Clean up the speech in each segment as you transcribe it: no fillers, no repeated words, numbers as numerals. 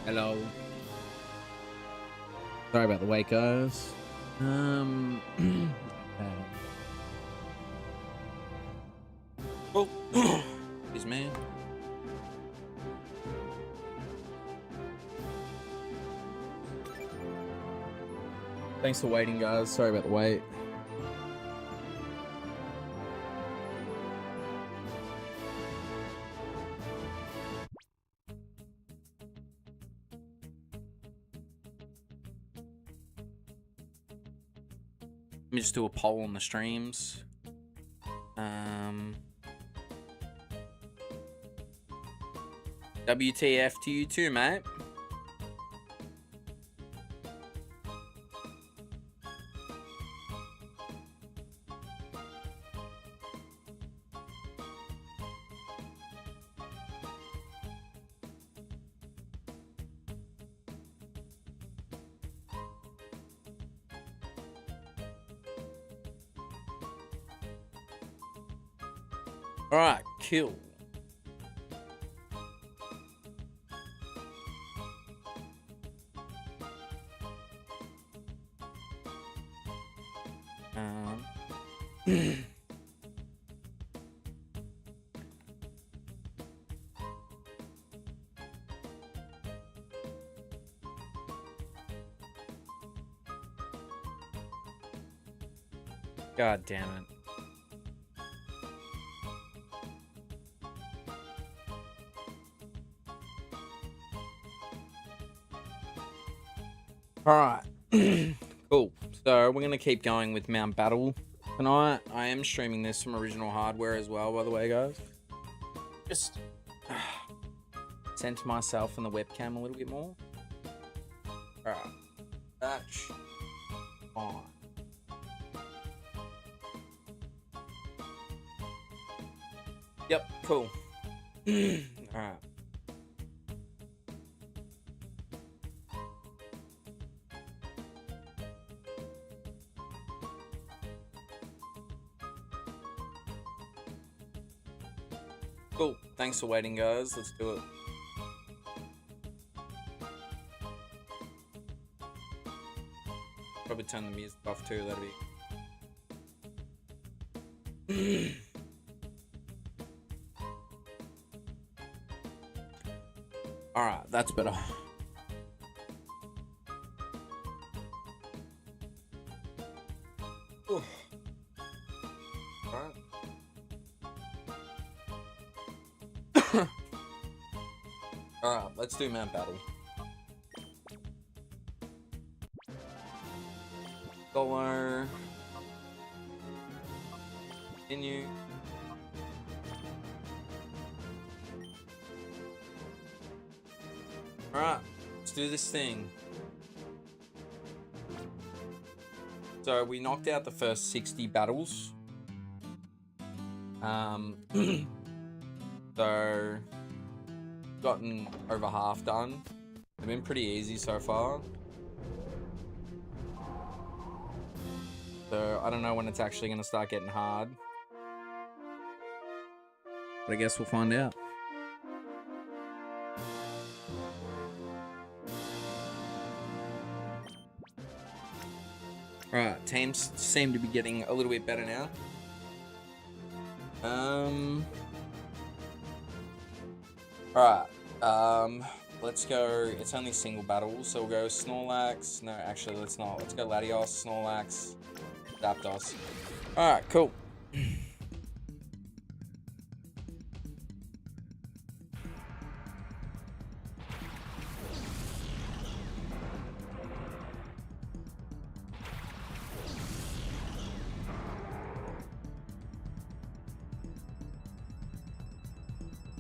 Hello. Sorry about the wait, guys. Oh, excuse me. Thanks for waiting, guys. Sorry about the wait. Let me just do a poll on the streams. WTF to you too, mate. Alright, kill. God damn it. Alright. Cool. So we're gonna keep going with Mount Battle tonight. I am streaming this from original hardware as well, by the way, guys. Just center myself in the webcam a little bit more. Alright. That's fine. Yep, cool. Alright. Cool. Thanks for waiting, guys. Let's do it. Probably turn the music off too. That'd be. Alright, that's better. Alright. Alright, let's do Mount Battle. Solo. Continue. Alright, let's do this thing. So we knocked out the first 60 battles. So gotten over half done. They've been pretty easy so far. So I don't know when it's actually going to start getting hard. But I guess we'll find out. Alright, teams seem to be getting a little bit better now. Alright, let's go. It's only single battles, so we'll go Snorlax. No, actually, let's not. Let's go Latios, Snorlax, Zapdos. Alright, cool.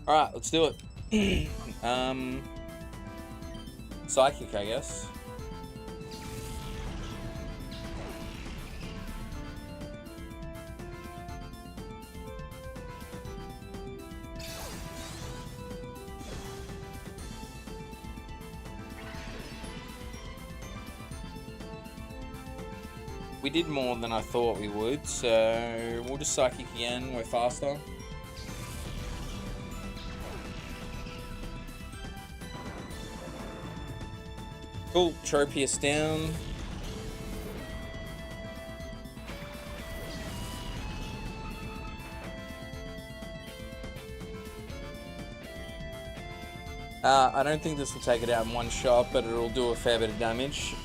Alright, let's do it. Psychic, I guess. We did more than I thought we would, so we'll just Psychic again. We're faster. Cool, Tropius down. I don't think this will take it out in one shot, but it'll do a fair bit of damage.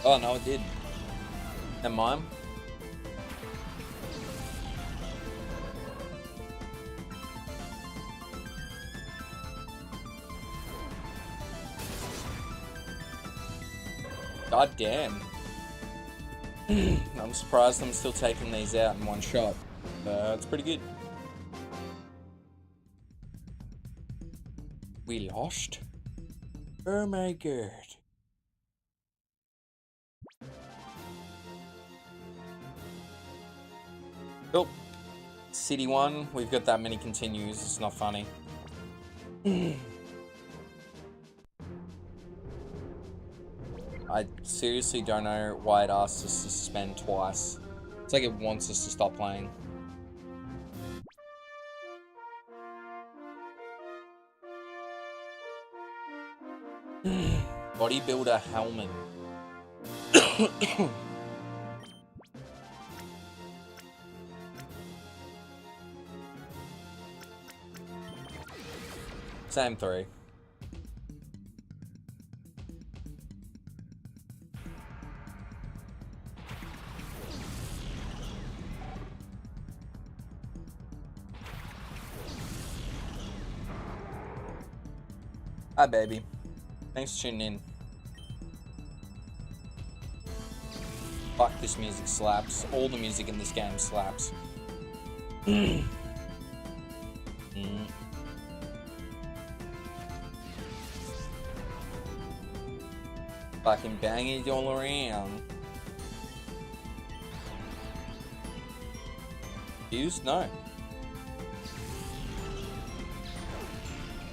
Oh no, it did. Never mind. God damn. I'm surprised I'm still taking these out in one shot. It's pretty good. We lost? Oh my god. Oh, City 1, we've got that many continues, it's not funny. I seriously don't know why it asks us to suspend twice. It's like it wants us to stop playing. Bodybuilder Hellman. Same 3. Hi, baby. Thanks for tuning in. Fuck, this music slaps. All the music in this game slaps. Fucking bang it all around. Used? No.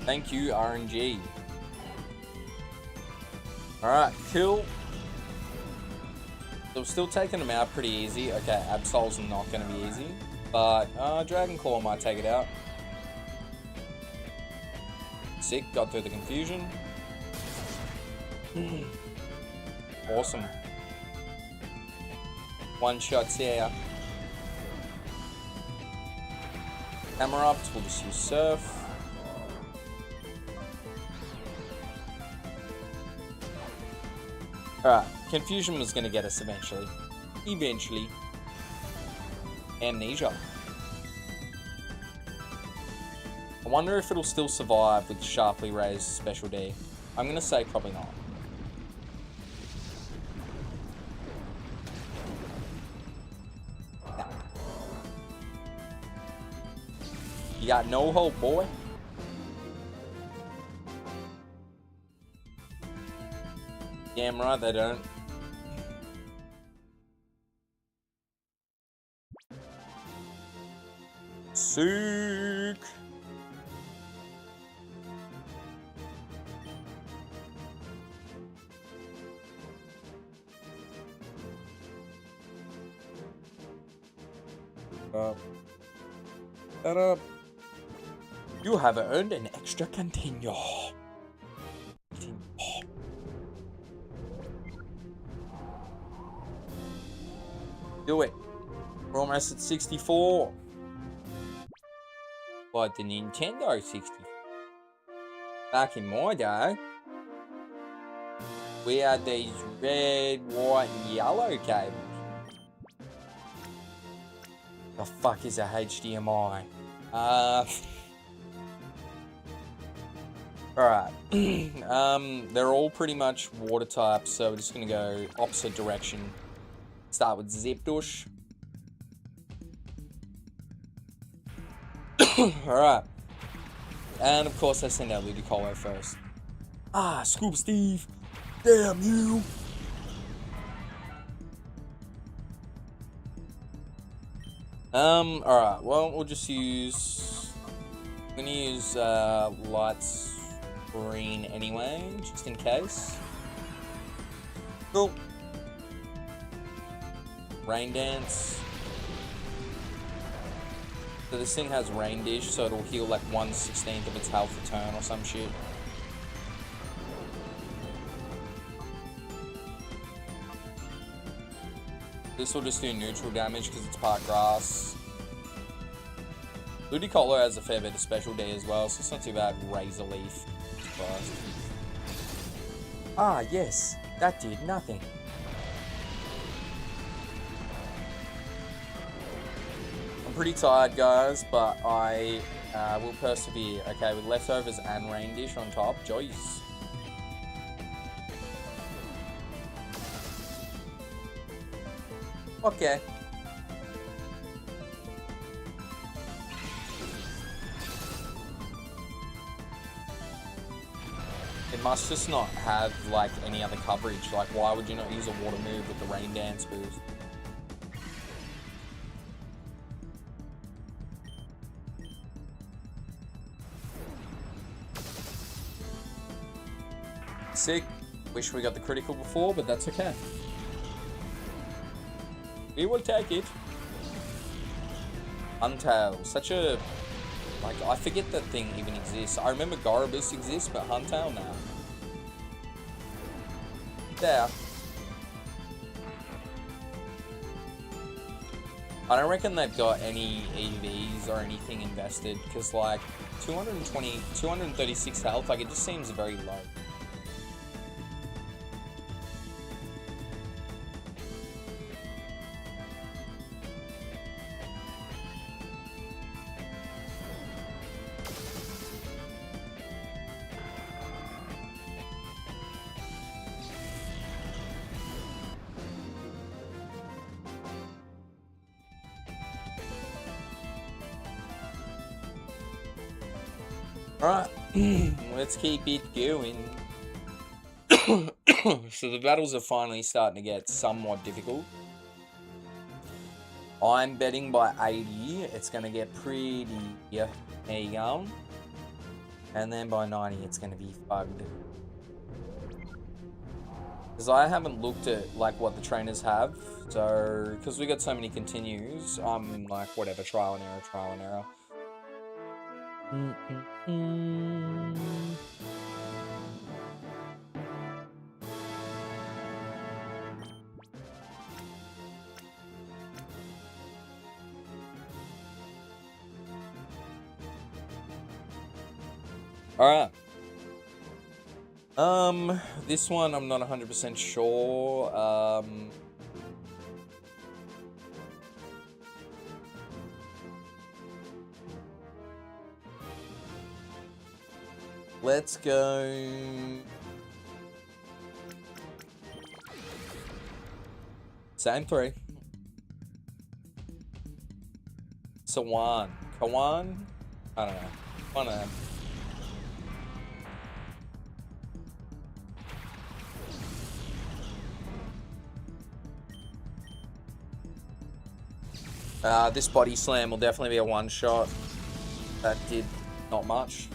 Thank you, RNG. Alright, cool. So we're still taking them out pretty easy. Okay, Absol's not going to be easy. But Dragon Claw might take it out. Sick, got through the confusion. Awesome. One shot's here. Hammer ups, we'll just use Surf. Alright, confusion was going to get us eventually. Eventually. Amnesia. I wonder if it'll still survive with sharply raised special D. I'm going to say probably not. Nah. You got no hope, boy. Damn right they don't. Sick. Shut up. You have earned an extra continue. Do it. We're almost at 64. Like the Nintendo 64. Back in my day, we had these red, white, and yellow cables. The fuck is a HDMI? Alright. They're all pretty much water types, so we're just gonna go opposite direction. Start with Zipdush. Alright. And of course I send out Ludicolo first. Ah, Scuba Steve. Damn you. Alright, well we'll just use I'm gonna use lights green anyway, just in case. Cool. Rain Dance. So this thing has Rain Dish, so it'll heal like 1/16 of its health a turn or some shit. This will just do neutral damage because it's part grass. Ludicolo has a fair bit of special D as well, so it's not too bad. Razor Leaf. Ah, yes. That did nothing. I'm pretty tired, guys, but I will persevere. Okay, with leftovers and rain dish on top. Joyce. Okay. It must just not have, like, any other coverage. Like, why would you not use a water move with the Rain Dance boost? Sick. Wish we got the critical before, but that's okay. We will take it. Huntail. Such a... Like, I forget that thing even exists. I remember Garibus exists, but Huntail now. There. I don't reckon they've got any EVs or anything invested, because, like, 236 health, like, it just seems very low. Alright, let's keep it going. So the battles are finally starting to get somewhat difficult. I'm betting by 80, it's going to get pretty... Yeah, there you go. And then by 90, it's going to be fugged. Because I haven't looked at, like, what the trainers have. So, because we got so many continues, I'm like, whatever, trial and error, trial and error. Alright. This one I'm not 100% sure. Let's go... Same three. Sawan. Kawan? I don't know. One of them. This body slam will definitely be a one shot. That did not much.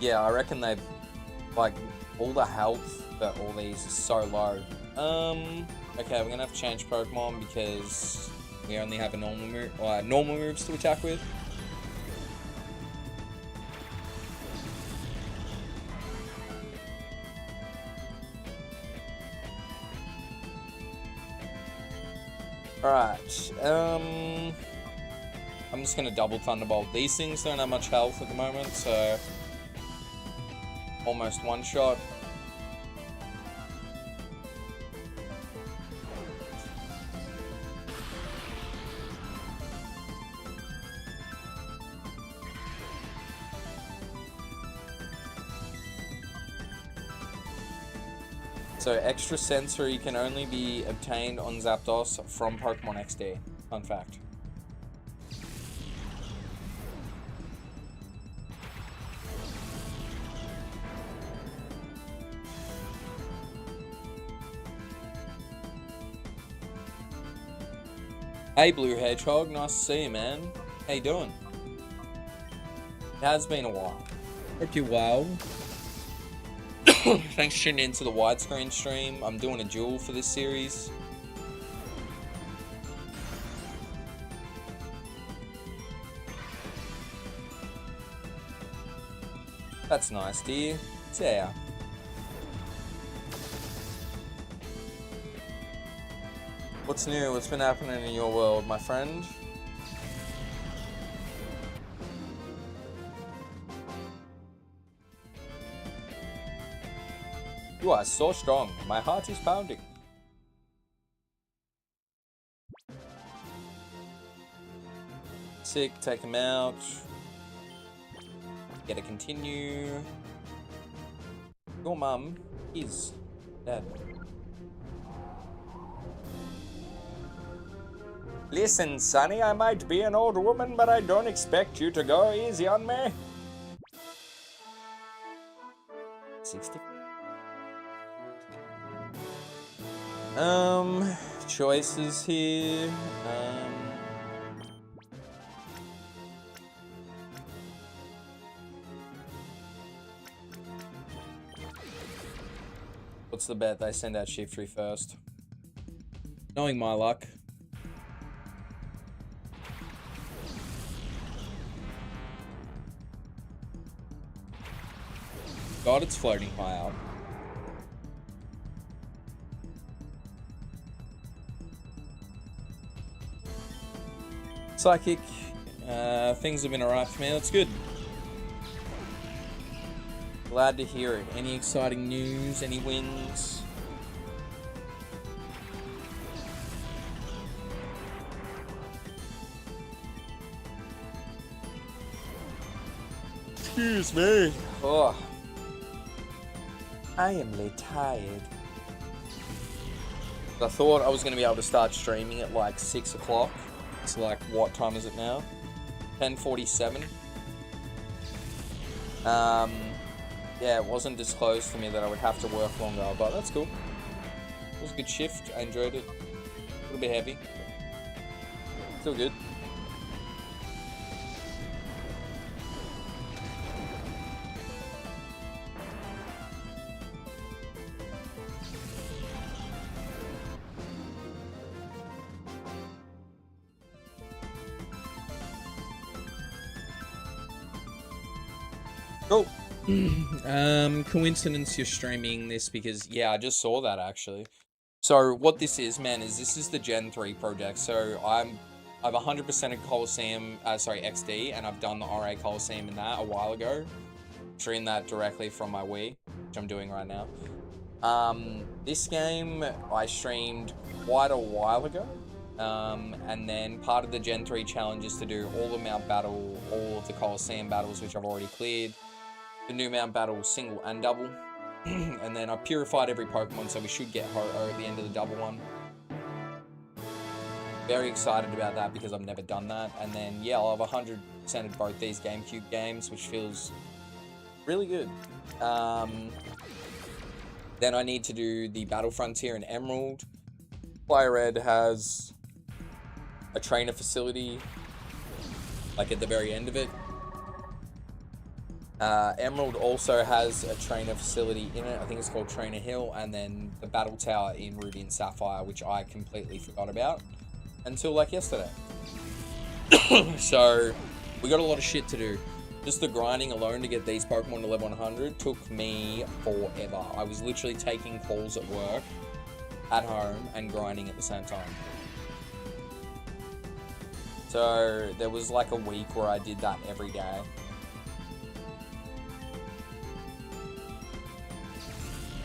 Yeah, I reckon they've, like, all the health for all these is so low. Okay, we're gonna have to change Pokemon because we only have a normal moves to attack with. Alright, I'm just gonna double Thunderbolt. These things don't have much health at the moment, so almost one shot. So extra sensory can only be obtained on Zapdos from Pokemon XD. Fun fact. Hey Blue Hedgehog, nice to see you, man. How you doing? It has been a while. Hope you're well. Thanks for tuning into the widescreen stream. I'm doing a duel for this series. That's nice, dear. Yeah. What's new? What's been happening in your world, my friend? You are so strong. My heart is pounding. Sick, take him out. Gotta continue. Your mum is dead. Listen, Sonny, I might be an old woman, but I don't expect you to go easy on me. 60. Choices here. What's the bet? They send out Shift 3 first. Knowing my luck. God, it's floating high up. Psychic. Things have been alright for me. That's good. Glad to hear it. Any exciting news? Any wins? Excuse me. Oh. I am tired. I thought I was going to be able to start streaming at like 6 o'clock. It's like, what time is it now? 10:47. Yeah, it wasn't disclosed to me that I would have to work longer, but that's cool. It was a good shift. I enjoyed it. A little bit heavy. Still good. Cool. Coincidence you're streaming this because, yeah, I just saw that actually. So what this is, man, is this is the Gen 3 project. So I've 100%ed Colosseum, XD, and I've done the Orre Colosseum in that a while ago. Streamed that directly from my Wii, which I'm doing right now. This game I streamed quite a while ago. And then part of the Gen 3 challenge is to do all the Mount Battle, all of the Colosseum battles, which I've already cleared. The new Mount Battle single and double. And then I purified every Pokemon, so we should get Ho-Oh at the end of the double one. Very excited about that because I've never done that. And then, yeah, I'll have 100%ed both these GameCube games, which feels really good. Then I need to do the Battle Frontier in Emerald. Firered has a trainer facility, like at the very end of it. Emerald also has a trainer facility in it. I think it's called Trainer Hill, and then the battle tower in Ruby and Sapphire, which I completely forgot about until like yesterday. So we got a lot of shit to do. Just the grinding alone to get these Pokemon to level 100 took me forever. I was literally taking calls at work, at home, and grinding at the same time. So there was like a week where I did that every day.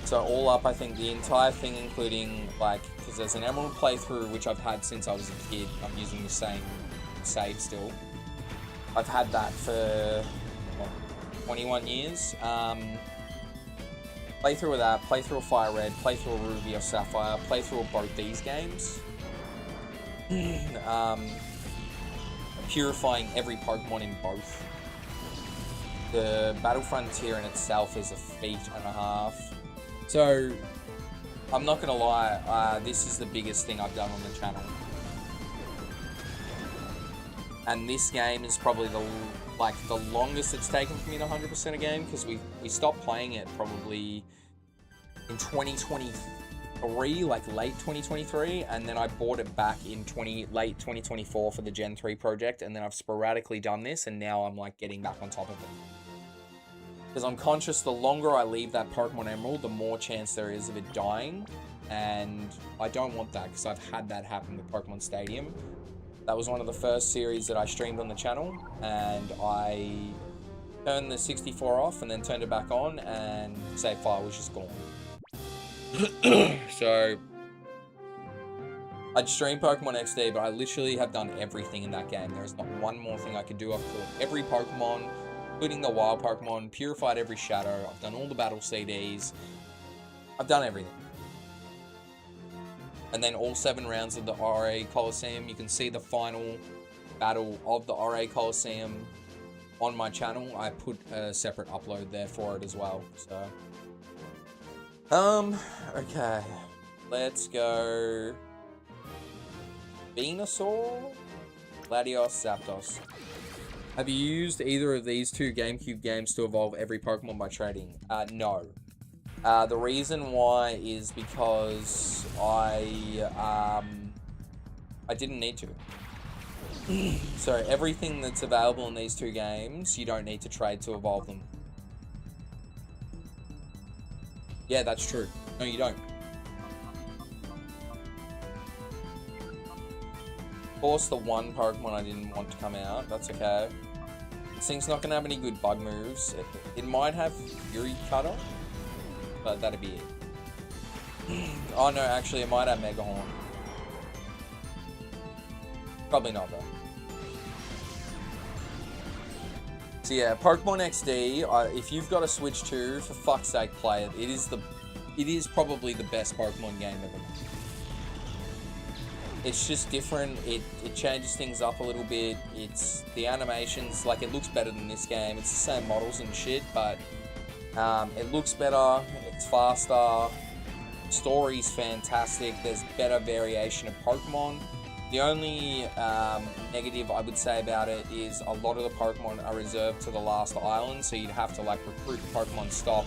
So all up, I think the entire thing, including like, because there's an Emerald playthrough which I've had since I was a kid. I'm using the same save still. I've had that for what, 21 years. Playthrough of that, playthrough of Firered, playthrough of Ruby or Sapphire, playthrough of both these games. Purifying every Pokemon in both. The Battle Frontier in itself is a feat and a half. So, I'm not gonna lie, this is the biggest thing I've done on the channel. And this game is probably the longest it's taken for me to 100% a game, because we stopped playing it probably in 2023, like late 2023, and then I bought it back in late 2024 for the Gen 3 project, and then I've sporadically done this, and now I'm like getting back on top of it. Because I'm conscious the longer I leave that Pokemon Emerald, the more chance there is of it dying. And I don't want that, because I've had that happen with Pokemon Stadium. That was one of the first series that I streamed on the channel, and I turned the 64 off and then turned it back on, and Sapphire was just gone. So I'd stream Pokemon XD, but I literally have done everything in that game. There is not one more thing I could do. I've caught every Pokemon, including the wild Pokemon, purified every shadow. I've done all the battle CDs. I've done everything. And then all 7 rounds of the Orre Colosseum. You can see the final battle of the Orre Colosseum on my channel. I put a separate upload there for it as well. So, okay, let's go. Venusaur, Latios, Zapdos. Have you used either of these 2 GameCube games to evolve every Pokemon by trading? No. The reason why is because I didn't need to. So everything that's available in these 2 games, you don't need to trade to evolve them. Yeah, that's true. No, you don't. Of course, the one Pokemon I didn't want to come out. That's okay. This thing's not gonna have any good bug moves. It might have Fury Cutter, but that'd be it. Oh no, actually it might have Mega Horn. Probably not though. So yeah, Pokemon XD, if you've got a Switch 2, for fuck's sake play it. It is probably the best Pokemon game ever. It's just different, it changes things up a little bit. It's the animations, like, it looks better than this game. It's the same models and shit, but it looks better, it's faster, story's fantastic, there's better variation of Pokemon. The only negative I would say about it is a lot of the Pokemon are reserved to the last island, so you'd have to like recruit the Pokemon, stop,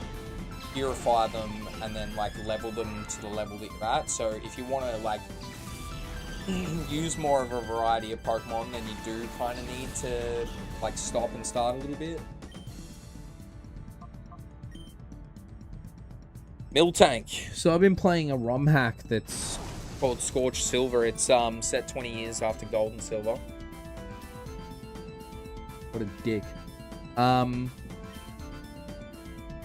purify them, and then like level them to the level that you're at. So if you want to like use more of a variety of Pokemon, then you do kind of need to like stop and start a little bit. Miltank. So I've been playing a ROM hack that's called Scorched Silver. It's set 20 years after Gold and Silver. What a dick.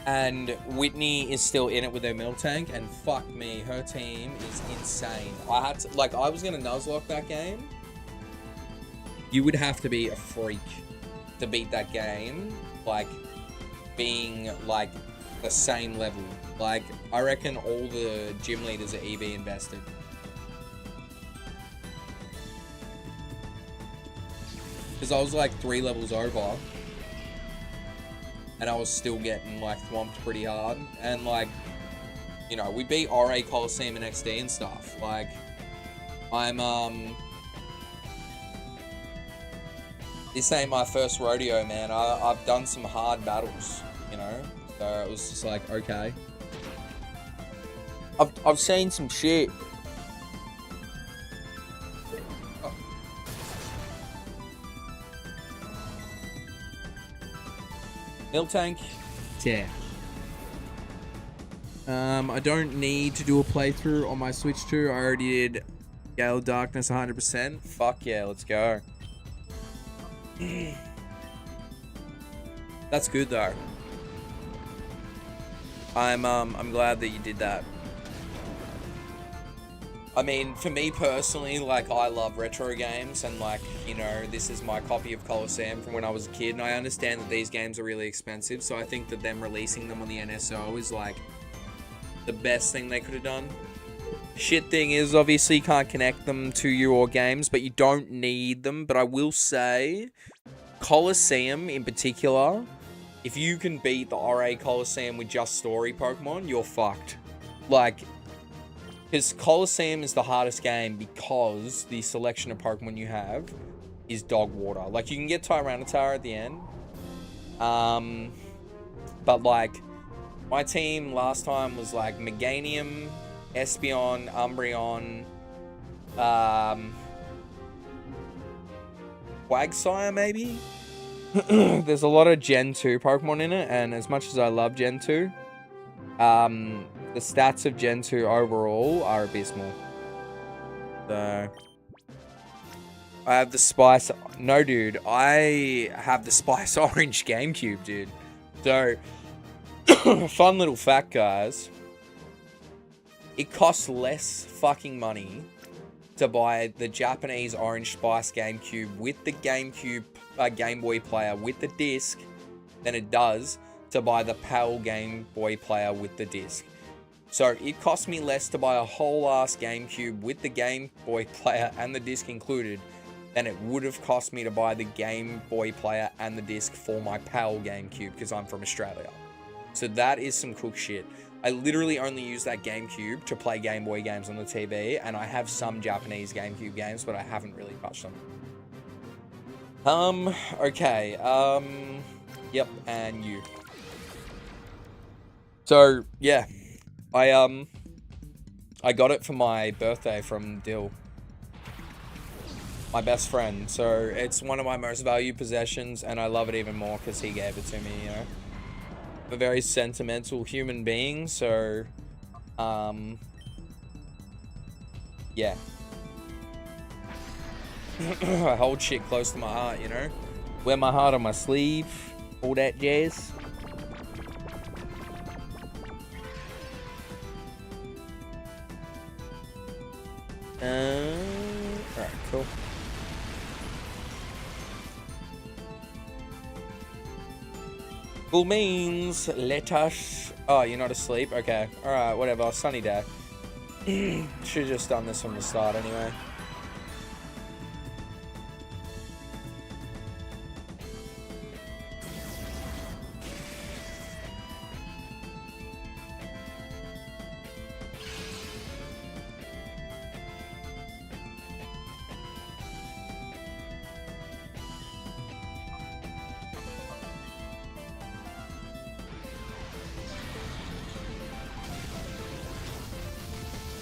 And Whitney is still in it with her Miltank, and fuck me, her team is insane. I had to, like, I was gonna Nuzlocke that game. You would have to be a freak to beat that game, like, being, like, the same level. Like, I reckon all the gym leaders are EV invested. Because I was, like, 3 levels over. And I was still getting, like, thwomped pretty hard. And, like, you know, we beat Orre Colosseum and XD and stuff. Like, this ain't my first rodeo, man. I've done some hard battles, you know? So it was just like, okay. I've seen some shit. Miltank. Yeah. I don't need to do a playthrough on my Switch 2. I already did Gale of Darkness 100%. Fuck yeah, let's go. That's good though. I'm glad that you did that. I mean, for me personally, like, I love retro games, and, like, you know, this is my copy of Colosseum from when I was a kid, and I understand that these games are really expensive, so I think that them releasing them on the NSO is, like, the best thing they could have done. Shit thing is, obviously, you can't connect them to your games, but you don't need them. But I will say, Colosseum in particular, if you can beat the Orre Colosseum with just story Pokemon, you're fucked. Like, because Colosseum is the hardest game because the selection of Pokemon you have is dog water. Like, you can get Tyranitar at the end. But, like, my team last time was, like, Meganium, Espeon, Umbreon, Quagsire, maybe? there's a lot of Gen 2 Pokemon in it, and as much as I love Gen 2, the stats of Gen 2 overall are abysmal. So, I have the Spice... No, dude, I have the Spice Orange GameCube, dude. So, fun little fact, guys. It costs less fucking money to buy the Japanese Orange Spice GameCube with the GameCube Game Boy player with the disc than it does to buy the PAL Game Boy player with the disc. So it cost me less to buy a whole ass GameCube with the Game Boy player and the disc included than it would have cost me to buy the Game Boy player and the disc for my PAL GameCube because I'm from Australia. So that is some cool shit. I literally only use that GameCube to play Game Boy games on the TV, and I have some Japanese GameCube games, but I haven't really touched them. Okay, yep, and you. So, yeah, I got it for my birthday from Dill, my best friend, so it's one of my most valued possessions, and I love it even more because he gave it to me, you know. A very sentimental human being, so yeah. I hold shit close to my heart, you know. Wear my heart on my sleeve, all that jazz. Alright, cool. Cool means let us... Oh, you're not asleep? Okay. Alright, whatever. Sunny day. Should've just done this from the start anyway.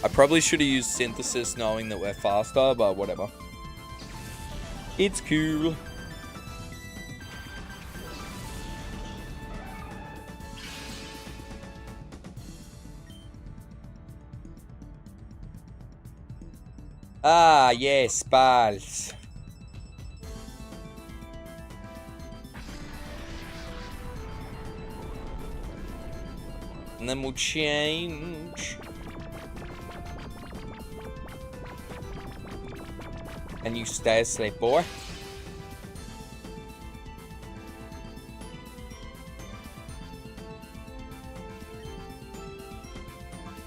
I probably should have used synthesis knowing that we're faster, but whatever. It's cool. Ah, yes, balls. And then we'll change. And you stay asleep, boy.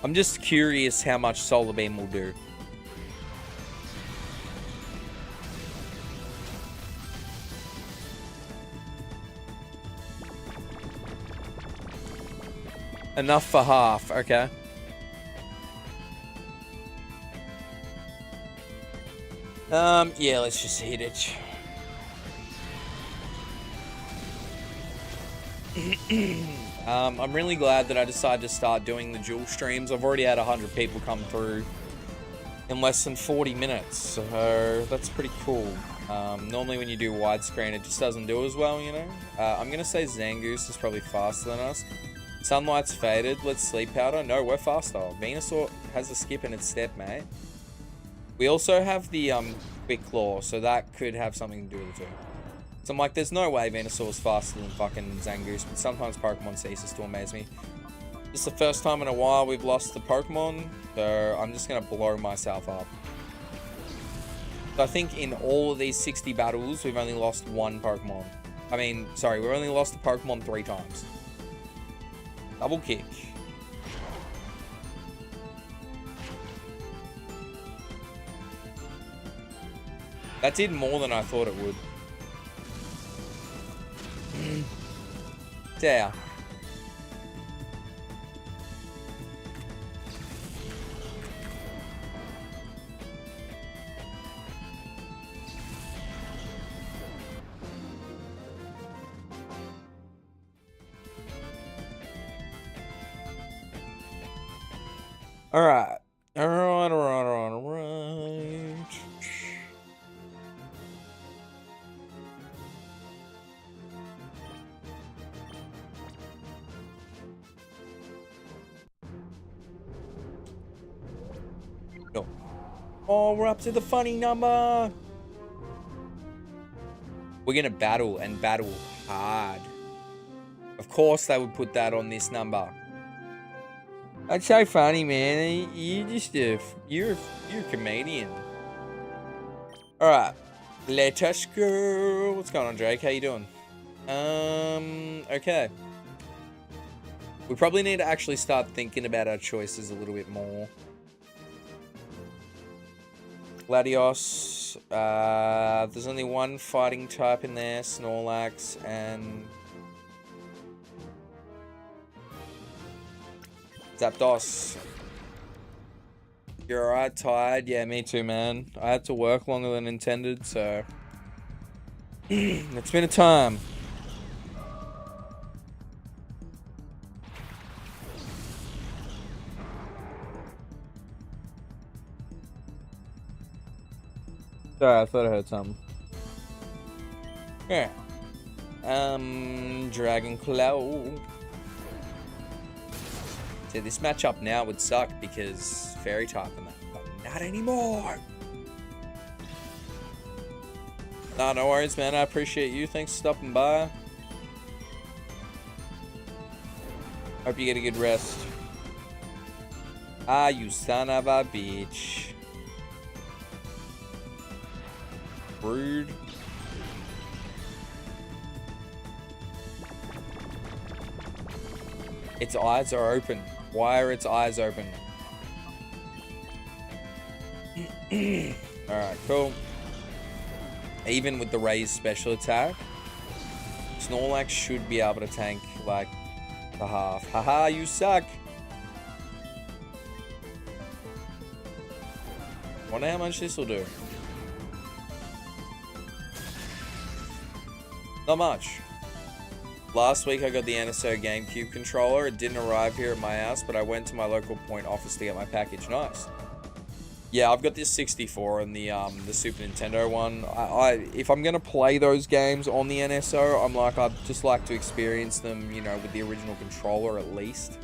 I'm just curious how much Solar Beam will do. Enough for half, okay. Yeah, let's just hit it. I'm really glad that I decided to start doing the dual streams. I've already had 100 people come through in less than 40 minutes, so that's pretty cool. Normally when you do widescreen, it just doesn't do as well, you know? I'm gonna say Zangoose is probably faster than us. Sunlight's faded. Let's Sleep Powder. No, we're faster. Venusaur has a skip in its step, mate. We also have the Quick Claw, so that could have something to do with it too. So I'm like, there's no way Venusaur's faster than fucking Zangoose, but sometimes Pokemon ceases to amaze me. This is the first time in a while we've lost the Pokemon, so I'm just gonna blow myself up. So I think in all of these 60 battles, we've only lost one Pokemon. I mean, sorry, we've only lost the Pokemon 3 times. Double kick. That did more than I thought it would. There. Alright. Alright. No. Oh, we're up to the funny number. We're gonna battle and battle hard. Of course they would put that on this number. That's so funny, man. You're a comedian. All right, let us go. What's going on, Drake? How you doing? Okay. We probably need to actually start thinking about our choices a little bit more. Latios. There's only one fighting type in there, Snorlax, and Zapdos. You're alright, tired? Yeah, me too, man. I had to work longer than intended, so it's been a time. Sorry, I thought I heard something. Yeah. Dragon Claw. See, this matchup now would suck because fairy type and that, but not anymore. Nah, no worries, man. I appreciate you. Thanks for stopping by. Hope you get a good rest. Ah, you son of a bitch. Rude. Its eyes are open. Why are its eyes open? Alright, cool. Even with the raised special attack, Snorlax should be able to tank like the half. Haha, you suck. Wonder how much this will do. Not much. Last week I got the NSO GameCube controller. It didn't arrive here at my house, but I went to my local point office to get my package. Nice. Yeah, I've got this 64 and the Super Nintendo one. If I'm gonna play those games on the NSO, I'd just like to experience them, you know, with the original controller at least.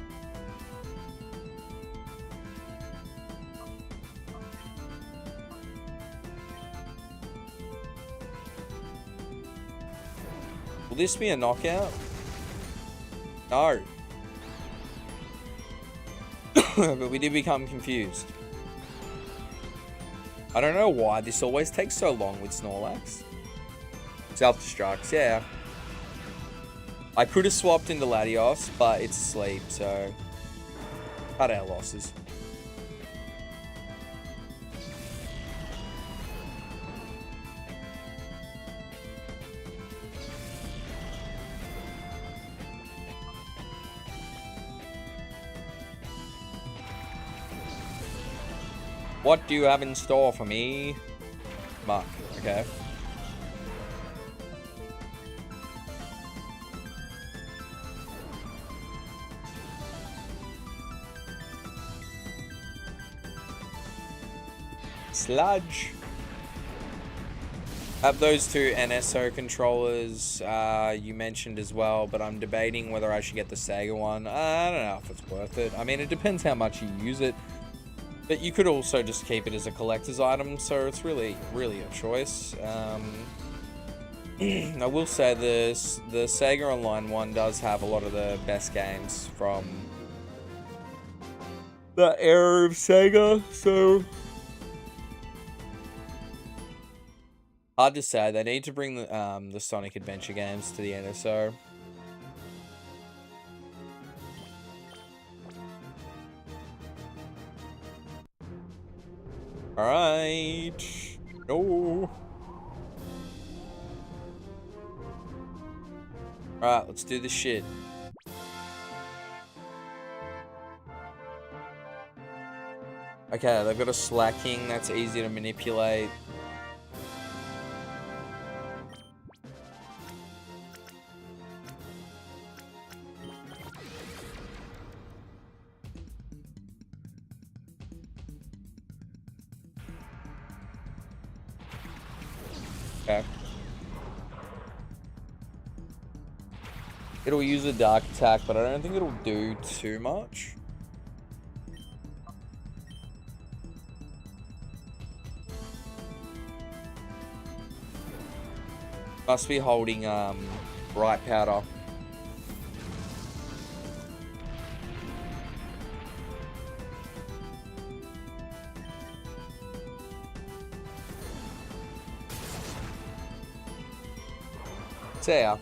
Will this be a knockout? No. But we did become confused. I don't know why this always takes so long with Snorlax. Self-destructs, yeah. I could have swapped into Latios, but it's asleep, so cut our losses. What do you have in store for me? Mark, okay. Sludge. Have those two NSO controllers you mentioned as well, but I'm debating whether I should get the Sega one. I don't know if it's worth it. I mean, it depends how much you use it. But you could also just keep it as a collector's item, so it's really a choice. I will say the Sega Online one does have a lot of the best games from the era of Sega, so hard to say. They need to bring the Sonic Adventure games to the NSO. Alright. No. Alright, let's do this shit. Okay, they've got a slacking. That's easy to manipulate. Okay. It'll use a dark attack, but I don't think it'll do too much. Must be holding bright powder. See ya.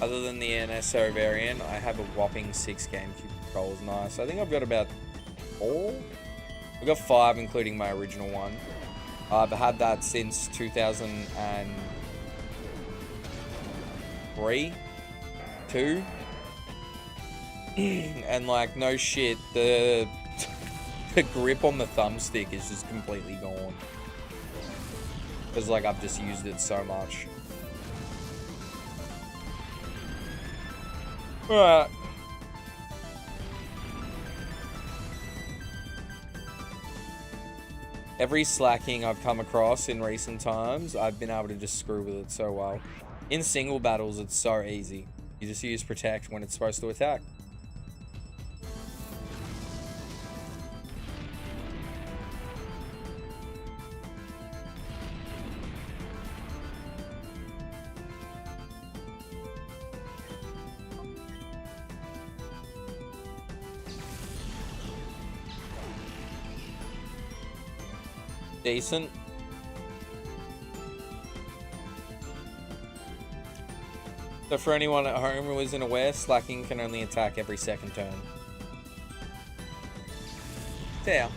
Other than the NSO variant, I have a whopping 6 GameCube controllers. Nice. I think I've got about 4? I've got 5, including my original one. I've had that since 2003, 2. And like, no shit, the grip on the thumbstick is just completely gone. Because like, I've just used it so much. Alright. Every slacking I've come across in recent times, I've been able to just screw with it so well. In single battles, it's so easy. You just use protect when it's supposed to attack. Decent. So for anyone at home who isn't aware, slacking can only attack every second turn. There.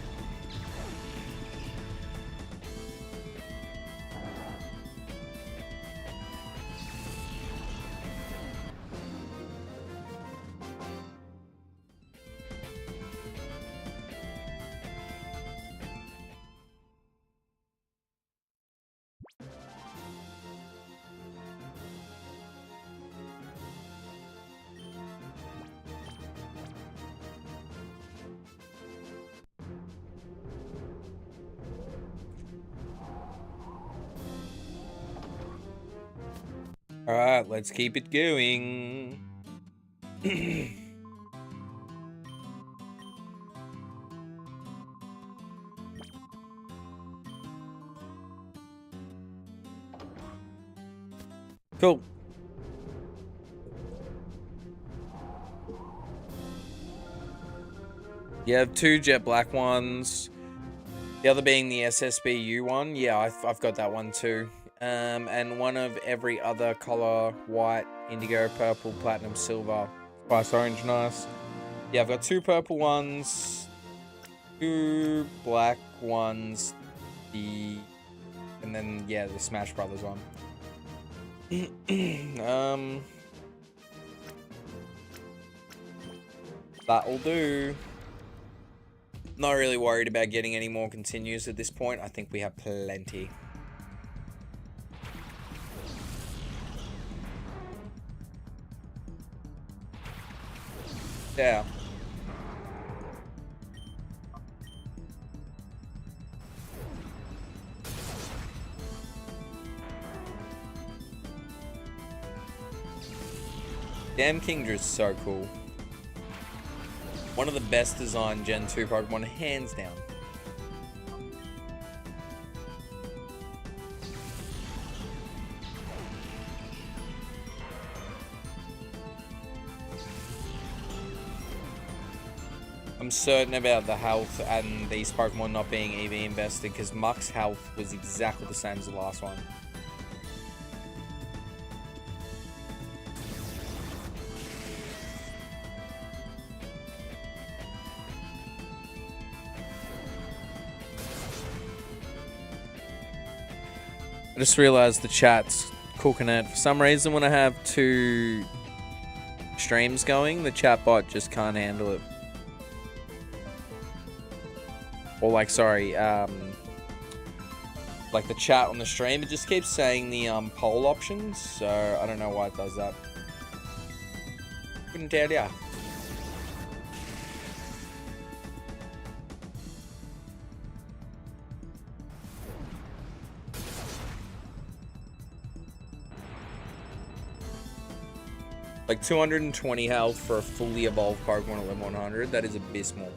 Alright, let's keep it going. Cool. You have 2 jet black ones. The other being the SSBU one. Yeah, I've got that one too. And one of every other color: white, indigo, purple, platinum, silver, spice orange. Nice. Yeah, I've got 2 purple ones, 2 black ones, and then yeah, the Smash Brothers one. That'll do. Not really worried about getting any more continues at this point. I think we have plenty. Yeah. Damn Kingdra's so cool. One of the best designed Gen 2 Pokemon, hands down. I'm certain about the health and these Pokemon not being EV invested, because Muck's health was exactly the same as the last one. I just realized the chat's cooking it. For some reason, when I have 2 streams going, the chat bot just can't handle it. Or like, sorry, like the chat on the stream, it just keeps saying the poll options, so I don't know why it does that. Couldn't tell ya. Like 220 health for a fully evolved Pokemon at level 100. That is abysmal.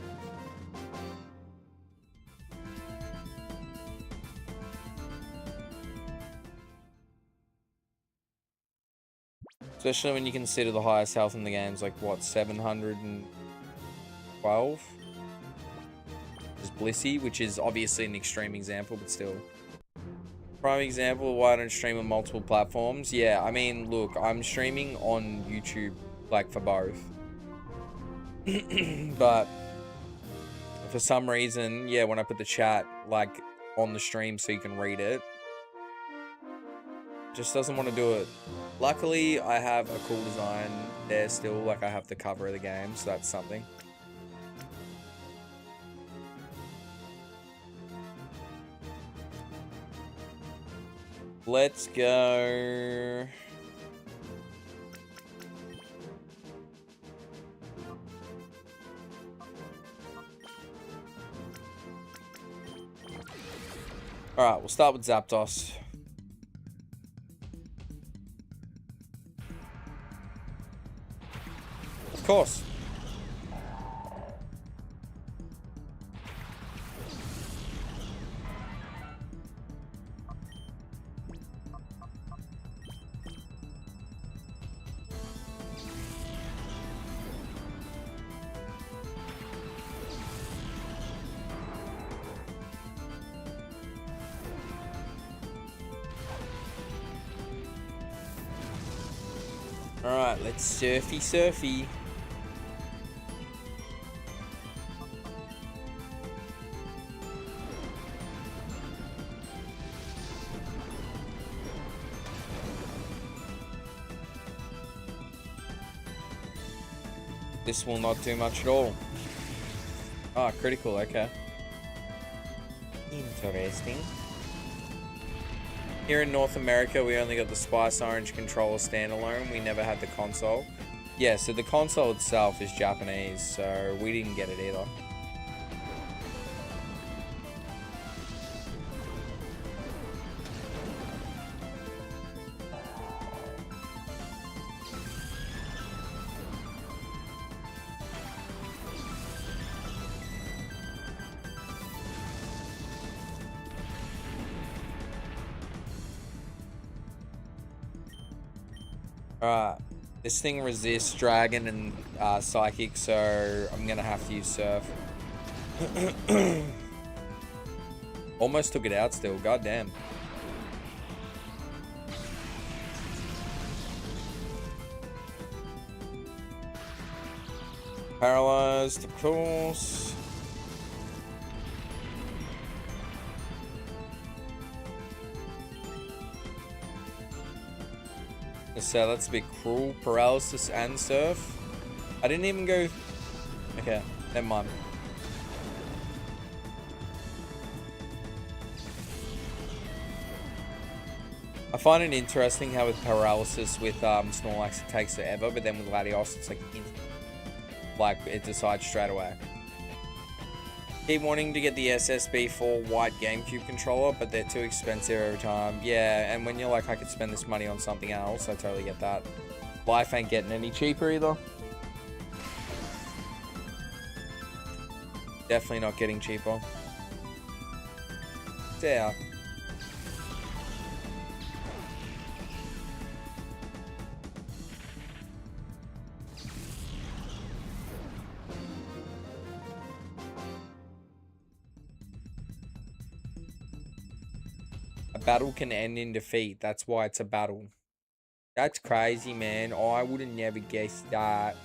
Especially when you consider the highest health in the game is like, what, 712? Is Blissey, which is obviously an extreme example, but still. Prime example of why I don't stream on multiple platforms. Yeah, I mean, look, I'm streaming on YouTube, like, for both. But for some reason, yeah, when I put the chat, like, on the stream so you can read it, just doesn't want to do it. Luckily, I have a cool design there still, like I have the cover of the game, so that's something. Let's go. Alright, we'll start with Zapdos. Of course. Alright, let's surfy. This will not do much at all. Ah, critical, okay. Interesting. Here in North America, we only got the Spice Orange controller standalone. We never had the console. Yeah, so the console itself is Japanese, so we didn't get it either. Alright, this thing resists Dragon and Psychic, so I'm gonna have to use Surf. Almost took it out still, goddamn. Paralyzed, of course. So that's a bit cruel. Paralysis and Surf. I didn't even go... Okay, never mind. I find it interesting how with Paralysis with Snorlax it takes forever, but then with Latios it's like it decides straight away. Keep wanting to get the SSB4 white GameCube controller, but they're too expensive every time. Yeah, and when you're like, I could spend this money on something else, I totally get that. Life ain't getting any cheaper either. Definitely not getting cheaper. Yeah. Battle can end in defeat. That's why it's a battle. That's crazy, man. Oh, I would have never guessed that.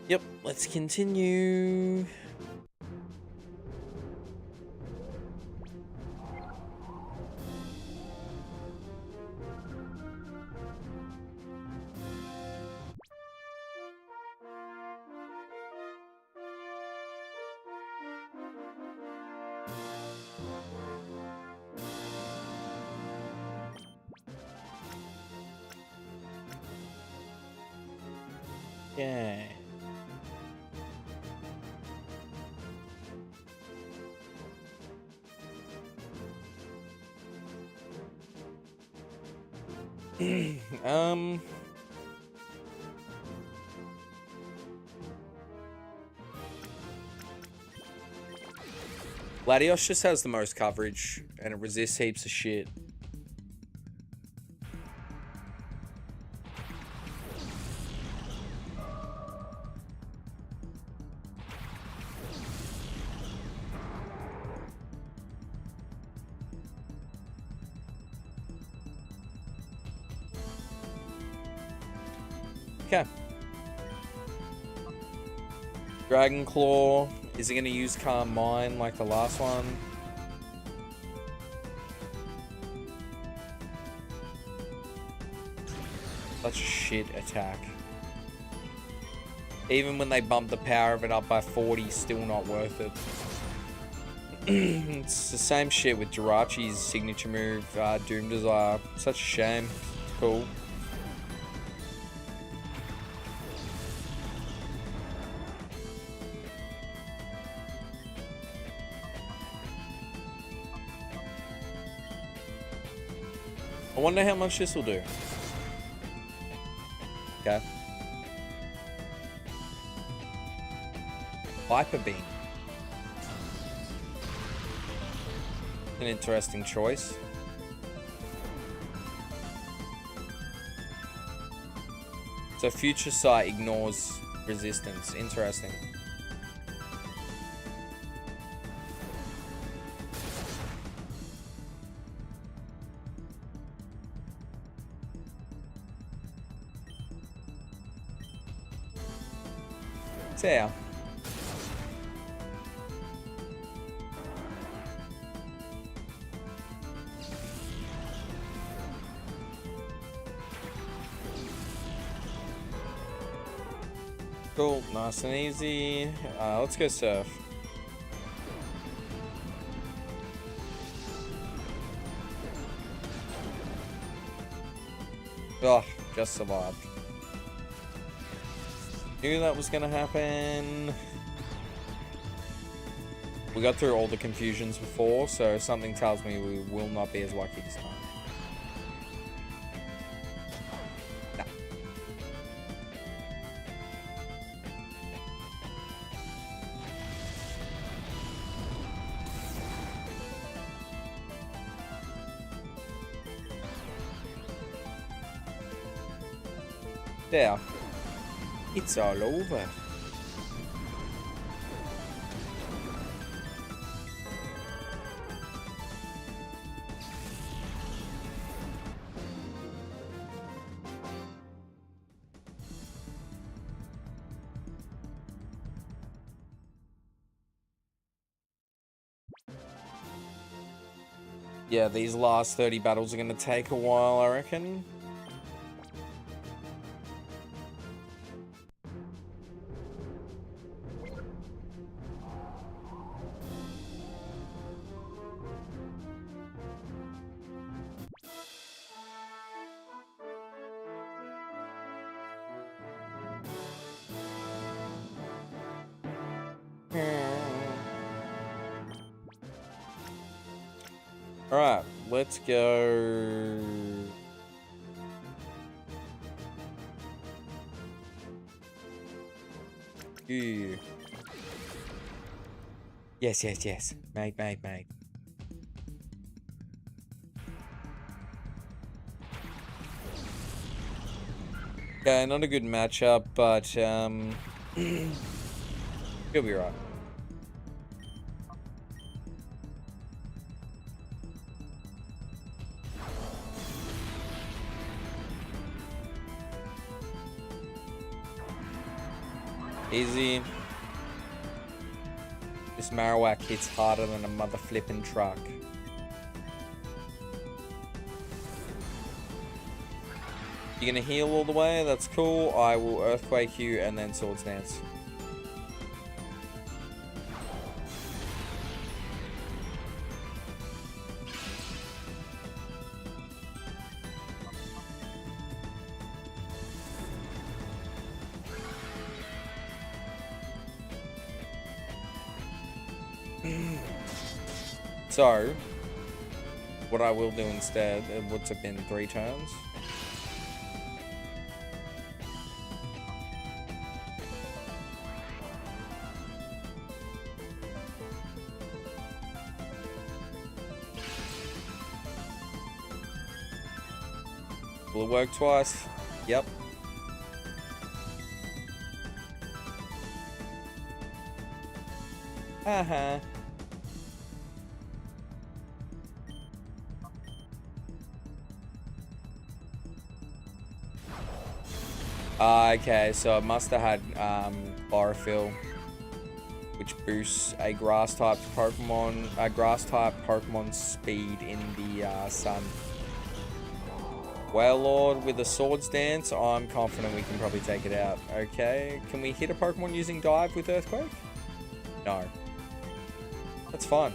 Yep, let's continue. Yeah. um. Latios just has the most coverage, and it resists heaps of shit. Okay. Dragon Claw. Is he going to use Calm Mind like the last one? Such a shit attack. Even when they bump the power of it up by 40, still not worth it. It's the same shit with Jirachi's signature move, Doom Desire. Such a shame. Cool. I wonder how much this will do. Okay. Viper Beam. An interesting choice. So Future Sight ignores resistance. Interesting. Yeah. Cool, nice and easy. Let's go surf. Oh, just survived. Knew that was gonna happen. We got through all the confusions before, so something tells me we will not be as lucky this time. Nah. There. It's all over. Yeah, these last 30 battles are going to take a while, I reckon. Alright, let's go. Ew. Yes, yes, yes. Mate. Okay, not a good matchup, but he'll be right. Easy. This Marowak hits harder than a mother flipping truck. You're gonna heal all the way? That's cool. I will Earthquake you and then Swords Dance. So, what I will do instead, what's it been, 3 turns? Will it work twice? Yep. Uh-huh. Okay, so it must have had chlorophyll, which boosts a grass type Pokemon's speed in the sun. WELLLL with a Swords Dance, I'm confident we can probably take it out. Okay, can we hit a Pokemon using Dive with Earthquake? No. That's fine.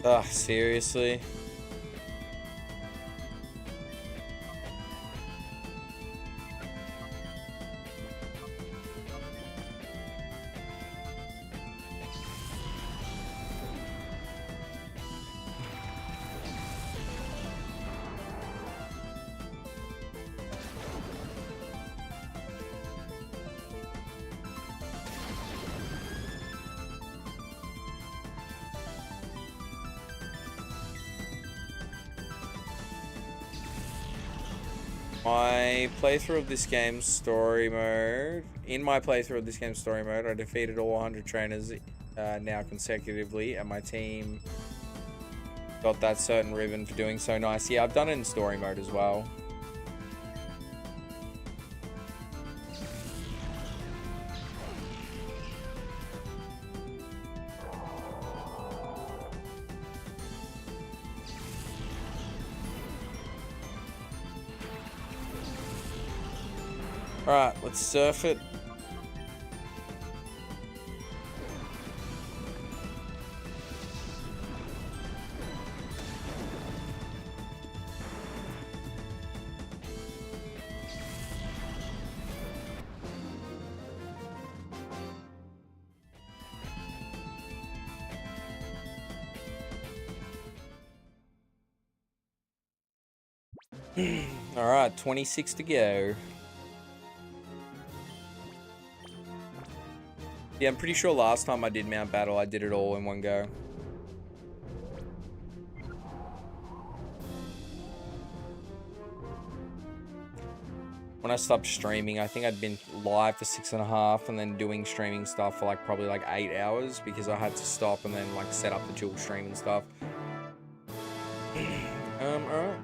Ugh, seriously? My playthrough of this game's story mode. In my playthrough of this game's story mode, I defeated all 100 trainers now consecutively, and my team got that certain ribbon for doing so. Nice. Yeah, I've done it in story mode as well. Alright, let's surf it. Alright, 26 to go. Yeah, I'm pretty sure last time I did Mount Battle, I did it all in one go. When I stopped streaming, I think I'd been live for 6.5 and then doing streaming stuff for like probably like 8 hours because I had to stop and then like set up the dual stream and stuff. Alright.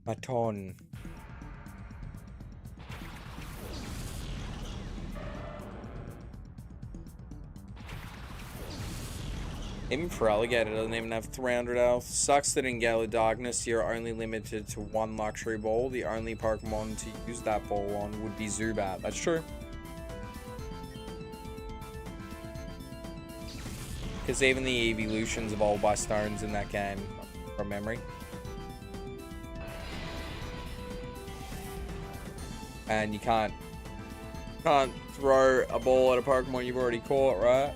Baton. Even for Alligator, doesn't even have 300 health. Sucks that in Gale of Darkness, you're only limited to one luxury ball. The only Pokemon to use that ball on would be Zubat. That's true. Because even the evolutions evolved by stones in that game, from memory. And you can't throw a ball at a Pokemon you've already caught, right?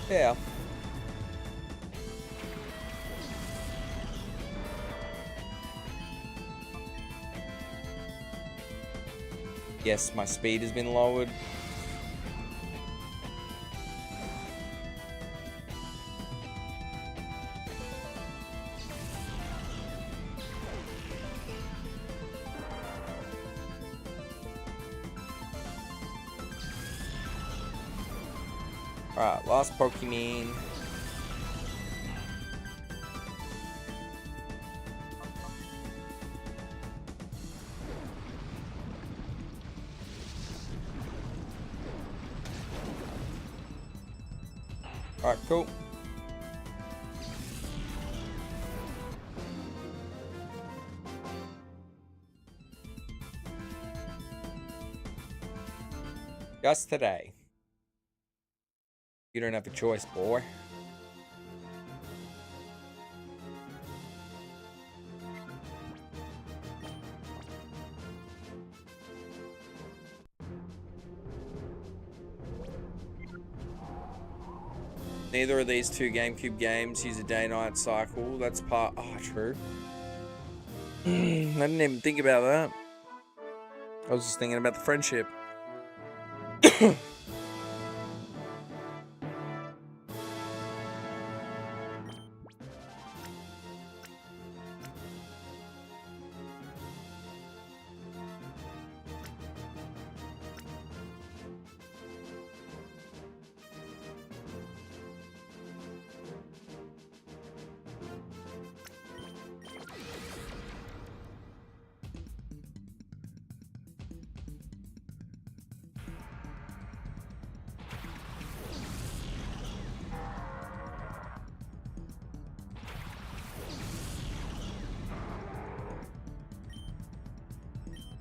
Yeah. Yes, my speed has been lowered. Alright, last Pokemon. Alright, cool. Just today. You don't have a choice, boy. Neither of these two GameCube games use a day-night cycle. That's part... Oh, true. I didn't even think about that. I was just thinking about the friendship.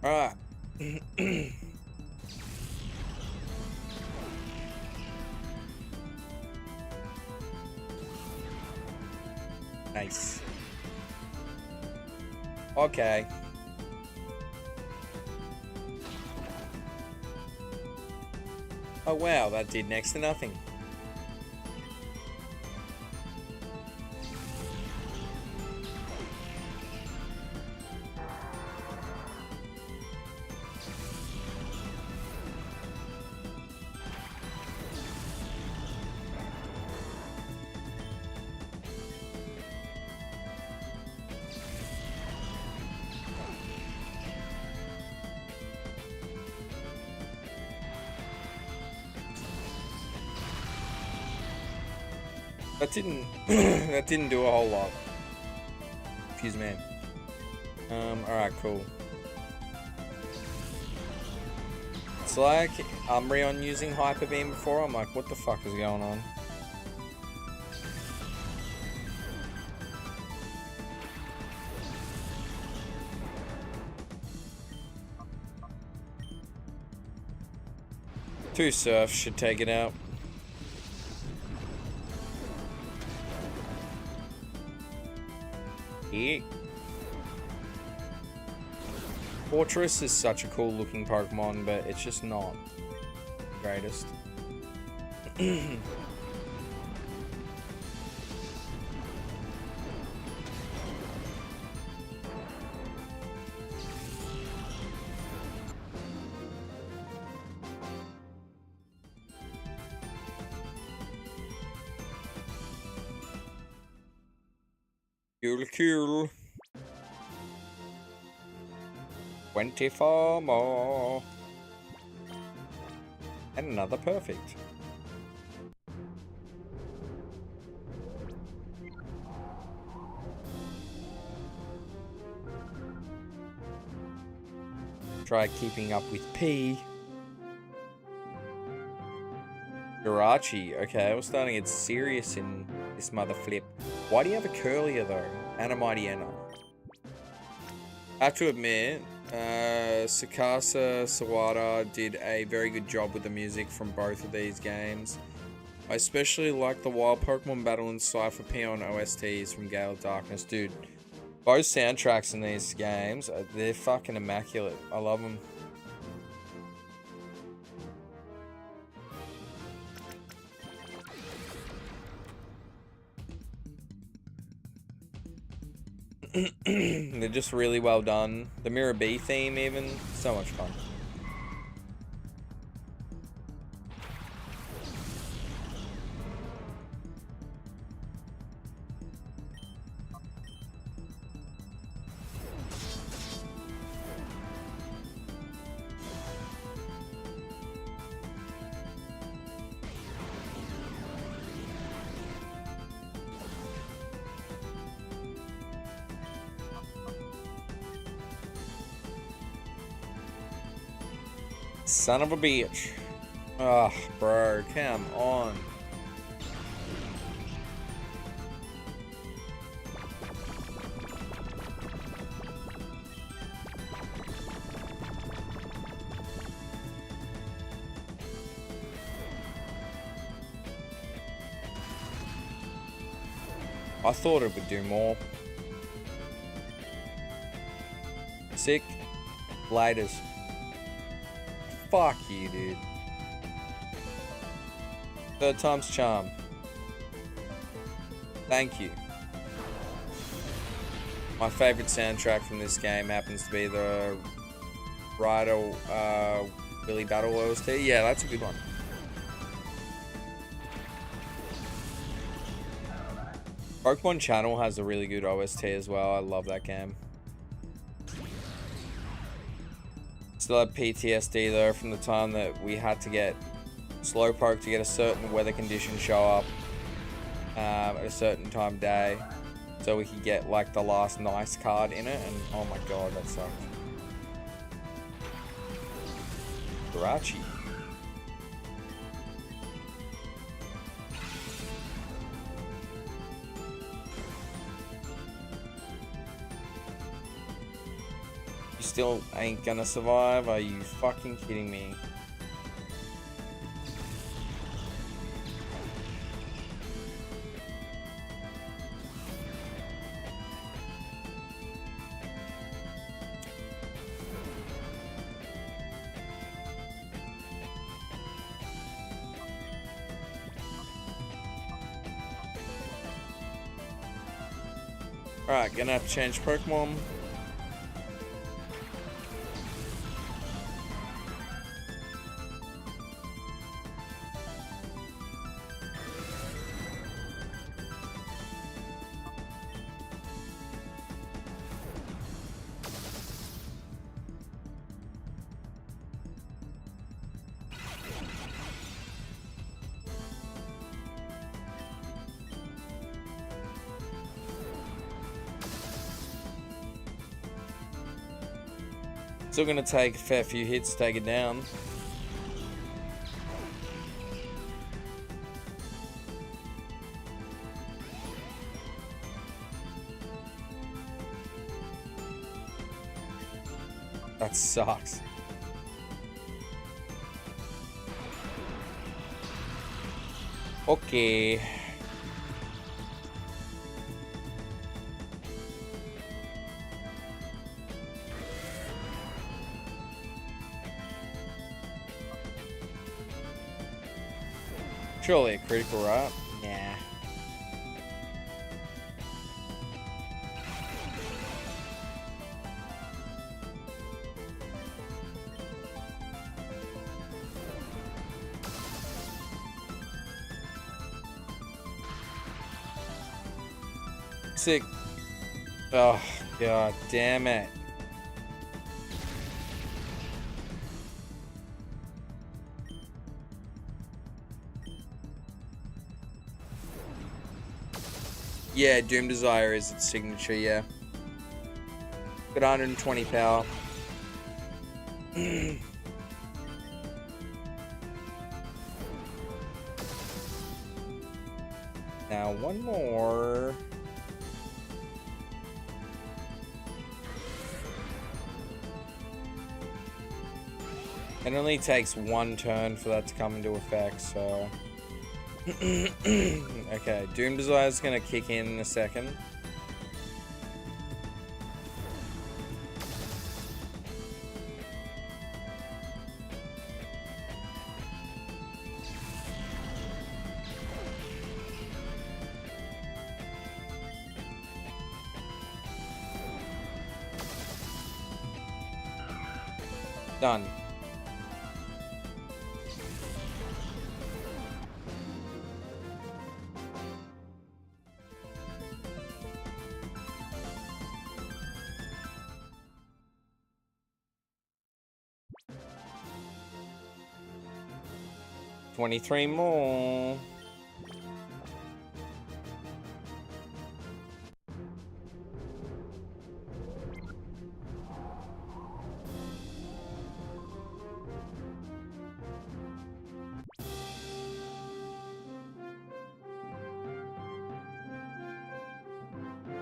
Alright. Nice. Okay. Oh wow, that did next to nothing. That didn't that didn't do a whole lot. Excuse me. Alright, cool. It's like Umbreon using Hyper Beam before. I'm like, what the fuck is going on? Two Surfs should take it out. Yeah. Fortress is such a cool looking Pokemon, but it's just not the greatest. Cool. 24 more. And another perfect. Try keeping up with P. Jirachi. Okay, we're starting to get serious in this mother flip. Why do you have a Curlier though? And a Mighty Enna. I have to admit, Tsukasa Sawada did a very good job with the music from both of these games. I especially like the Wild Pokemon Battle and Cypher Peon OSTs from Gale of Darkness. Dude, both soundtracks in these games, they're fucking immaculate. I love them. They're just really well done. The Mirror B theme even, so much fun. Son of a bitch. Ugh, bro, come on. I thought it would do more. Sick. Laters. Fuck you, dude. Third time's charm. Thank you. My favorite soundtrack from this game happens to be the Rider Willy Battle OST. Yeah, that's a good one. Pokemon Channel has a really good OST as well. I love that game. Still have PTSD though from the time that we had to get Slowpoke to get a certain weather condition show up at a certain time of day, so we could get like the last nice card in it, and oh my god, that sucked. Garachi. You still ain't gonna survive? Are you fucking kidding me? Alright, gonna have to change Pokemon. Still gonna take a fair few hits to take it down. That sucks. Okay. Surely a critical, right? Yeah. Sick. Oh, god damn it. Yeah, Doom Desire is its signature, yeah. Got 120 power. Now, one more. It only takes one turn for that to come into effect, so... Okay, Doom Desire is gonna kick in a second. Done. $23 more.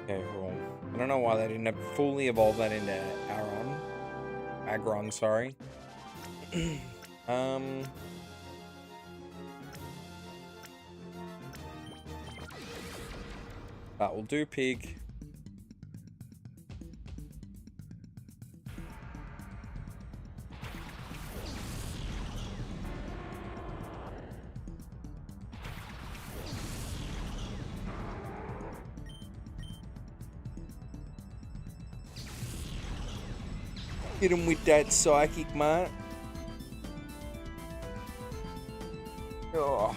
Okay, cool. I don't know why they didn't fully evolve that into Aggron, sorry. That will do, pig. Hit him with that psychic, mate. Oh.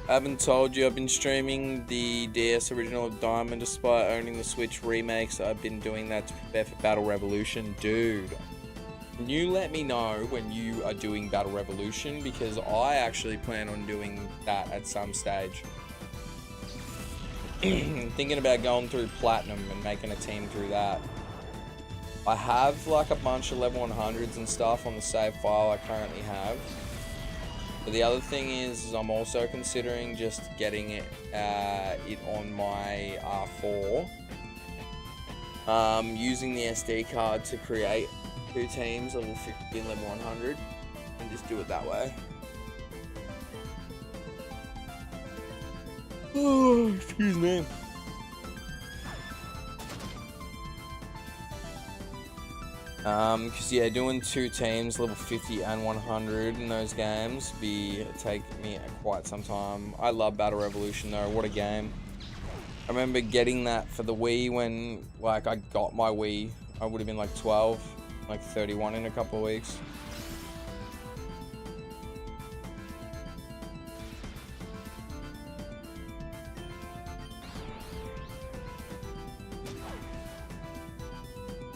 I haven't told you I've been streaming the DS original of Diamond despite owning the Switch remakes. I've been doing that to prepare for Battle Revolution. Dude, can you let me know when you are doing Battle Revolution? Because I actually plan on doing that at some stage. Thinking about going through Platinum and making a team through that. I have like a bunch of level 100s and stuff on the save file I currently have. But the other thing is I'm also considering just getting it on my R4. Using the SD card to create 2 teams, level 50 and level 100, and just do it that way. Oh, excuse me. Cause yeah, doing 2 teams, level 50 and 100 in those games, take me quite some time. I love Battle Revolution though, what a game. I remember getting that for the Wii when, like, I got my Wii. I would have been like 12, like 31 in a couple of weeks.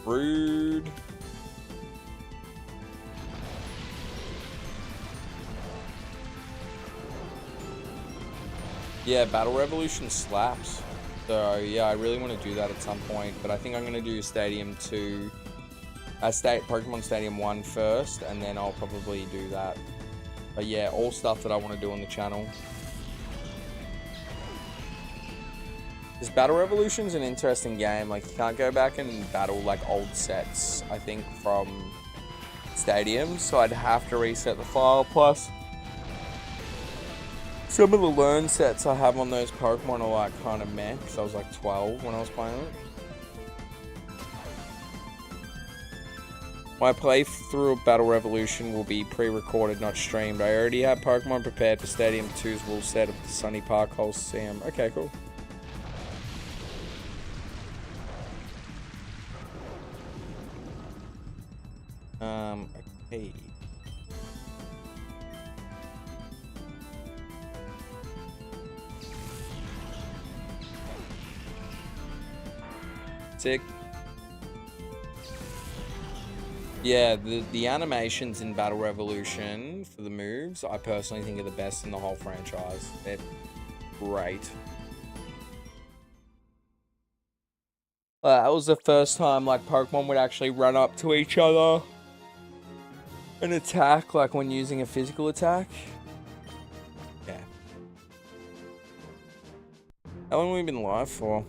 Rude. Yeah, Battle Revolution slaps. So yeah, I really want to do that at some point, but I think I'm going to do Stadium 2, Pokemon Stadium 1 first, and then I'll probably do that. But yeah, all stuff that I want to do on the channel. This Battle Revolution's an interesting game. Like, you can't go back and battle like old sets, I think, from Stadium, so I'd have to reset the file. Plus, some of the learn sets I have on those Pokemon are like kind of meh, because I was like 12 when I was playing it. My playthrough of Battle Revolution will be pre-recorded, not streamed. I already have Pokemon prepared for Stadium 2's rule set of the Sunny Park Colosseum. Okay, cool. Okay. Sick. Yeah, the animations in Battle Revolution for the moves, I personally think are the best in the whole franchise. They're great. That was the first time like Pokemon would actually run up to each other and attack, like when using a physical attack. Yeah. How long have we been live for?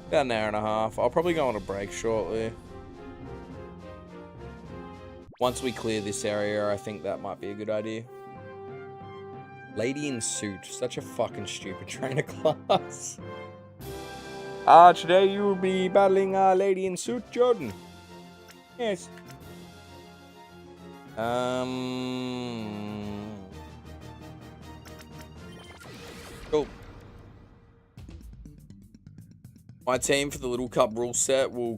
About an hour and a half. I'll probably go on a break shortly. Once we clear this area, I think that might be a good idea. Lady in suit. Such a fucking stupid trainer class. Today you will be battling Lady in suit, Jordan. Yes. Cool. My team for the Little Cup rule set will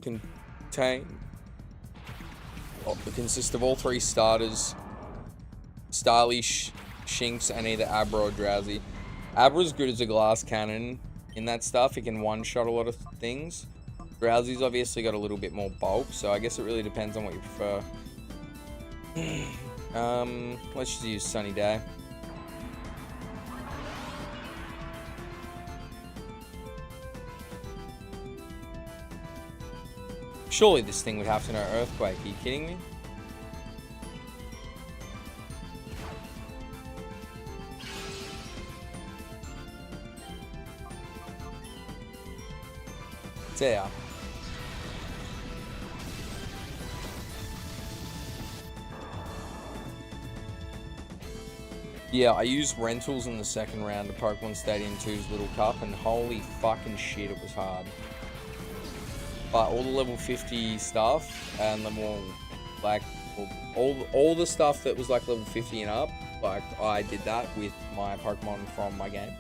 consist of all 3 starters, Starly, Shinx, and either Abra or Drowsy. Abra's good as a glass cannon in that stuff. He can one-shot a lot of things. Drowsy's obviously got a little bit more bulk, so I guess it really depends on what you prefer. Let's just use Sunny Day. Surely this thing would have to know Earthquake. Are you kidding me? There. Yeah, I used rentals in the second round of Pokemon Stadium 2's Little Cup, and holy fucking shit, it was hard. But all the level 50 stuff and the more, like, all the stuff that was like level 50 and up, like, I did that with my Pokemon from my game.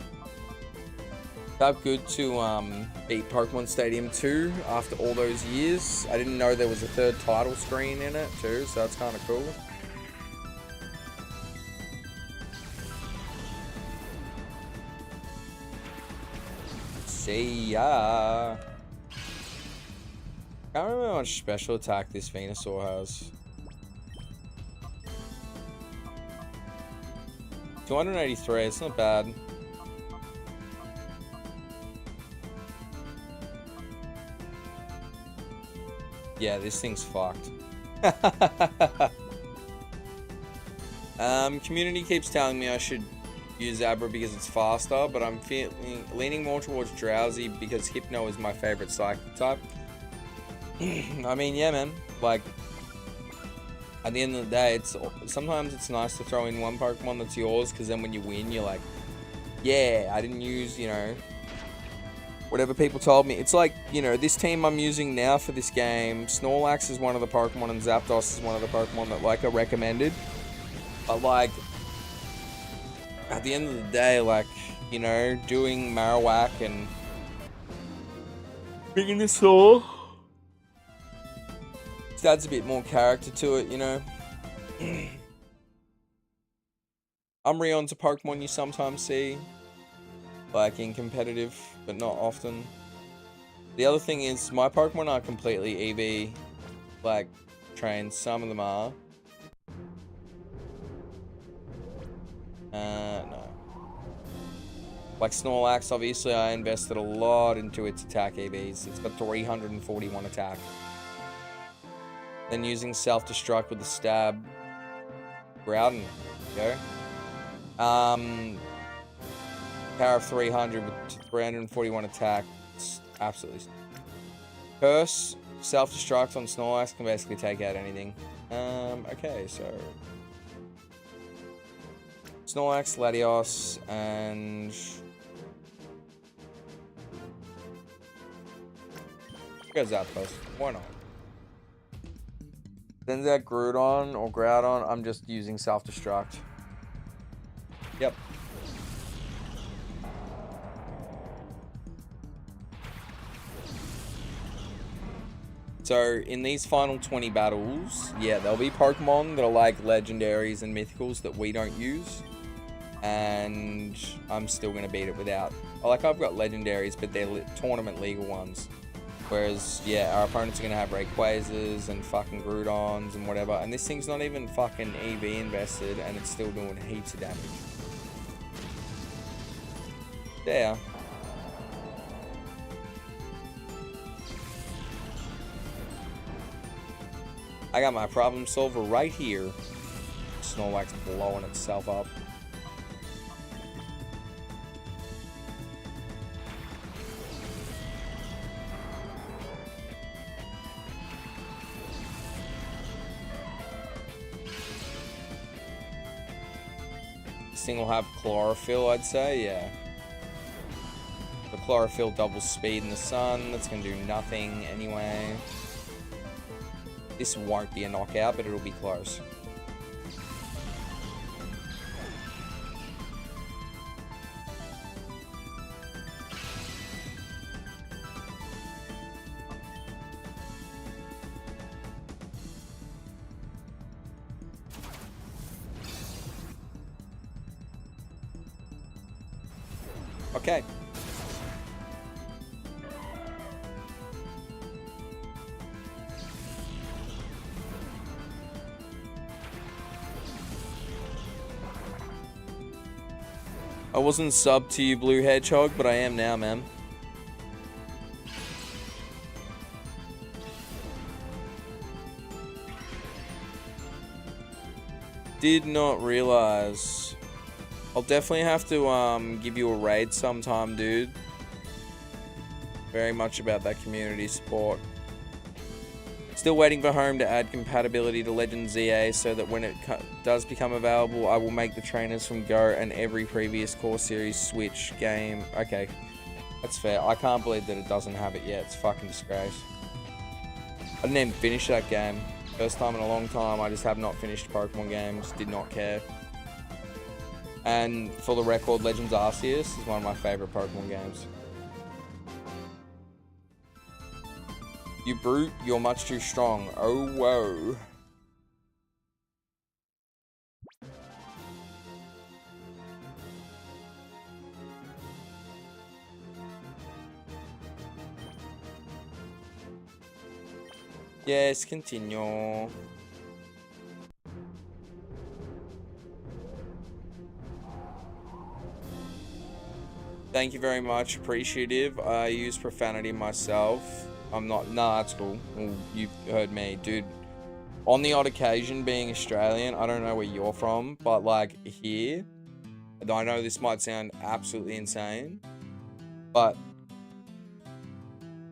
Felt good to beat Pokemon Stadium 2 after all those years. I didn't know there was a third title screen in it too, so that's kind of cool. See ya. I don't remember how much special attack this Venusaur has. 283, it's not bad. Yeah, this thing's fucked. Community keeps telling me I should use Abra because it's faster, but I'm leaning more towards Drowsy because Hypno is my favorite psychic type. I mean, yeah, man. Like, at the end of the day, sometimes it's nice to throw in one Pokemon that's yours, because then when you win, you're like, yeah, I didn't use, you know, whatever people told me. It's like, you know, this team I'm using now for this game, Snorlax is one of the Pokemon and Zapdos is one of the Pokemon that, like, are recommended. But, like, at the end of the day, like, you know, doing Marowak and Venusaur just adds a bit more character to it, you know. Umbreon's a Pokemon you sometimes see, like, in competitive, but not often. The other thing is, my Pokemon are completely EV, like, trained. Some of them are. No. Like Snorlax, obviously, I invested a lot into its attack EVs. It's got 341 attack. Then using self-destruct with the stab. Groudon, go. Power of 300 with 341 attack. It's absolutely. Curse, self-destruct on Snorlax can basically take out anything. Okay, so Snorlax, Latios, and goes Zapdos. Why not? Then that Groudon, I'm just using self-destruct. Yep. So in these final 20 battles, yeah, there'll be Pokemon that are like legendaries and mythicals that we don't use. And I'm still going to beat it without. Like, I've got legendaries, but they're tournament legal ones. Whereas, yeah, our opponents are going to have Rayquazas and fucking Groudons and whatever. And this thing's not even fucking EV invested, and it's still doing heaps of damage. There. I got my problem solver right here. Snorlax blowing itself up. This thing will have chlorophyll, I'd say, yeah. The chlorophyll doubles speed in the sun. That's going to do nothing anyway. This won't be a knockout, but it'll be close. Okay. I wasn't sub to you, Blue Hedgehog, but I am now, man. Did not realize. I'll definitely have to give you a raid sometime, dude. Very much about that community support. Still waiting for Home to add compatibility to Legends ZA so that when it does become available, I will make the trainers from Go and every previous Core Series Switch game. Okay, that's fair. I can't believe that it doesn't have it yet. It's a fucking disgrace. I didn't even finish that game. First time in a long time. I just have not finished Pokemon games. Did not care. And for the record, Legends Arceus is one of my favorite Pokemon games. You brute, you're much too strong. Oh, whoa. Yes, continue. Thank you very much. Appreciative. I use profanity myself. I'm not. Nah, that's cool. Well, you've heard me, dude. On the odd occasion, being Australian, I don't know where you're from, but like here, I know this might sound absolutely insane, but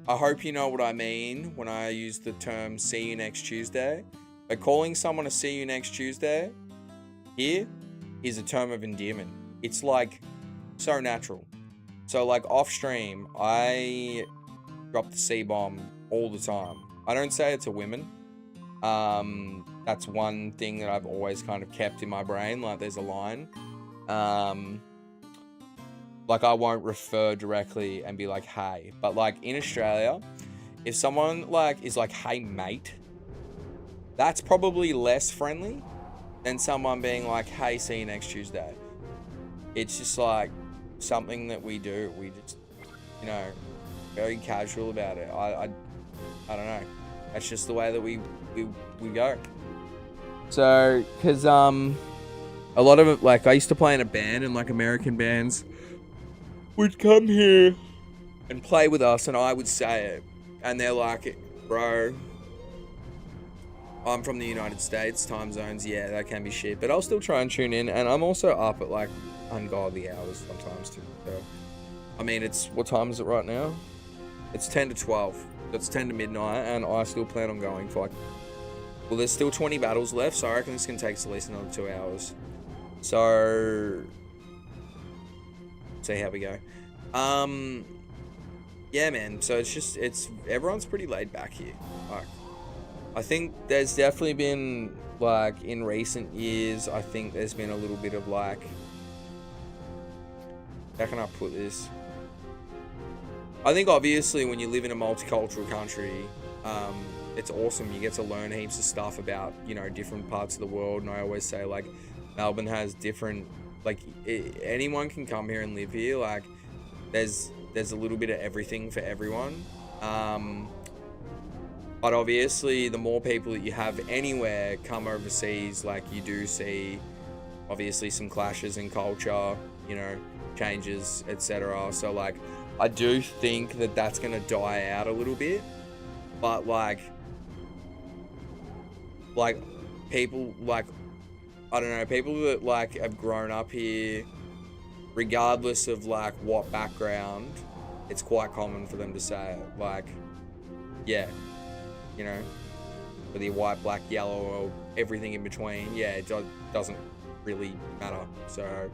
I hope you know what I mean when I use the term "see you next Tuesday." By calling someone a "see you next Tuesday" here is a term of endearment. It's like so natural. So like off stream, I drop the C-bomb all the time. I don't say it to women. That's one thing that I've always kind of kept in my brain. Like there's a line. Like I won't refer directly and be like, hey. But like in Australia, if someone like is like, hey mate, that's probably less friendly than someone being like, hey, see you next Tuesday. It's just like something that we do. We just, you know, very casual about it. I don't know. That's just the way that we go. So, cause a lot of it, like I used to play in a band, and like American bands would come here and play with us, and I would say it, and they're like, bro, I'm from the United States, time zones, yeah, that can be shit, but I'll still try and tune in, and I'm also up at like ungodly hours sometimes too. So, I mean, it's, what time is it right now? It's 10 to 12. It's 10 to midnight, and I still plan on going for like, well, there's still 20 battles left, so I reckon this can take us at least another 2 hours. So, see how we go. Yeah, man. So it's just, everyone's pretty laid back here. Like, I think there's definitely been, like, in recent years, I think there's been a little bit of like, how can I put this? I think obviously when you live in a multicultural country, it's awesome. You get to learn heaps of stuff about, you know, different parts of the world. And I always say, like, Melbourne has different, like, anyone can come here and live here. Like, there's a little bit of everything for everyone. But obviously, the more people that you have anywhere come overseas, like, you do see, obviously, some clashes in culture, you know, changes, etc. So, like, I do think that that's going to die out a little bit. But, like, people, like, I don't know, people that, like, have grown up here, regardless of, like, what background, it's quite common for them to say it. Like, yeah, you know, whether you're white, black, yellow, or everything in between, yeah, it doesn't really matter. So,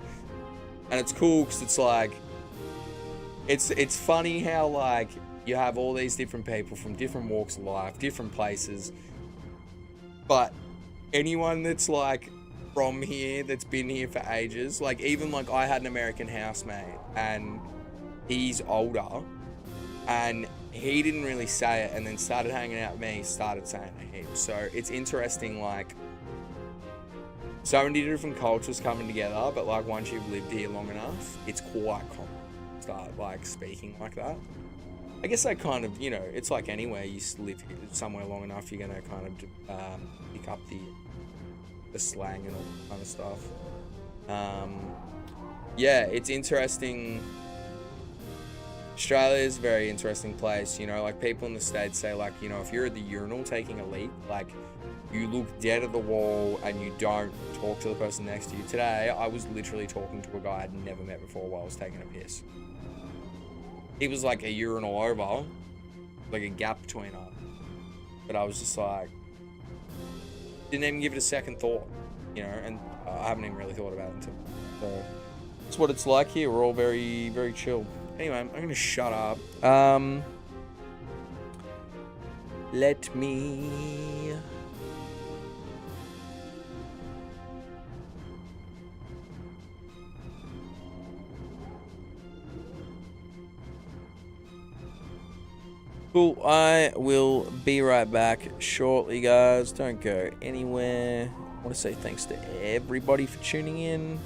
and it's cool because it's like, it's funny how, like, you have all these different people from different walks of life, different places, but anyone that's, like, from here, that's been here for ages, like, even, like, I had an American housemate, and he's older, and he didn't really say it, and then started hanging out with me, started saying it heaps. So it's interesting, like, so many different cultures coming together, but, like, once you've lived here long enough, it's quite common to start, like, speaking like that. I guess that kind of, you know, it's like anywhere you live somewhere long enough, you're going to kind of pick up the slang and all that kind of stuff. Yeah, it's interesting. Australia is a very interesting place, you know, like, people in the States say, like, you know, if you're at the urinal taking a leak, like, you look dead at the wall and you don't talk to the person next to you. Today, I was literally talking to a guy I'd never met before while I was taking a piss. he was like a urinal over, like a gap between us. But I was just like, didn't even give it a second thought, you know, and I haven't even really thought about it until. So that's what it's like here. We're all very, very chill. Anyway, I'm gonna shut up. Let me. Cool, I will be right back shortly, guys. Don't go anywhere. I want to say thanks to everybody for tuning in.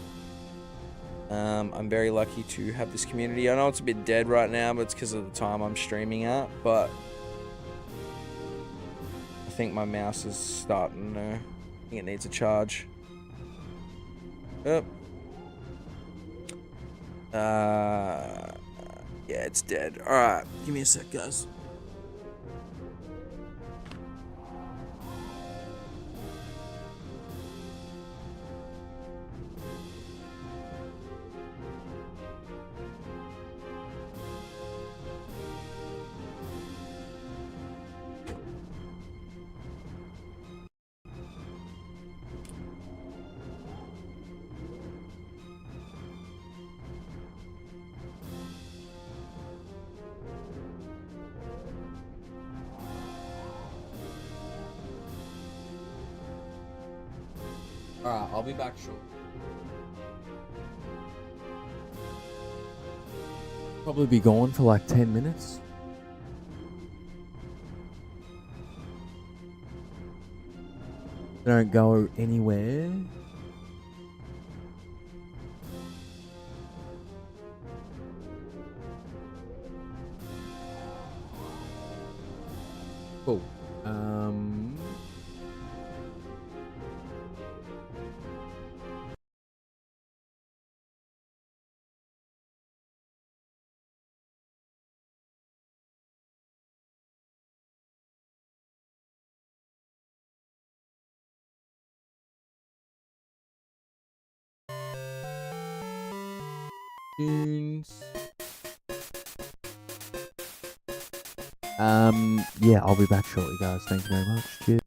I'm very lucky to have this community. I know it's a bit dead right now, but it's because of the time I'm streaming at. But I think my mouse is starting to... I think it needs a charge. Yep. Yeah, it's dead. Alright, give me a sec, guys. Alright, I'll be back shortly. Probably be gone for like 10 minutes. Don't go anywhere. Cool. Tunes. Yeah, I'll be back shortly, guys. Thank you very much. Cheers.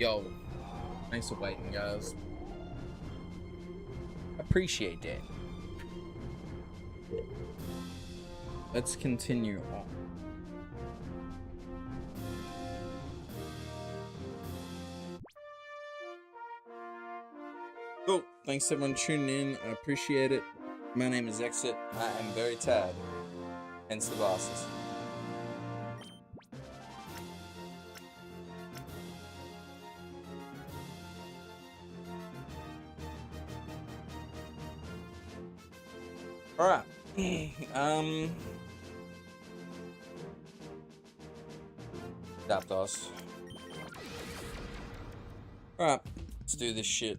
Yo, thanks for waiting, guys. Appreciate that. Let's continue on. Cool. Thanks everyone tuning in. I appreciate it. My name is Exit. I am very tired. Hence the glasses. Alright. Zapdos. Alright. Let's do this shit.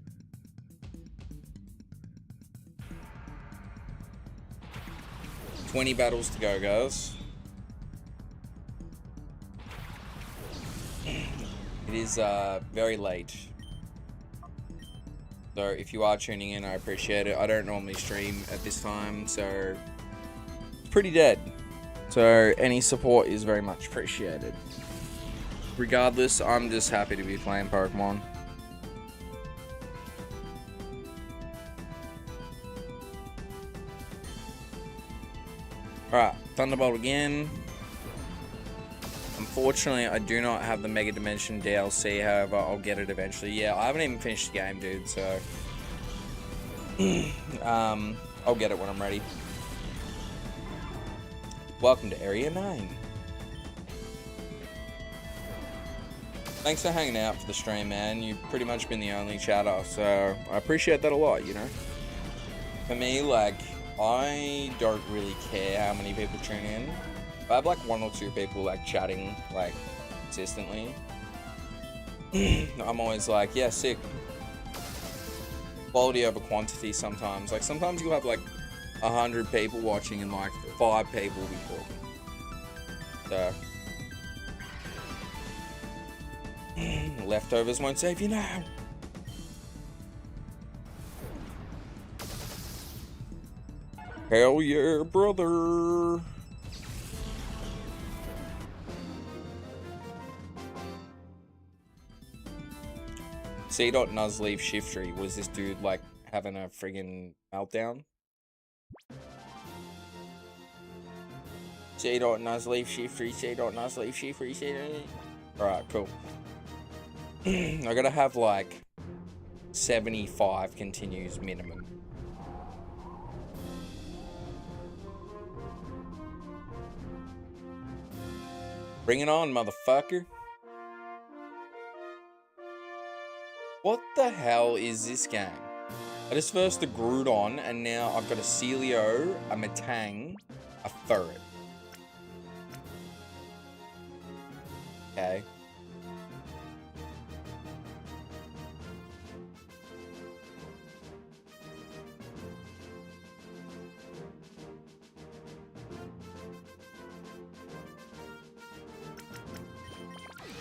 $20 battles to go, guys. It is very late. So if you are tuning in, I appreciate it. I don't normally stream at this time, so it's pretty dead. So any support is very much appreciated. Regardless, I'm just happy to be playing Pokemon. Alright, Thunderbolt again. Unfortunately, I do not have the Mega Dimension DLC, however, I'll get it eventually. Yeah, I haven't even finished the game, dude, so... I'll get it when I'm ready. Welcome to Area 9. Thanks for hanging out for the stream, man. You've pretty much been the only chatter, so I appreciate that a lot, you know? For me, like, I don't really care how many people tune in. If I have like 1 or 2 people like chatting like consistently, I'm always like, yeah, sick. Quality over quantity sometimes. Like sometimes you'll have like 100 people watching and like 5 people will be talking. So leftovers won't save you now. Hell yeah, brother. C.Nuzleaf Shiftry. Was this dude like having a friggin' meltdown? C.Nuzleaf Shiftry, C.Nuzleaf Shiftry, C. Alright, cool. I gotta have like 75 continues minimum. Bring it on, motherfucker. What the hell is this game? I just first a Groudon, and now I've got a Celio, a Metang, a Ferret. Okay.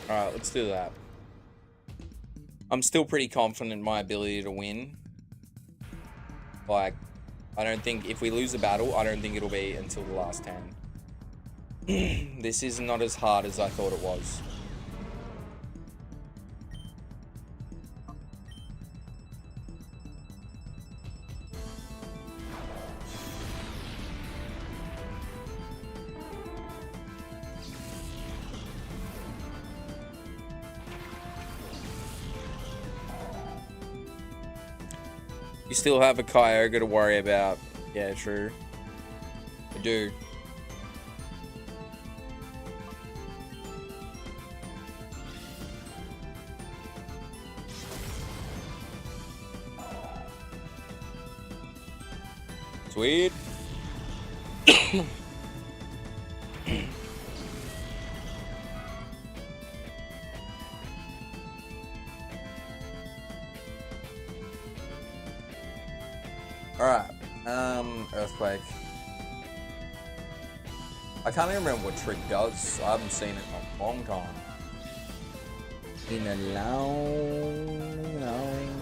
Alright, let's do that. I'm still pretty confident in my ability to win. Like, I don't think, if we lose a battle, I don't think it'll be until the last 10. This is not as hard as I thought it was. You still have a Kyogre to worry about. Yeah, true. I do. Sweet. Alright, Earthquake. I can't even remember what trick does. I haven't seen it in a long time. In a long time.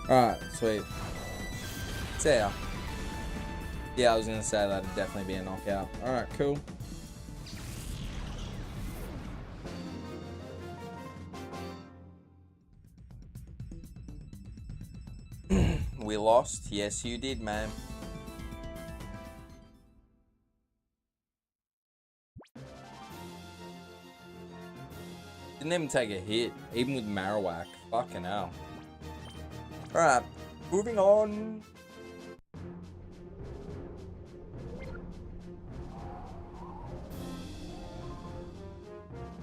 Alright, sweet. See ya. Yeah, I was gonna say that'd definitely be a knockout. Alright, cool. We lost? Yes, you did, man. Didn't even take a hit, even with Marowak. Fucking hell. Alright, moving on.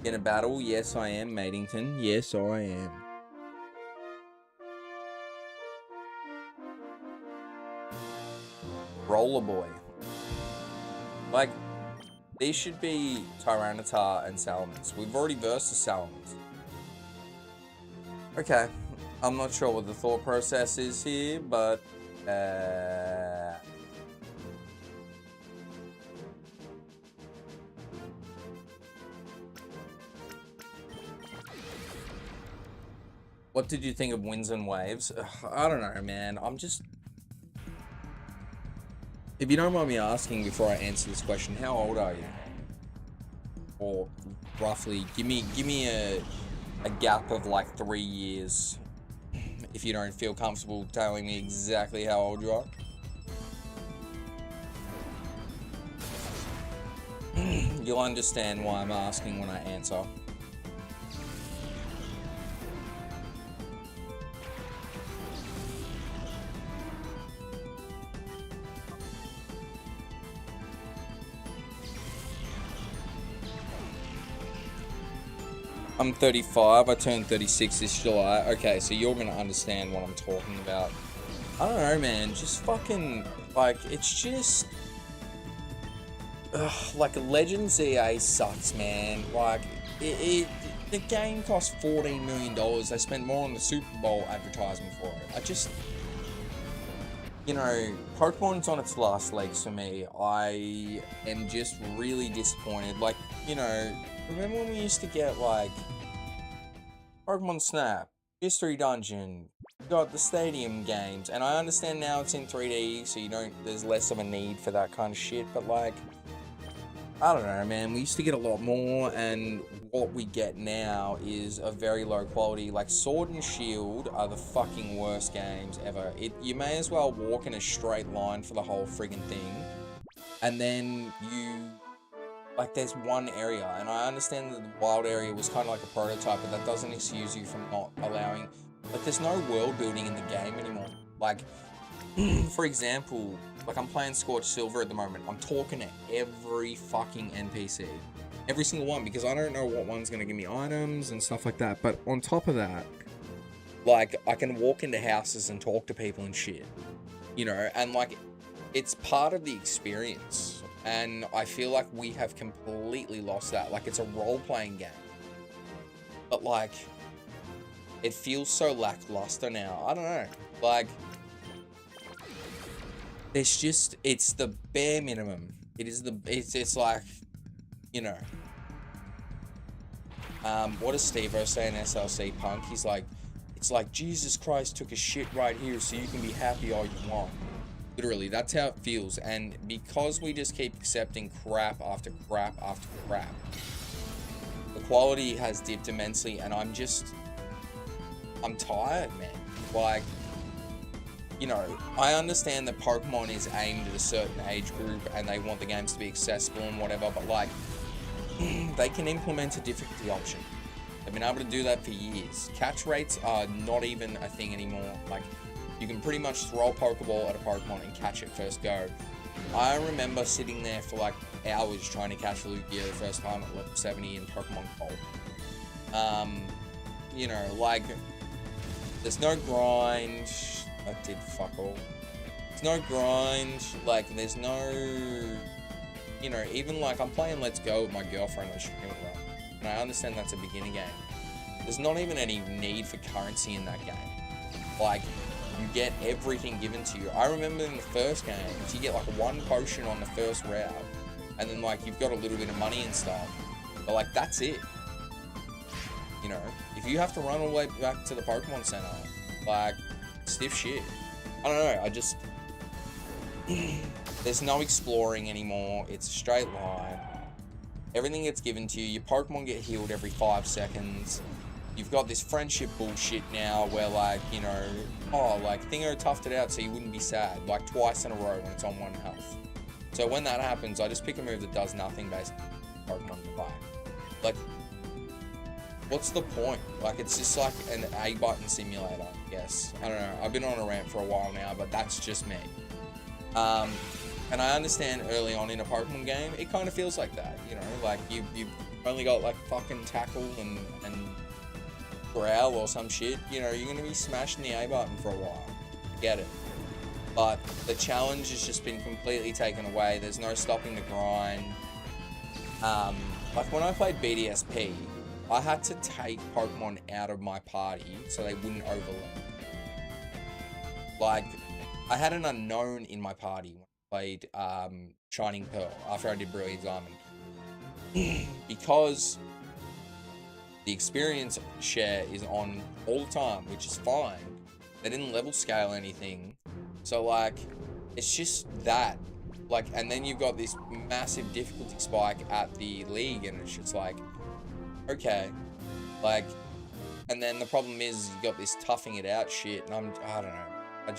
In a battle? Yes, I am, Matington. Yes, I am. Roller Boy. Like, these should be Tyranitar and Salamence. We've already versed the Salamence. Okay. I'm not sure what the thought process is here, but... What did you think of Winds and Waves? Ugh, I don't know, man. I'm just... If you don't mind me asking before I answer this question, how old are you? Or roughly, give me a gap of like 3 years. If you don't feel comfortable telling me exactly how old you are. You'll understand why I'm asking when I answer. I'm 35, I turned 36 this July. Okay, so you're gonna understand what I'm talking about. I don't know, man, just fucking, like, it's just... like, Legends EA sucks, man. Like, the game cost $14 million. They spent more on the Super Bowl advertisement for it. I just... You know, Pokemon's on its last legs for me. I am just really disappointed. Like, you know... Remember when we used to get, like, Pokemon Snap, History Dungeon, got the Stadium games, and I understand now it's in 3D, so there's less of a need for that kind of shit, but, like, I don't know, man, we used to get a lot more, and what we get now is a very low quality. Like, Sword and Shield are the fucking worst games ever. You may as well walk in a straight line for the whole friggin' thing, and then like, there's one area, and I understand that the wild area was kind of like a prototype, but that doesn't excuse you from not allowing... Like, there's no world building in the game anymore. Like, for example, like, I'm playing Scorched Silver at the moment. I'm talking to every fucking NPC. Every single one, because I don't know what one's going to give me items and stuff like that. But on top of that, like, I can walk into houses and talk to people and shit. You know, and, like, it's part of the experience. And I feel like we have completely lost that. Like, it's a role-playing game. But, like, it feels so lackluster now. I don't know. Like, it's just, it's the bare minimum. It's like, you know. What does Steve-O say in SLC Punk? He's like, it's like Jesus Christ took a shit right here so you can be happy all you want. Literally, that's how it feels, and because we just keep accepting crap after crap after crap, the quality has dipped immensely, and I'm tired, man. Like, you know, I understand that Pokemon is aimed at a certain age group, and they want the games to be accessible and whatever, but, like, they can implement a difficulty option. They've been able to do that for years. Catch rates are not even a thing anymore. Like, you can pretty much throw a Pokeball at a Pokemon and catch it first go. I remember sitting there for like hours trying to catch Lugia the first time at level 70 in Pokemon Gold. You know, like, there's no grind. That did fuck all. There's no grind. Like, there's no... You know, even like, I'm playing Let's Go with my girlfriend on stream, right? And I understand that's a beginner game. There's not even any need for currency in that game. Like, you get everything given to you. I remember in the first game, you get like one potion on the first route, and then like you've got a little bit of money and stuff, but like that's it. You know, if you have to run all the way back to the Pokemon Center, like, stiff shit. I don't know, I just... There's no exploring anymore. It's a straight line. Everything gets given to you. Your Pokemon get healed every 5 seconds. You've got this friendship bullshit now where, like, you know, oh, like, Thingo toughed it out so you wouldn't be sad, like, twice in a row when it's on 1 health. So when that happens, I just pick a move that does nothing basically Pokemon to play. Like, what's the point? Like, it's just like an A-button simulator, I guess. I don't know. I've been on a rant for a while now, but that's just me. And I understand early on in a Pokemon game, it kind of feels like that, you know? Like, you've only got, like, fucking Tackle and Growl or some shit. You know, you're going to be smashing the A-button for a while. I get it. But the challenge has just been completely taken away. There's no stopping the grind. Like, when I played BDSP, I had to take Pokemon out of my party so they wouldn't overlap. Like, I had an unknown in my party when I played Shining Pearl after I did Brilliant Diamond. Because the experience share is on all the time, which is fine. They didn't level scale anything. So, like, it's just that. Like, and then you've got this massive difficulty spike at the league, and it's just like, okay. Like, and then the problem is you got this toughing it out shit, and I don't know.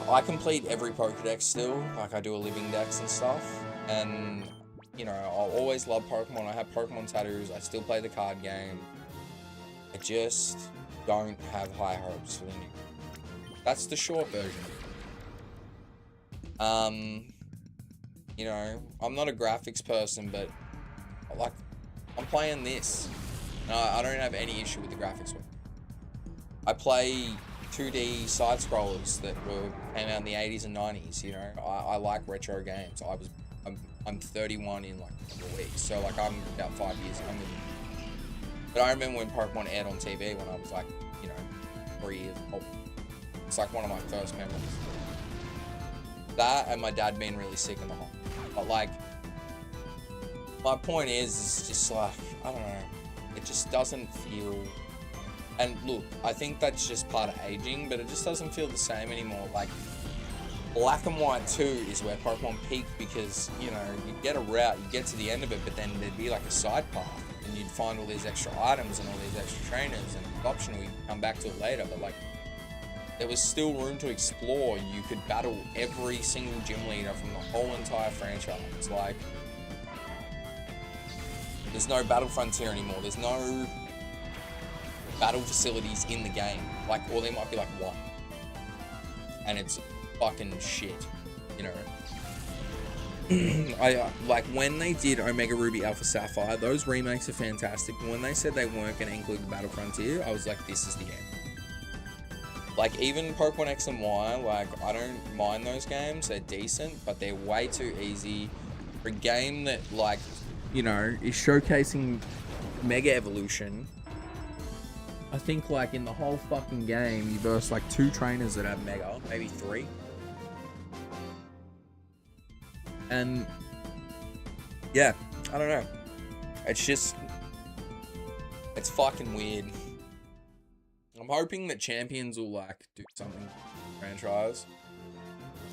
I complete every Pokedex still. Like, I do a living dex and stuff. And, you know, I'll always love Pokemon. I have Pokemon tattoos. I still play the card game. I just don't have high hopes for the new. That's the short version. You know, I'm not a graphics person, but, like, I'm playing this. No, I don't have any issue with the graphics. I play 2D side scrollers that came out in the 80s and 90s. You know, I like retro games. I'm 31 in like 4 weeks, so like I'm about 5 years younger than you. But I remember when Pokemon aired on TV when I was like, you know, 3 years old. It's like one of my first memories. That and my dad being really sick in the home. But like, my point is just like, I don't know, it just doesn't feel. And look, I think that's just part of aging, but it just doesn't feel the same anymore. Like, Black and White 2 is where Pokemon peaked because, you know, you get a route, you get to the end of it, but then there'd be like a side path, and you'd find all these extra items and all these extra trainers, and it's optional, you can come back to it later, but like, there was still room to explore. You could battle every single gym leader from the whole entire franchise. Like, there's no Battle Frontier anymore. There's no battle facilities in the game. Like, or there might be like one. And it's fucking shit, you know. I like when they did Omega Ruby Alpha Sapphire, those remakes are fantastic. When they said they weren't going to include the Battle Frontier, I was like, this is the end. Like, even Pokemon X and Y, like, I don't mind those games. They're decent, but they're way too easy. For a game that, like, you know, is showcasing Mega Evolution, I think, like, in the whole fucking game, you verse, like, 2 trainers that have Mega, maybe 3. And, yeah, I don't know. It's just, it's fucking weird. I'm hoping that Champions will, like, do something with the franchise.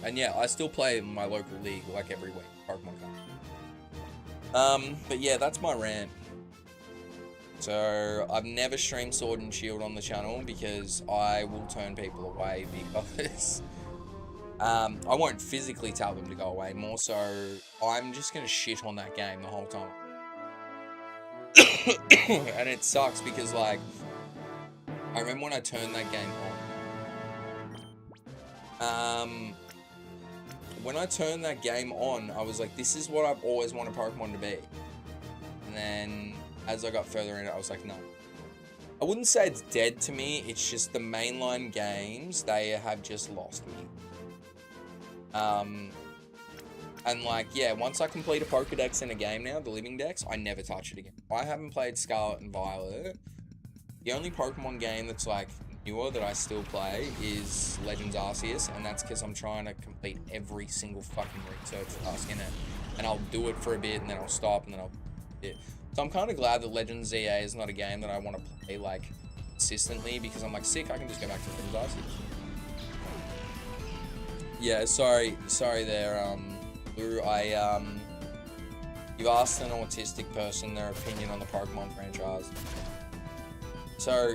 And yeah, I still play in my local league, like, every week, Pokemon Go. But yeah, that's my rant. So, I've never streamed Sword and Shield on the channel because I will turn people away because I won't physically tell them to go away. More so, I'm just going to shit on that game the whole time. And it sucks because, like, I remember when I turned that game on. When I turned that game on, I was like, this is what I've always wanted Pokemon to be. And then, as I got further in it, I was like, no. I wouldn't say it's dead to me, it's just the mainline games, they have just lost me. And like, yeah, once I complete a Pokedex in a game now, the living dex, I never touch it again. I haven't played Scarlet and Violet. The only Pokemon game that's like newer that I still play is Legends Arceus, and that's because I'm trying to complete every single fucking research task in it. And I'll do it for a bit, and then I'll stop, and then I'll do it. So I'm kind of glad that Legends ZA is not a game that I want to play like consistently, because I'm like, sick, I can just go back to Legends Yeah, sorry there, Lou. You've asked an autistic person their opinion on the Pokemon franchise. So,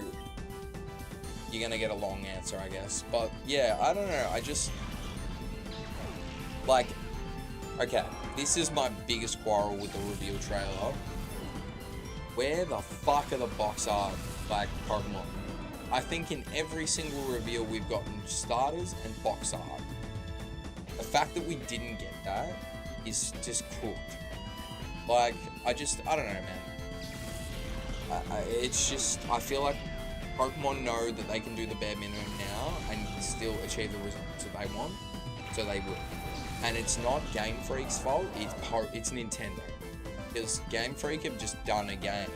you're gonna get a long answer, I guess. But, yeah, I don't know, I just... Like, okay, this is my biggest quarrel with the reveal trailer. Where the fuck are the box art, like, Pokemon? I think in every single reveal we've gotten starters and box art. The fact that we didn't get that is just cooked. Like, I don't know, man. It's just, I feel like Pokemon know that they can do the bare minimum now and still achieve the results that they want, so they will. And it's not Game Freak's fault, it's Nintendo. Because Game Freak have just done a game.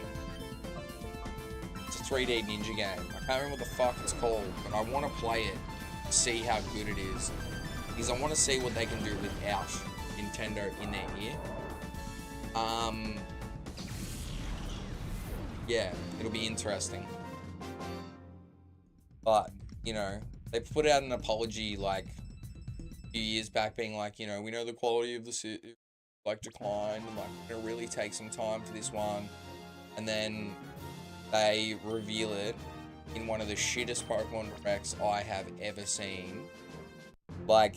It's a 3D ninja game. I can't remember what the fuck it's called, but I want to play it, see how good it is. Because I want to see what they can do without Nintendo in their ear. Yeah, it'll be interesting. But, you know, they put out an apology like a few years back being like, you know, we know the quality of the city like declined and like we're gonna really take some time for this one. And then they reveal it in one of the shittest Pokemon directs I have ever seen. Like,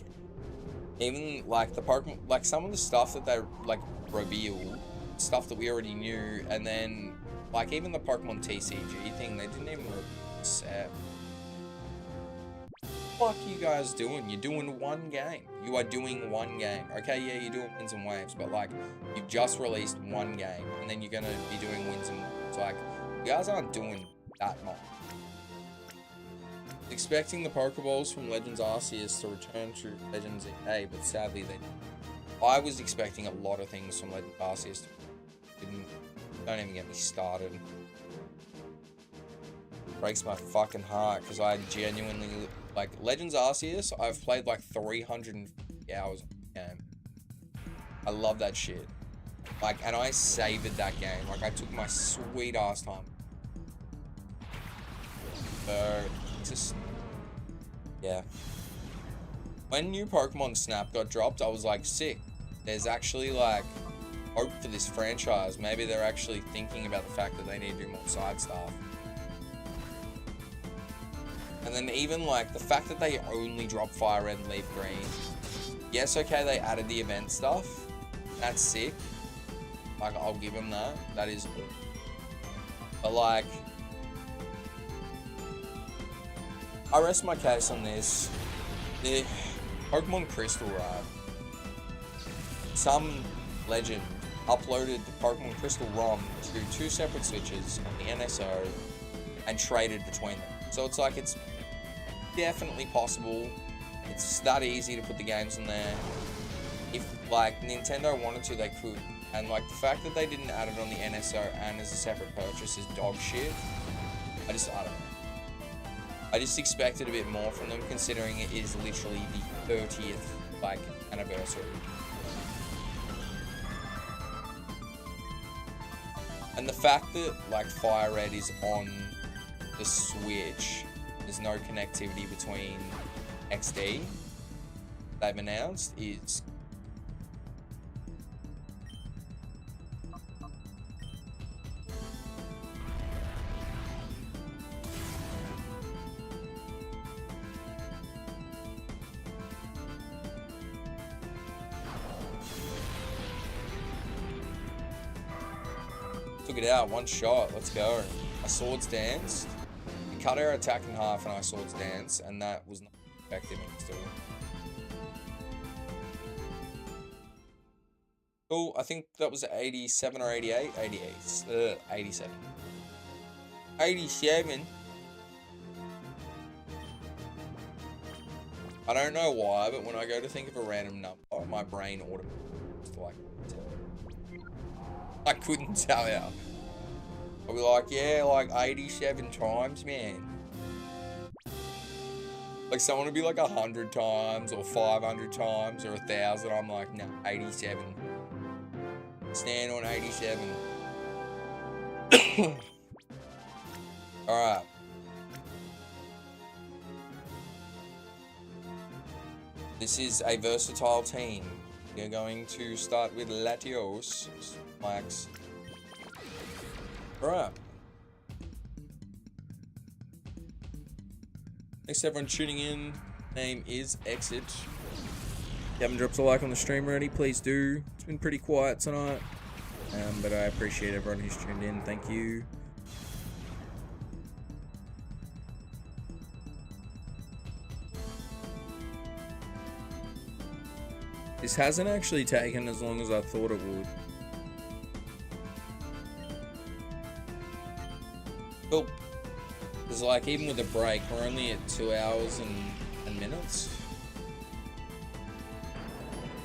even like the Pokemon, like some of the stuff that they like reveal, stuff that we already knew, and then like even the Pokemon TCG thing, they didn't even reveal the set. What the fuck are you guys doing? You're doing one game. You are doing one game. Okay, yeah, you're doing Winds and Waves, but like you've just released one game, and then you're gonna be doing Winds and Waves. Like, you guys aren't doing that much. Expecting the Pokeballs from Legends Arceus to return to Legends EA, but sadly they didn't. I was expecting a lot of things from Legends Arceus. Don't even get me started. Breaks my fucking heart because I genuinely like Legends Arceus. I've played like 350 hours of the game. I love that shit. Like, and I savored that game. Like, I took my sweet ass time. So, just, yeah. When new Pokemon Snap got dropped, I was like, sick. There's actually like hope for this franchise. Maybe they're actually thinking about the fact that they need to do more side stuff. And then even like the fact that they only dropped Firered and Leaf Green. Yes, okay, they added the event stuff. That's sick. Like, I'll give them that. That is good. But like, I rest my case on this. The Pokemon Crystal, right? Some legend uploaded the Pokemon Crystal ROM to 2 separate switches on the NSO and traded between them. So it's like, it's definitely possible. It's that easy to put the games in there. If like Nintendo wanted to, they could. And like the fact that they didn't add it on the NSO and as a separate purchase is dog shit. I don't know. I just expected a bit more from them, considering it is literally the 30th like anniversary. And the fact that like Firered is on the Switch, there's no connectivity between XD they've announced is took it out, one shot, let's go. I Swords Dance. We cut our attack in half and I Swords Dance, and that was not effective still. Oh, I think that was 87 or 88? 88. 87. 87. I don't know why, but when I go to think of a random number, my brain automatically goes to like, I couldn't tell you. I'll be like, yeah, like 87 times, man. Like someone would be like 100 times or 500 times or 1,000. I'm like, no, 87. Stand on 87. Alright. This is a versatile team. We're going to start with Latios, Max. Alright. Thanks everyone tuning in. Name is Exit. If you haven't dropped a like on the stream already, please do. It's been pretty quiet tonight. But I appreciate everyone who's tuned in. Thank you. This hasn't actually taken as long as I thought it would. Cool. Because like even with a break, we're only at 2 hours and minutes.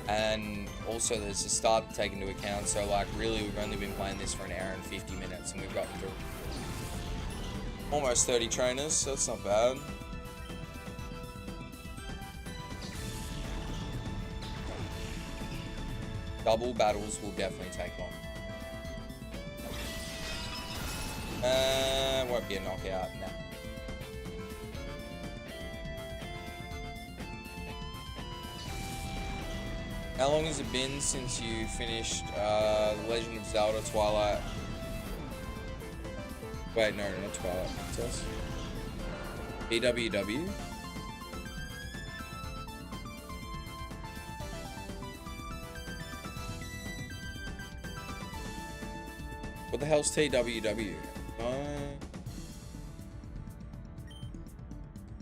And also there's a start to take into account, so like really we've only been playing this for an hour and 50 minutes and we've gotten through almost 30 trainers, so that's not bad. Double battles will definitely take long. Won't be a knockout, nah. How long has it been since you finished The Legend of Zelda Twilight? Wait, no, not Twilight Princess. BWW? What the hell's TWW?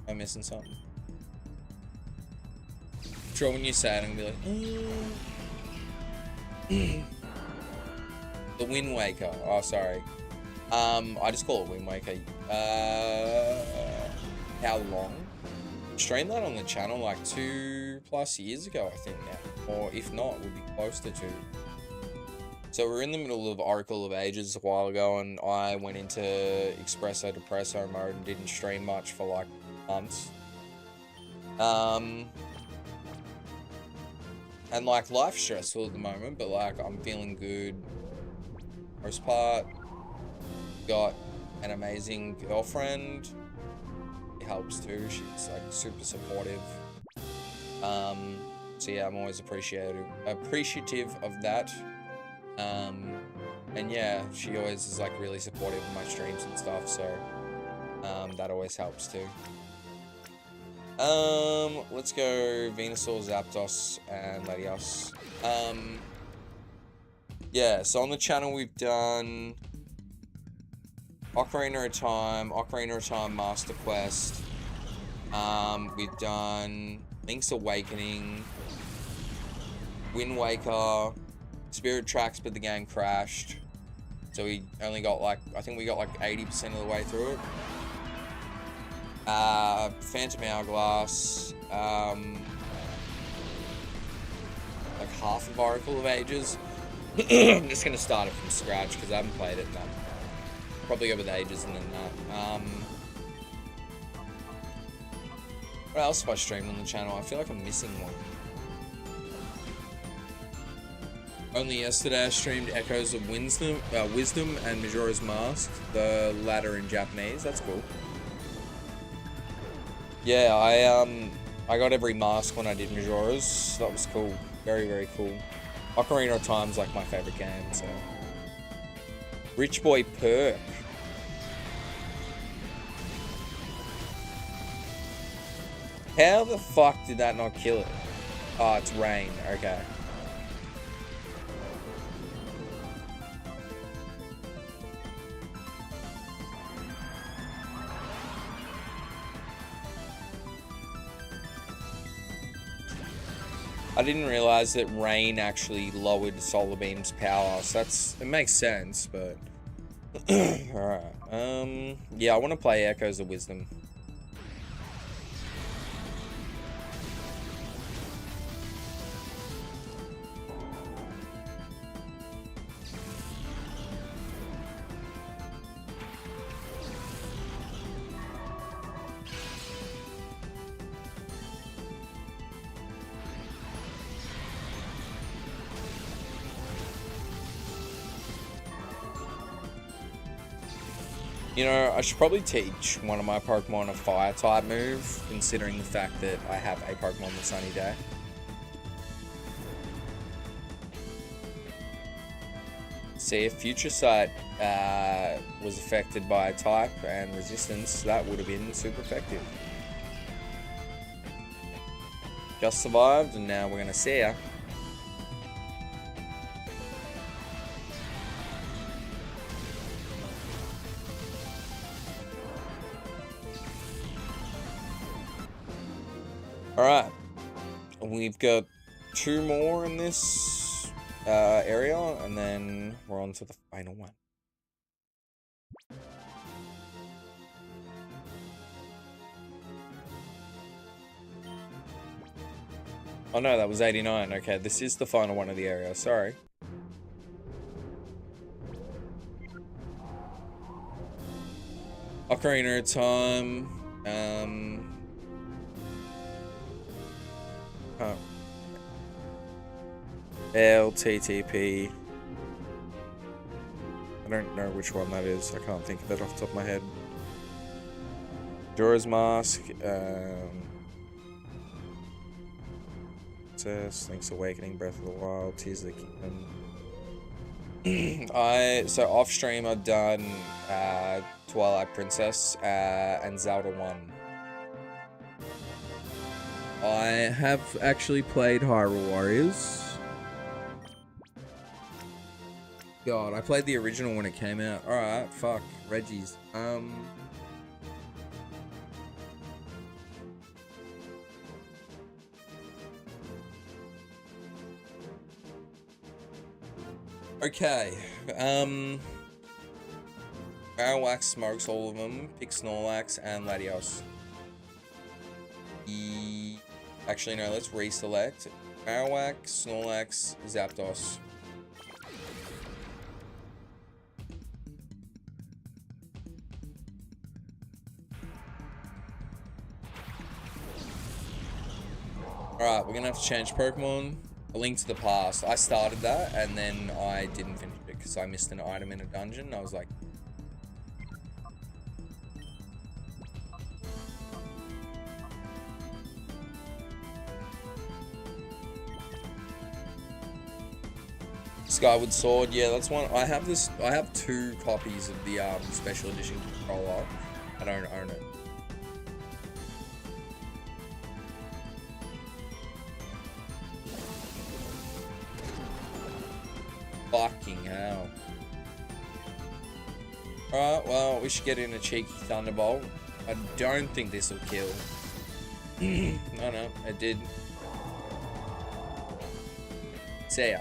I'm missing something. I'm sure when you say it, I'm gonna be like, The Wind Waker. Oh, sorry. I just call it Wind Waker. How long? Streamed that on the channel like 2+ years ago, I think now. Or if not, we'll be close to 2. So we're in the middle of Oracle of Ages a while ago, and I went into Espresso Depresso mode and didn't stream much for like months. And like life's stressful at the moment, but like I'm feeling good. Most part, got an amazing girlfriend. It helps too. She's like super supportive. So yeah, I'm always appreciative of that. And yeah, she always is like really supportive of my streams and stuff, so that always helps too. Let's go Venusaur, Zapdos, and Latios. Yeah, so on the channel we've done Ocarina of Time Master Quest. We've done Link's Awakening, Wind Waker, Spirit Tracks, but the game crashed. So we only got like, I think we got like 80% of the way through it. Phantom Hourglass, like half of Oracle of Ages. I'm just gonna start it from scratch because I haven't played it enough. Probably go with Ages and then that. What else have I streamed on the channel? I feel like I'm missing one. Only yesterday I streamed Echoes of Wisdom and Majora's Mask, the latter in Japanese. That's cool. Yeah, I got every mask when I did Majora's. That was cool. Very, very cool. Ocarina of Time's like my favorite game, so. Rich Boy Perk. How the fuck did that not kill it? Oh, it's rain. Okay. I didn't realize that rain actually lowered Solar Beam's power, so it makes sense, but alright. Yeah, I want to play Echoes of Wisdom. You know, I should probably teach one of my Pokemon a fire type move, considering the fact that I have a Pokemon with Sunny Day. See, if Future Sight was affected by type and resistance, that would have been super effective. Just survived, and now we're gonna see ya. Alright, we've got 2 more in this area, and then we're on to the final one. Oh no, that was 89. Okay, this is the final one of the area, sorry. Ocarina of Time, LTTP. I don't know which one that is. I can't think of it off the top of my head. Jorah's Mask. Link's Awakening, Breath of the Wild, Tears of the Kingdom. So off stream I've done Twilight Princess and Zelda 1. I have actually played Hyrule Warriors. God, I played the original when it came out. Alright, fuck. Reggie's. Okay. Marowak smokes all of them. Pick Snorlax and Latios. Actually, no, let's reselect. Marowak, Snorlax, Zapdos. Alright, we're gonna have to change Pokemon. A Link to the Past. I started that, and then I didn't finish it because I missed an item in a dungeon. I was like... Skyward Sword, yeah, that's one. I have 2 copies of the special edition controller. I don't own it. Fucking hell. Alright, well, we should get in a cheeky Thunderbolt. I don't think this will kill. No, it did. See ya.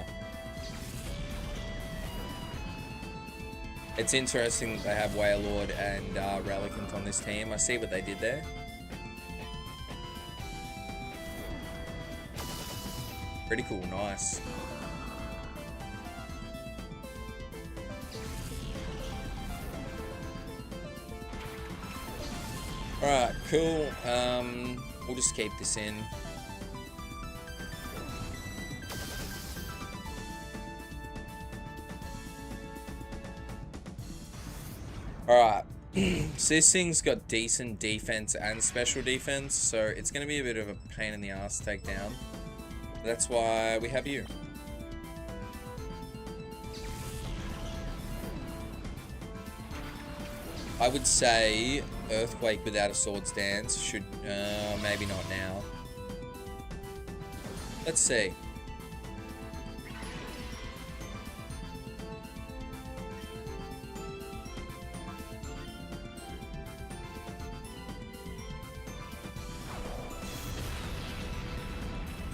It's interesting that they have Wailord and Relicanth on this team. I see what they did there. Pretty cool, nice. Alright, cool. We'll just keep this in. Alright. So this thing's got decent defense and special defense, so it's going to be a bit of a pain in the ass to take down. That's why we have you. I would say Earthquake without a Swords Dance should, maybe not now. Let's see.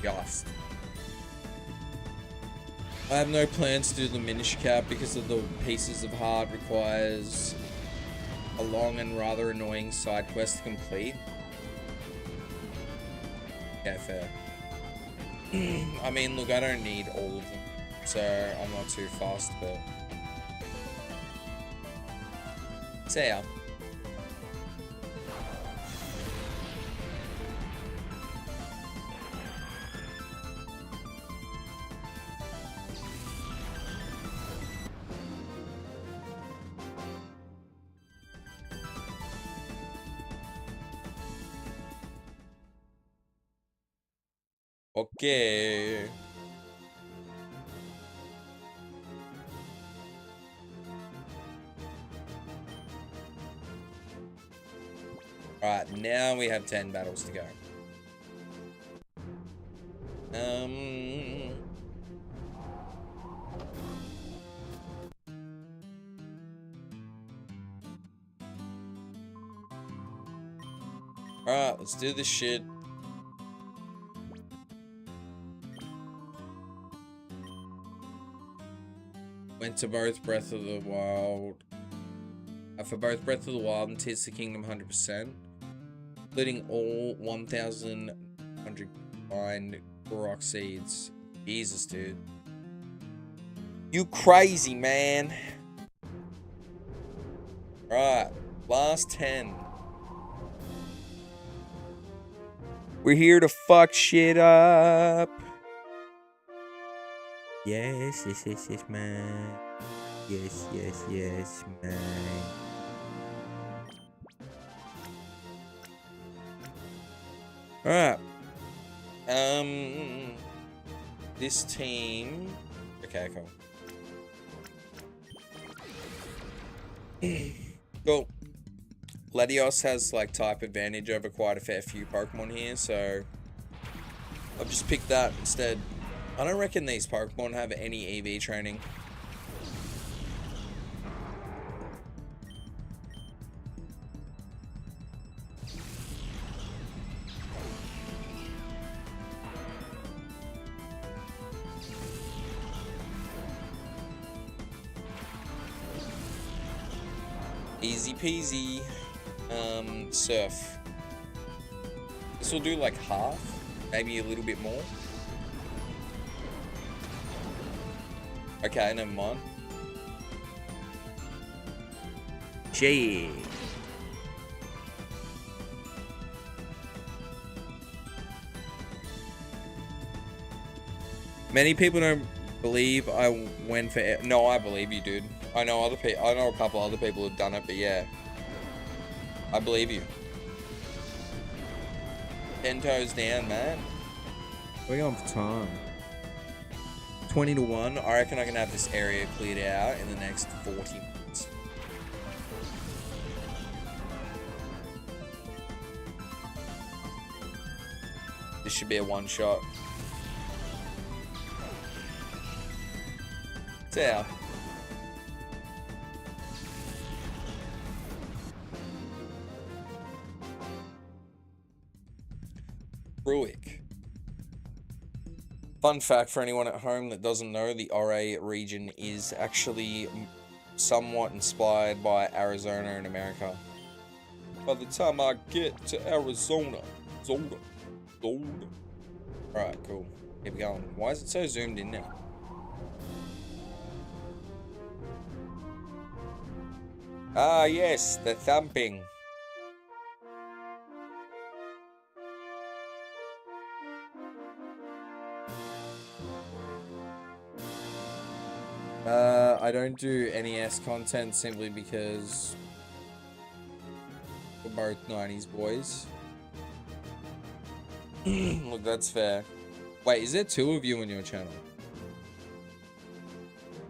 Yes. I have no plans to do the Minish Cap because of the Pieces of Heart requires a long and rather annoying side quest to complete. Yeah, fair. I mean, look, I don't need all of them, so I'm not too fast, but... See ya. Okay. Alright, now we have 10 battles to go. Alright, let's do this shit. Went to both Breath of the Wild. For both Breath of the Wild and Tears of the Kingdom 100%. Including all 1,100 combined Korok seeds. Jesus, dude. You crazy, man. Right, last 10. We're here to fuck shit up. Yes, yes, yes, yes, man. Yes, yes, yes, man. Alright. This team. Okay, cool. Cool. Latios has like type advantage over quite a fair few Pokemon here, so I've just picked that instead. I don't reckon these Pokemon have any EV training. Easy peasy. Surf. This will do like half, maybe a little bit more. Okay, never mind. Gee. Many people don't believe I went for. No, I believe you, dude. I know other people. I know a couple other people who've done it, but yeah, I believe you. 10 toes down, man. We're going for time. 20 to 1. I reckon I can have this area cleared out in the next 40 minutes. This should be a one shot. Tell. Ruick. Fun fact for anyone at home that doesn't know, the Orre region is actually somewhat inspired by Arizona in America. By the time I get to Arizona, Zolda. Alright, cool. Keep going. Why is it so zoomed in now? Ah, yes, the thumping. I don't do NES content simply because we're both 90s boys. Look, that's fair. Wait, is there two of you on your channel?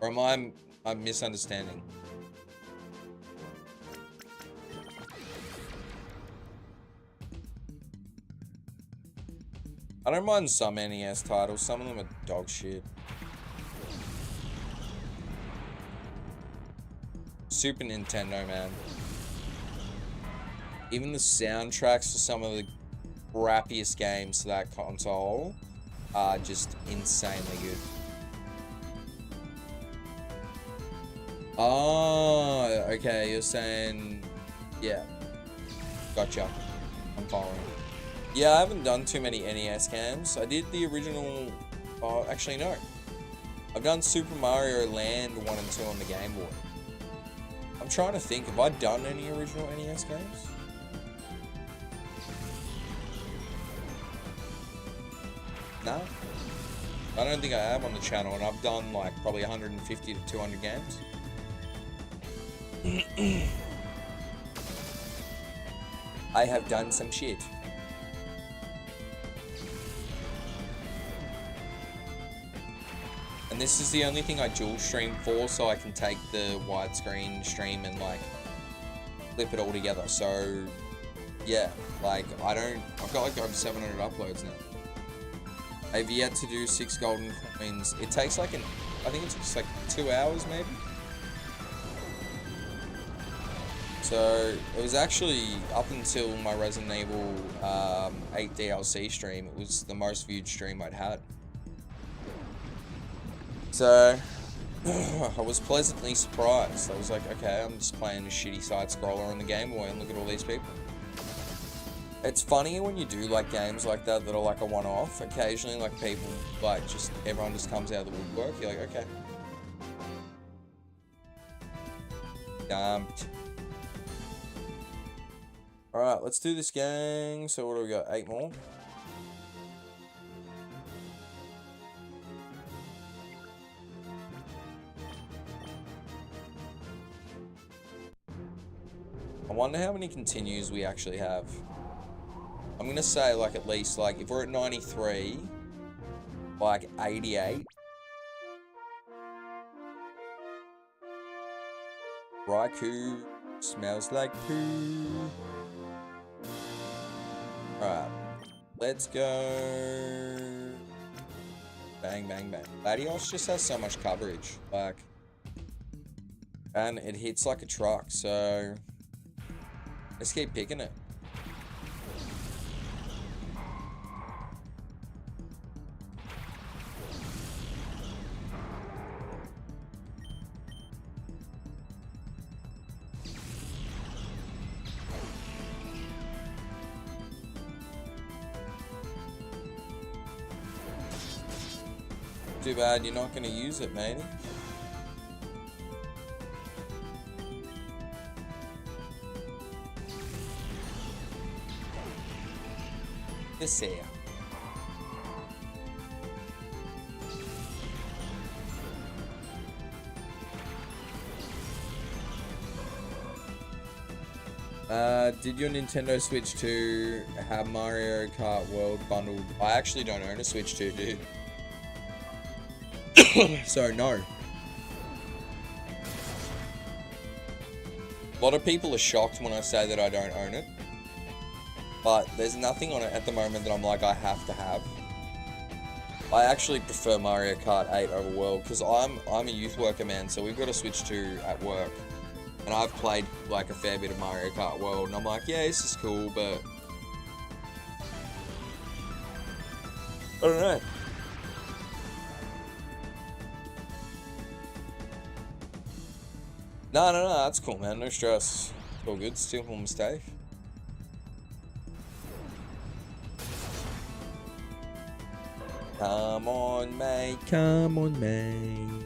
Or am I'm misunderstanding? I don't mind some NES titles, some of them are dog shit. Super Nintendo, man. Even the soundtracks for some of the crappiest games to that console are just insanely good. Oh, okay, you're saying... Yeah. Gotcha. I'm following. Yeah, I haven't done too many NES games. I did the original... Oh, actually, no. I've done Super Mario Land 1 and 2 on the Game Boy. I'm trying to think, have I done any original NES games? No? I don't think I have on the channel, and I've done like probably 150 to 200 games. I have done some shit. And this is the only thing I dual stream for, so I can take the widescreen stream and like flip it all together. So yeah, like I've got like over 700 uploads now. I've yet to do 6 golden coins. It takes like I think it takes like 2 hours maybe. So it was actually up until my Resident Evil 8 DLC stream, it was the most viewed stream I'd had. So I was pleasantly surprised. I was like, okay, I'm just playing a shitty side scroller on the Game Boy and look at all these people. It's funny when you do like games like that that are like a one-off. Occasionally like people, like just everyone just comes out of the woodwork. You're like, okay. Dumped. Alright, let's do this, gang. So what do we got? 8 more? I wonder how many continues we actually have. I'm gonna say like at least like if we're at 93, like 88. Raikou smells like poo. Alright, let's go. Bang, bang, bang. Latios just has so much coverage, like, and it hits like a truck, so let's keep picking it. Too bad you're not going to use it, matey. This here. Did your Nintendo Switch 2 have Mario Kart World bundled? I actually don't own a Switch 2, dude. So, no. A lot of people are shocked when I say that I don't own it. But there's nothing on it at the moment that I'm like, I have to have. I actually prefer Mario Kart 8 over World, because I'm a youth worker, man, so we've got a Switch 2 at work. And I've played like a fair bit of Mario Kart World, and I'm like, yeah, this is cool, but I don't know. No, that's cool, man. No stress. It's all good. Still a mistake. Come on, mate. Come on, mate.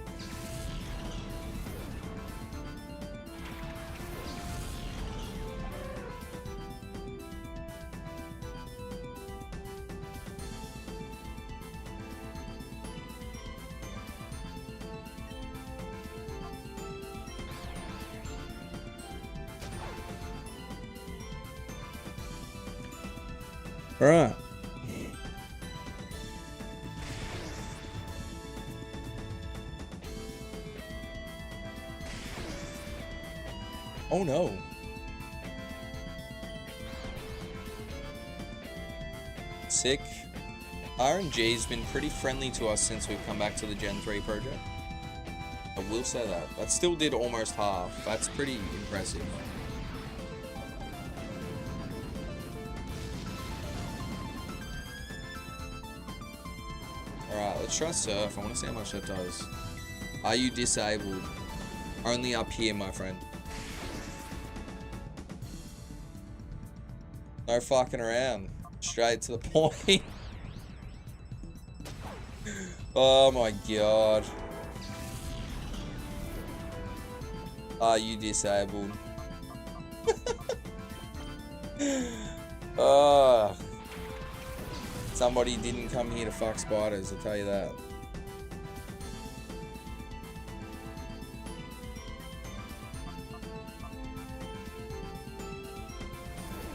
All right. Oh no. Sick. RNG's been pretty friendly to us since we've come back to the Gen 3 project. I will say that. That still did almost half. That's pretty impressive. Alright, let's try surf. I want to see how much that does. Are you disabled? Only up here, my friend. No fucking around. Straight to the point. Oh my god. Are you disabled? Oh. Somebody didn't come here to fuck spiders, I'll tell you that.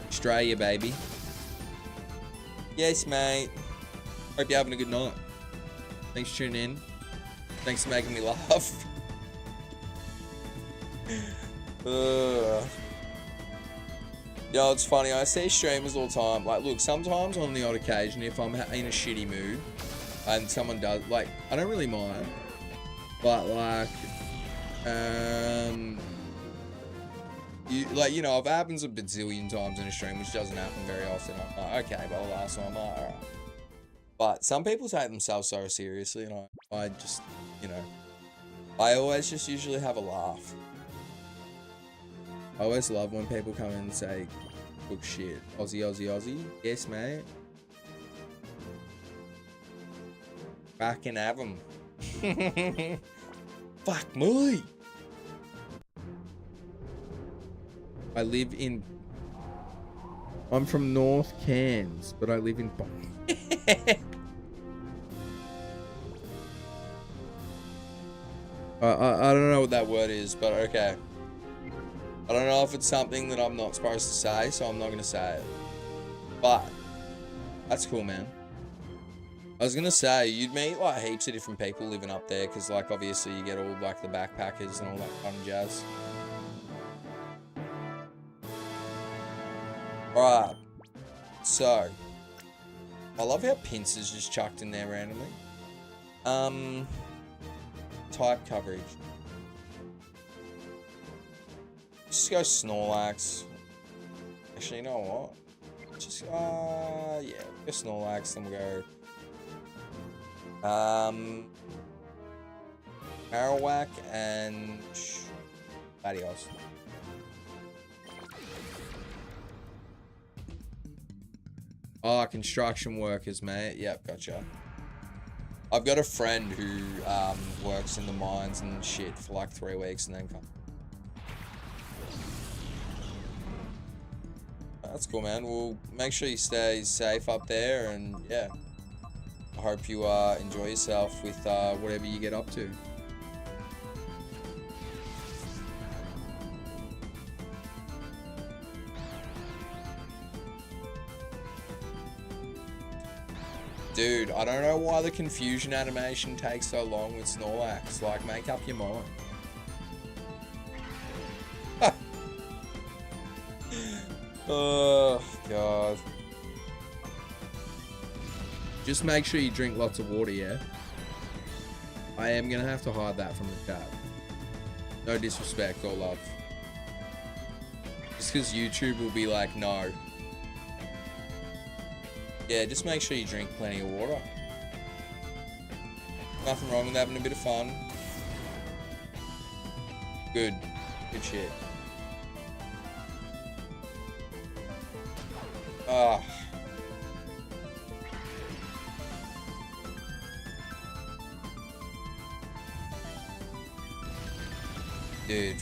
Australia, baby. Yes, mate. Hope you're having a good night. Thanks for tuning in. Thanks for making me laugh. Yo, it's funny. I see streamers all the time. Like, look, sometimes on the odd occasion, if I'm in a shitty mood and someone does, like, I don't really mind. But, like, you know, if it happens a bazillion times in a stream, which doesn't happen very often, I'm like, okay, blah, blah, so I'm like, alright. But some people take themselves so seriously, and I just, you know, I always just usually have a laugh. I always love when people come in and say, look, shit, Aussie, Aussie, Aussie. Yes, mate. Back and have 'em. Fuck me. I'm from North Cairns, but I live in I don't know what that word is, but okay. I don't know if it's something that I'm not supposed to say, so I'm not going to say it. But that's cool, man. I was going to say, you'd meet like heaps of different people living up there, because like obviously you get all like the backpackers and all that fun jazz. Alright. So, I love how pincers just chucked in there randomly. Type coverage. Just go Snorlax. Actually, you know what? Just, yeah, go Snorlax, then we'll go, Marowak and Latios. Oh, construction workers, mate. Yep, gotcha. I've got a friend who works in the mines and shit for like 3 weeks and then come. That's cool, man. Well, make sure you stay safe up there, and yeah, I hope you enjoy yourself with whatever you get up to. Dude, I don't know why the confusion animation takes so long with Snorlax. Like, make up your mind. Oh, God. Just make sure you drink lots of water, yeah? I am going to have to hide that from the chat. No disrespect or love. Just because YouTube will be like, no. Yeah, just make sure you drink plenty of water. Nothing wrong with having a bit of fun. Good. Good shit. Ah. Dude.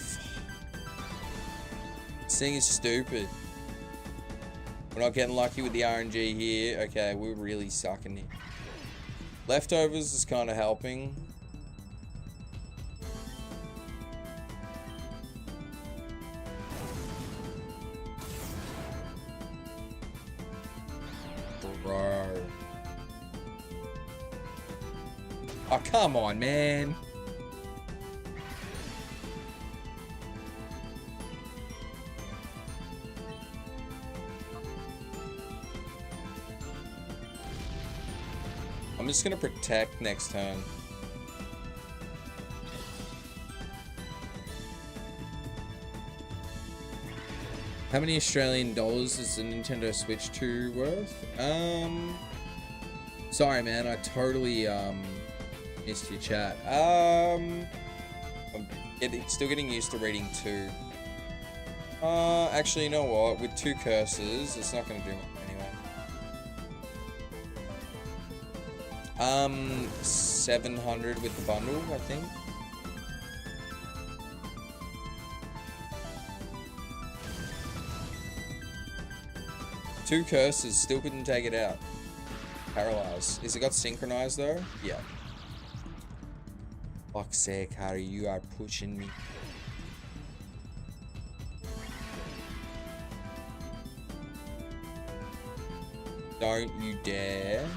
This thing is stupid. We're not getting lucky with the RNG here. Okay, we're really sucking here. Leftovers is kind of helping. Bro. Oh, come on, man. I'm just gonna protect next turn. How many Australian dollars is the Nintendo Switch 2 worth? Sorry, man, I totally missed your chat. I'm still getting used to reading 2. Actually, you know what? With 2 curses, it's not gonna do much anyway. 700 with the bundle, I think. Two curses, still couldn't take it out. Paralyzed. Is it got synchronized though? Yeah. Fuck's sake, Harry, you are pushing me. Don't you dare.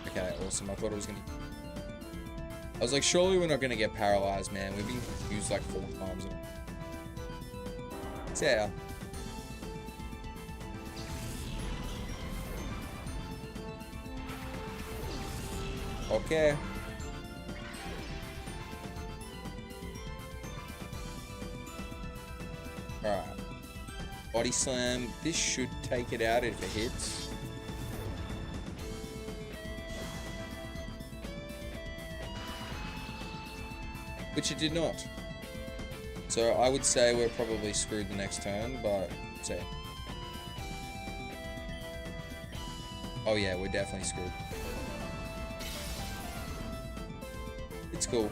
Okay, awesome. I thought it was gonna... I was like, surely we're not gonna get paralyzed, man. We've been confused like 4 times. Yeah. Okay. Alright. Body slam. This should take it out if it hits. Which it did not. So I would say we're probably screwed the next turn, but let's see. Oh yeah, we're definitely screwed. It's cool.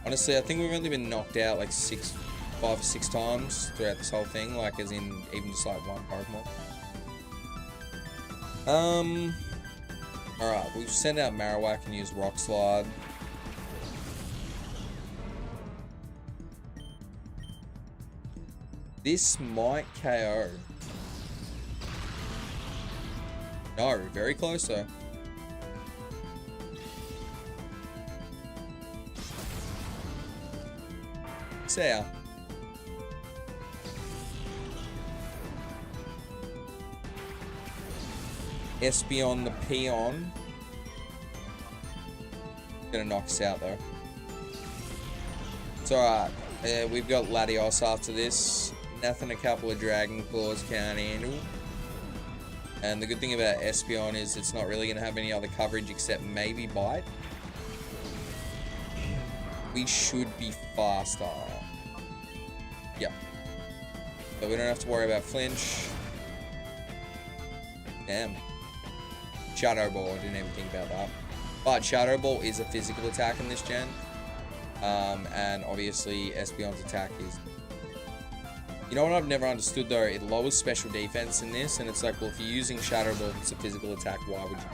Honestly, I think we've only been knocked out like 5 or 6 times throughout this whole thing, like as in even just like one Pokemon. Alright, we've sent out Marowak and used Rock Slide. This might KO. No, very close though. See ya. Espeon the Peon. Gonna knock us out though. It's alright. We've got Latios after this. Nothing a couple of Dragon Claws can't handle. And the good thing about Espeon is it's not really going to have any other coverage except maybe Bite. We should be faster. Yeah. So we don't have to worry about flinch. Damn. Shadow Ball, I didn't even think about that. But Shadow Ball is a physical attack in this gen. And obviously Espeon's attack is... You know what I've never understood though? It lowers special defense in this, and it's like, well, if you're using Shadow Ball, it's a physical attack, why would you?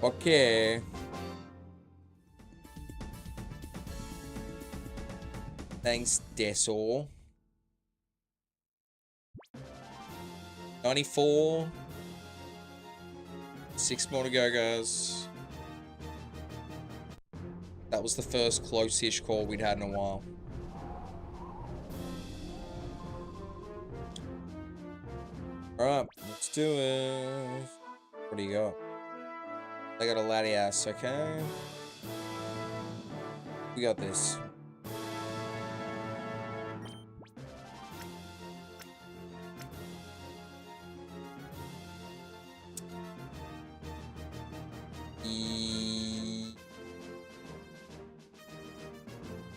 Okay. Thanks, Desor. 94. 6 more to go, guys. That was the first close-ish call we'd had in a while. Alright, let's do it. What do you got? I got a Latias, okay. We got this.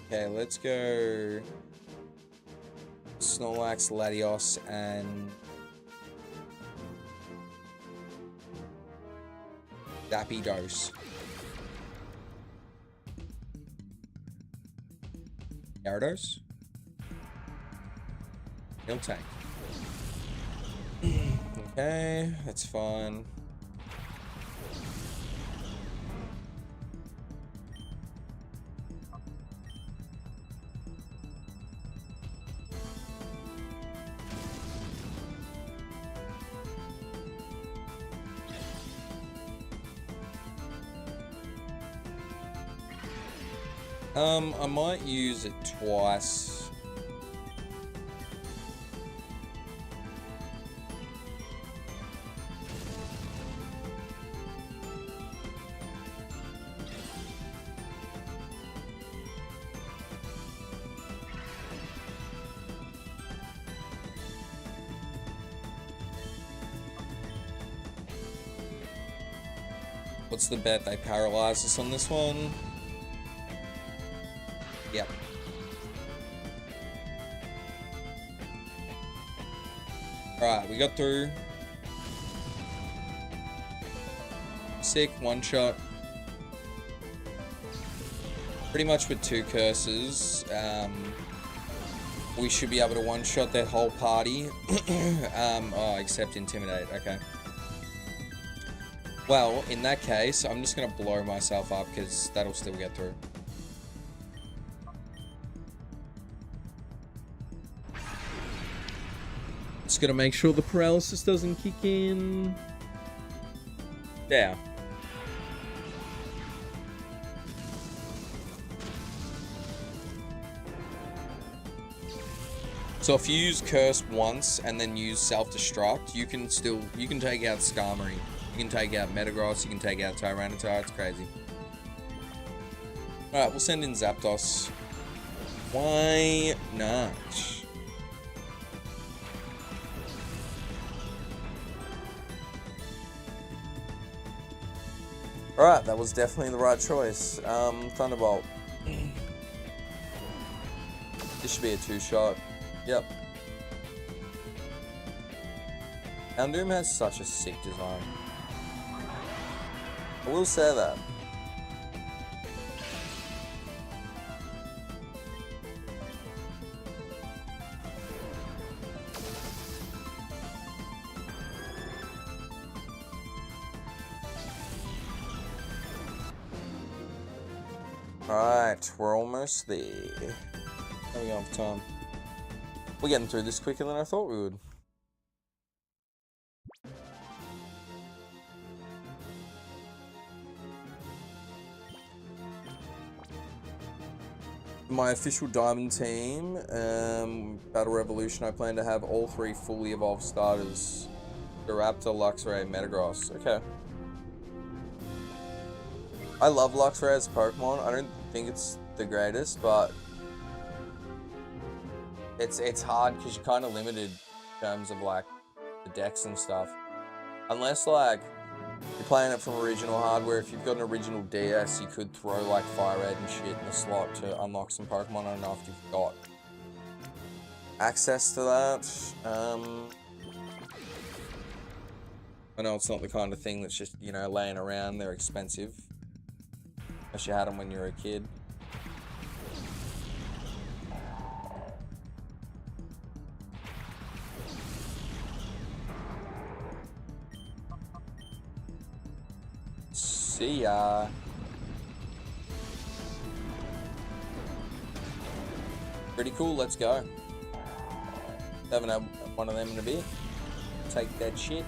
Okay, let's go Snorlax, Latios, and Zapdos. Gyarados? Miltank. Okay, that's fine. I might use it twice. What's the bet? They paralyze us on this one? Yep. Alright, we got through. Sick, one shot. Pretty much with 2 curses, we should be able to one-shot their whole party. Oh, except Intimidate, okay. Well, in that case, I'm just gonna blow myself up because that'll still get through. Just gotta make sure the paralysis doesn't kick in. Yeah. So if you use Curse once and then use Self-Destruct, you can take out Skarmory. You can take out Metagross, you can take out Tyranitar, it's crazy. Alright, we'll send in Zapdos. Why not? Alright, that was definitely the right choice. Thunderbolt. This should be a 2-shot. Yep. Houndoom has such a sick design. I will say that. Alright, we're almost there. How are we going for time? We're getting through this quicker than I thought we would. My official Diamond team, Battle Revolution, I plan to have all 3 fully evolved starters. Raptor, Luxray, Metagross. Okay. I love Luxray as a Pokemon. I don't think it's the greatest, but it's hard because you're kind of limited in terms of like the decks and stuff. Unless like you're playing it from original hardware. If you've got an original DS, you could throw like Firered and shit in the slot to unlock some Pokemon. I don't know if you've got access to that. I know it's not the kind of thing that's just, you know, laying around. They're expensive. Unless you had them when you were a kid. See ya. Pretty cool, let's go. Haven't had one of them in a bit. Take that shit.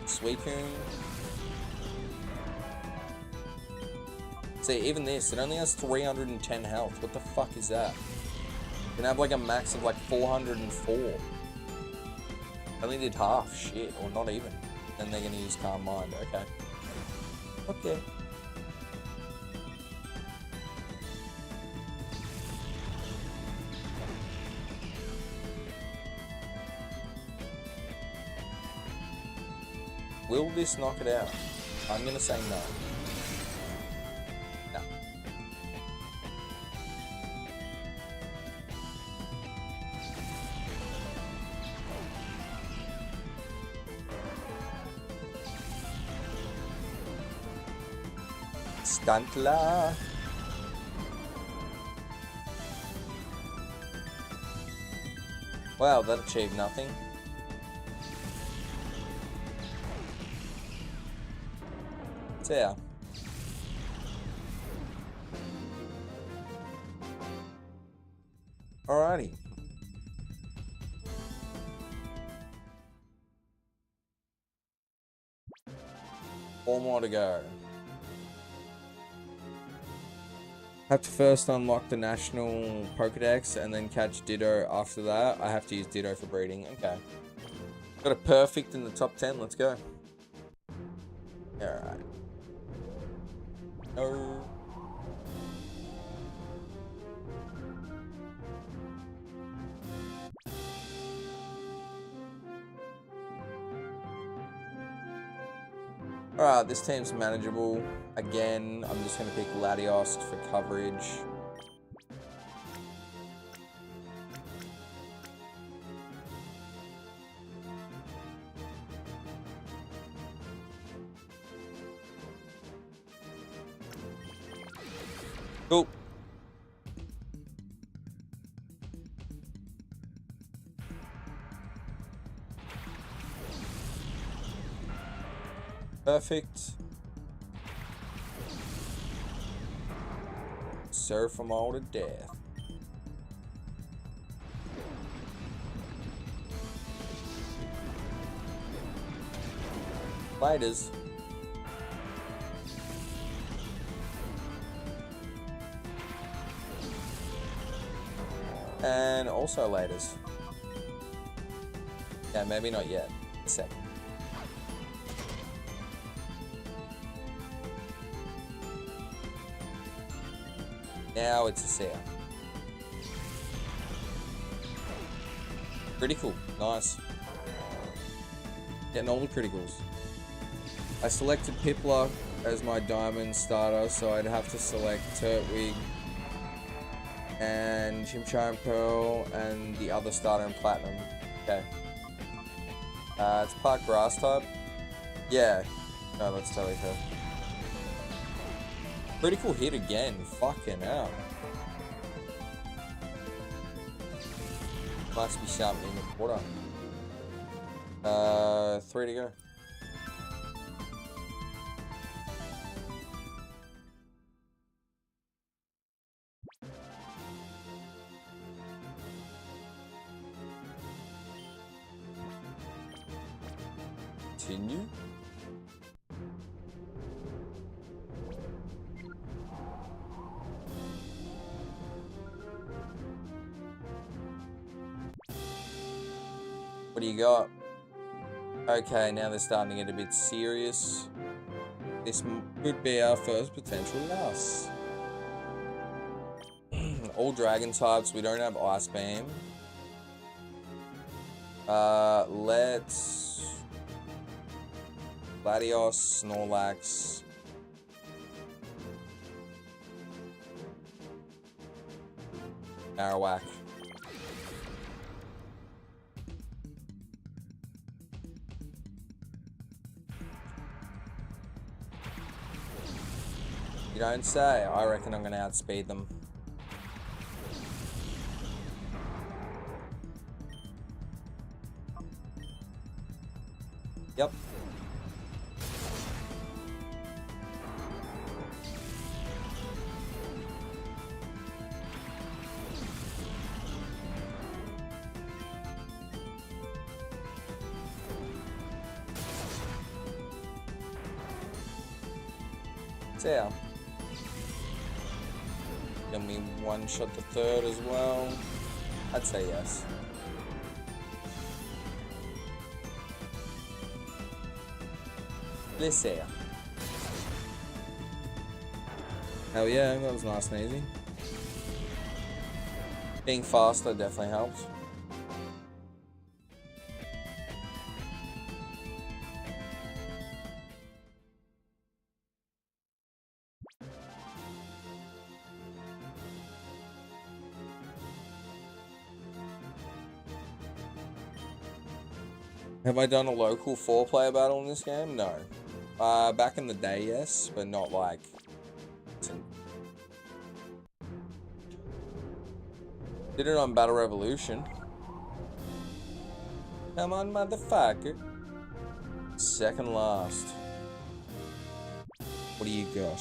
Suicune. See, even this, it only has 310 health. What the fuck is that? You can have like a max of like 404. Only did half, shit, or not even. And they're gonna use Calm Mind, okay. Okay. Will this knock it out? I'm gonna say no. No. Stuntla. Wow, that achieved nothing. Yeah. Alrighty. Four more to go. Have to first unlock the national Pokedex and then catch Ditto after that. I have to use Ditto for breeding. Okay. Got a perfect in the top 10. Let's go. Alright. No. Alright, this team's manageable. Again, I'm just going to pick Latios for coverage. Cool. Perfect. Surf them all to death. Laters. And also laters. Yeah, maybe not yet. A second. Now it's a Seer. Critical. Nice. Getting all the criticals. I selected Pipluck as my diamond starter, so I'd have to select Turtwig and Chimchar Pearl and the other starter in Platinum. Okay. It's part grass type. Yeah. No, that's totally fair. Critical hit again. Fucking hell. Must be something in the quarter. 3 to go. Continue. What do you got? Okay, now they're starting to get a bit serious. This could be our first potential loss. All dragon types, we don't have Ice Beam. Let's... Latios, Snorlax. Marowak. You don't say. I reckon I'm gonna outspeed them. Yep. Yeah. Can we one-shot the third as well? I'd say yes. Let's see. Hell yeah, that was nice and easy. Being faster definitely helps. Have I done a local 4-player battle in this game? No. Back in the day, yes, but not like... Did it on Battle Revolution. Come on, motherfucker. Second last. What do you got?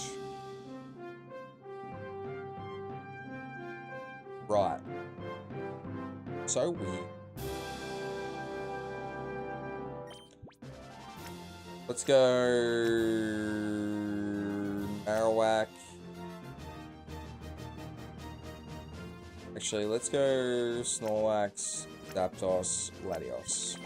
Right. So weird. Let's go Marowak. Actually, let's go Snorlax, Zapdos, Latios.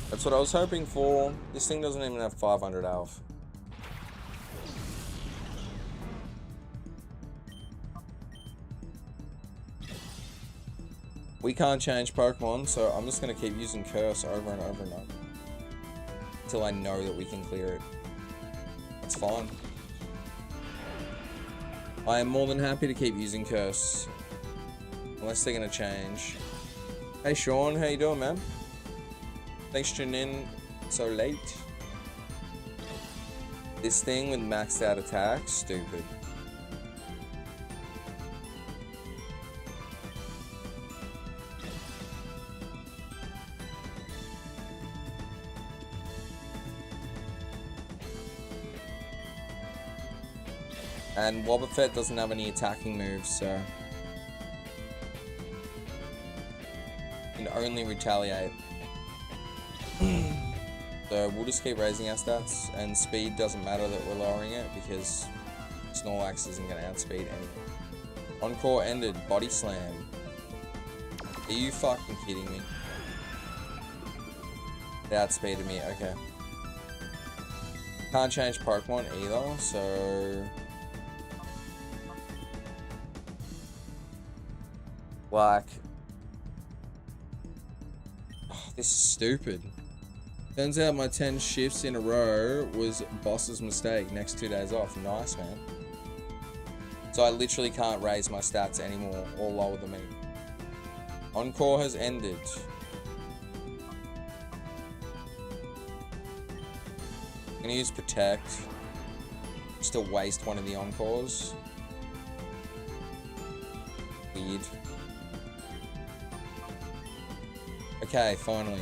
That's what I was hoping for. This thing doesn't even have 500 health. We can't change Pokemon, so I'm just going to keep using Curse over and over and over. Until I know that we can clear it. That's fine. I am more than happy to keep using Curse. Unless they're going to change. Hey Sean, how you doing, man? Thanks for tuning in so late. This thing with maxed out attack, stupid. And Wobbuffet doesn't have any attacking moves, so... You can only retaliate. So we'll just keep raising our stats, and speed doesn't matter that we're lowering it because Snorlax isn't going to outspeed anything. Encore ended. Body slam. Are you fucking kidding me? It outspeeded me. Okay. Can't change Pokemon either, so... Like... Oh, this is stupid. Turns out my 10 shifts in a row was boss's mistake. Next 2 days off. Nice, man. So I literally can't raise my stats anymore or lower them any. Encore has ended. I'm gonna use Protect. Just to waste one of the Encores. Weird. Okay, finally.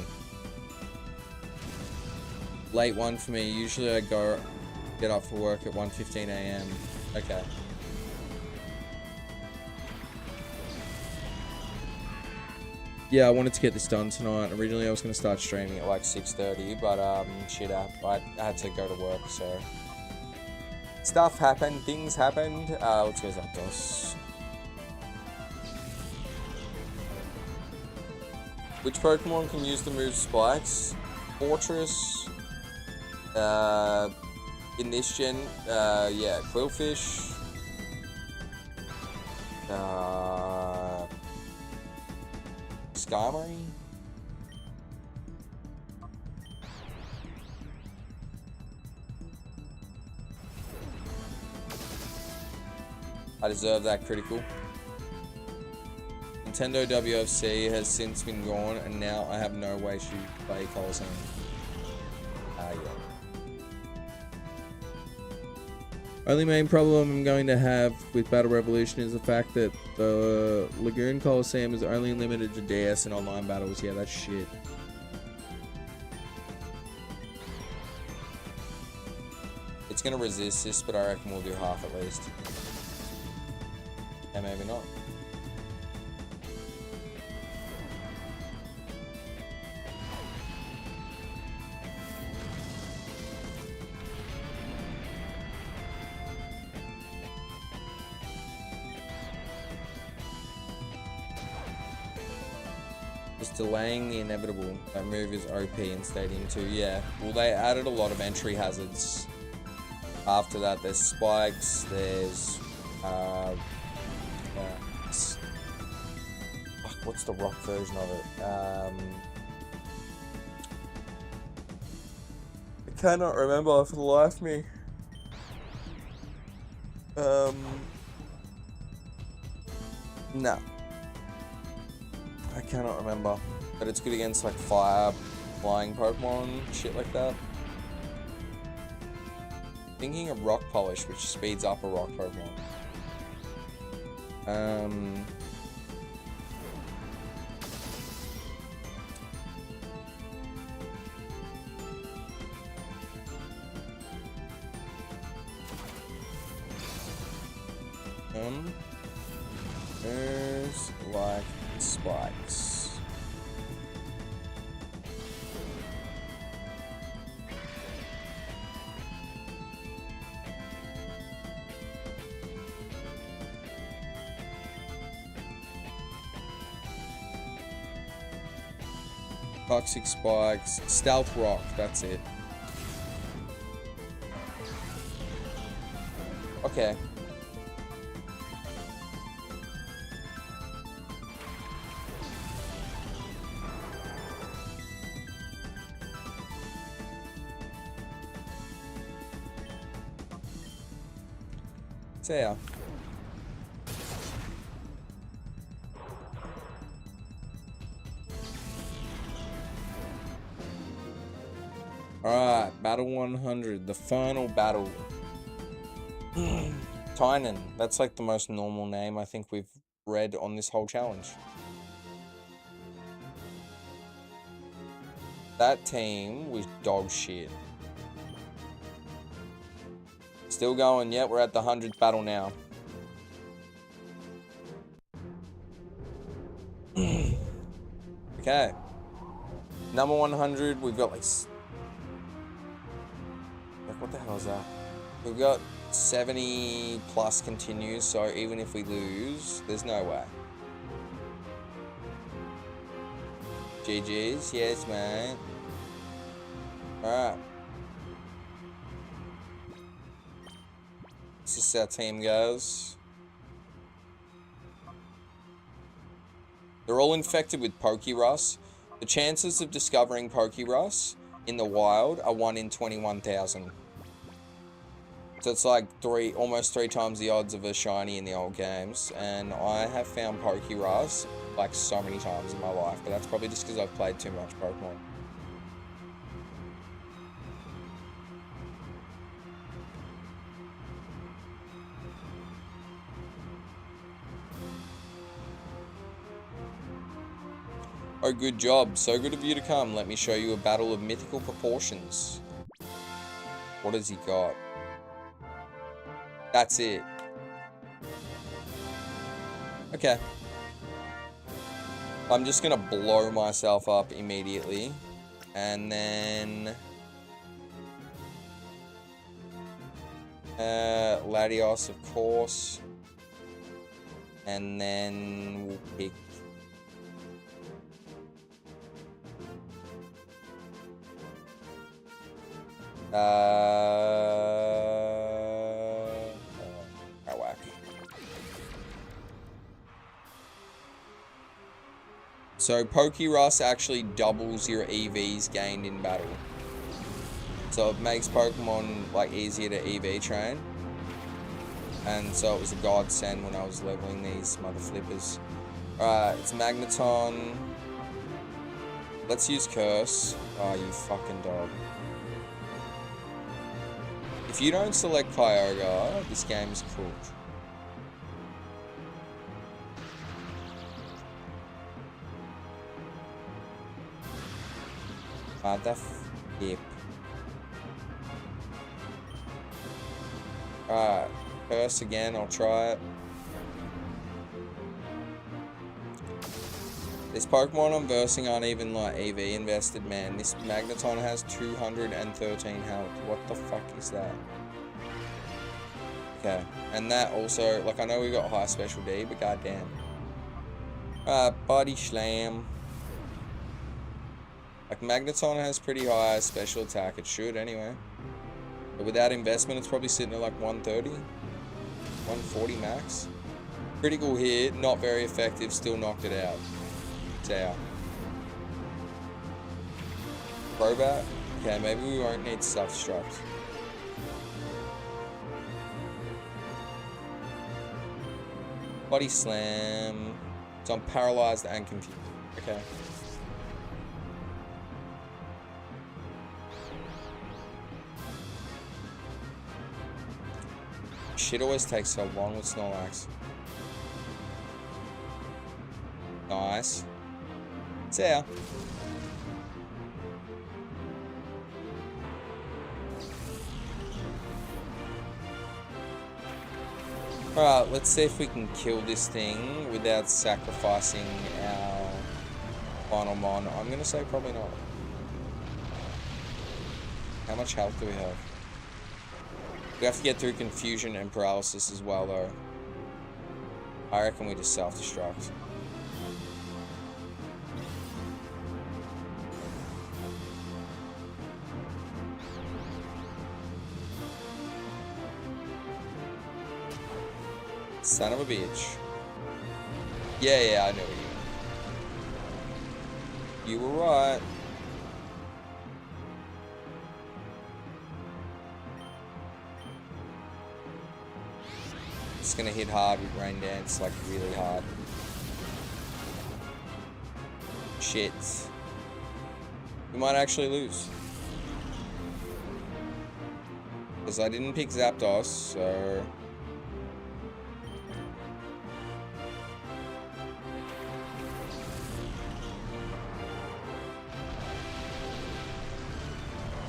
Late one for me. Usually I get up for work at 1:15 AM. Okay. Yeah, I wanted to get this done tonight. Originally I was going to start streaming at like 6:30, but shit, I had to go to work, so... Stuff happened, things happened. Let's go Zapdos. Which Pokemon can use the move Spikes? Fortress. In this gen, yeah, Quillfish. Skarmory? I deserve that critical. Nintendo WFC has since been gone, and now I have no way to play Colosseum. Yeah. Only main problem I'm going to have with Battle Revolution is the fact that the Lagoon Colosseum is only limited to DS and online battles. Yeah, that's shit. It's going to resist this, but I reckon we'll do half at least. And maybe not. Just delaying the inevitable. That move is OP in Stadium 2. Yeah. Well, they added a lot of entry hazards. After that, there's spikes. There's fuck, what's the rock version of it? I cannot remember for the life of me. No. I cannot remember. But it's good against like fire, flying Pokemon, shit like that. Thinking of Rock Polish, which speeds up a rock Pokemon. There's like spikes. Toxic spikes, stealth rock, that's it. Okay. So yeah. Alright, Battle 100, the final battle. Tynan, that's like the most normal name I think we've read on this whole challenge. That team was dog shit. Still going, yeah, we're at the 100th battle now. Okay. Number 100, we've got like How's that? We've got 70 plus continues, so even if we lose, there's no way. GG's, yes, mate. Alright. This is how our team goes. They're all infected with Pokérus. The chances of discovering Pokérus in the wild are 1 in 21,000. So it's like almost three times the odds of a shiny in the old games. And I have found Pokérus like so many times in my life, but that's probably just because I've played too much Pokemon. Oh, good job. So good of you to come. Let me show you a battle of mythical proportions. What has he got? That's it. Okay. I'm just gonna blow myself up immediately. And then... Latios, of course. And then we'll pick... whack. So Pokérus actually doubles your EVs gained in battle. So it makes Pokemon like easier to EV train. And so it was a godsend when I was leveling these mother flippers. Alright, it's Magneton. Let's use Curse. Oh, you fucking dog. If you don't select Kyogre, this game's cooked. The flip. Alright, Curse again, I'll try it. This Pokemon I'm versing aren't even like EV invested, man. This Magneton has 213 health. What the fuck is that? Okay, and that also, like I know we got high special D, but goddamn. Body Slam. Like Magneton has pretty high special attack, it should anyway. But without investment, it's probably sitting at like 130, 140 max. Critical hit, not very effective, still knocked it out. Out. Crobat? Okay, maybe we won't need Self-Destruct. Body Slam. So I'm paralyzed and confused. Okay. Shit always takes so long with Snorlax. Nice. See ya. Alright, let's see if we can kill this thing without sacrificing our final mon. I'm gonna say probably not. How much health do we have? We have to get through confusion and paralysis as well though. I reckon we just self-destruct. Son of a bitch. Yeah, I know you. You were right. It's gonna hit hard with Rain Dance, like really hard. Shit. We might actually lose. Because I didn't pick Zapdos, so...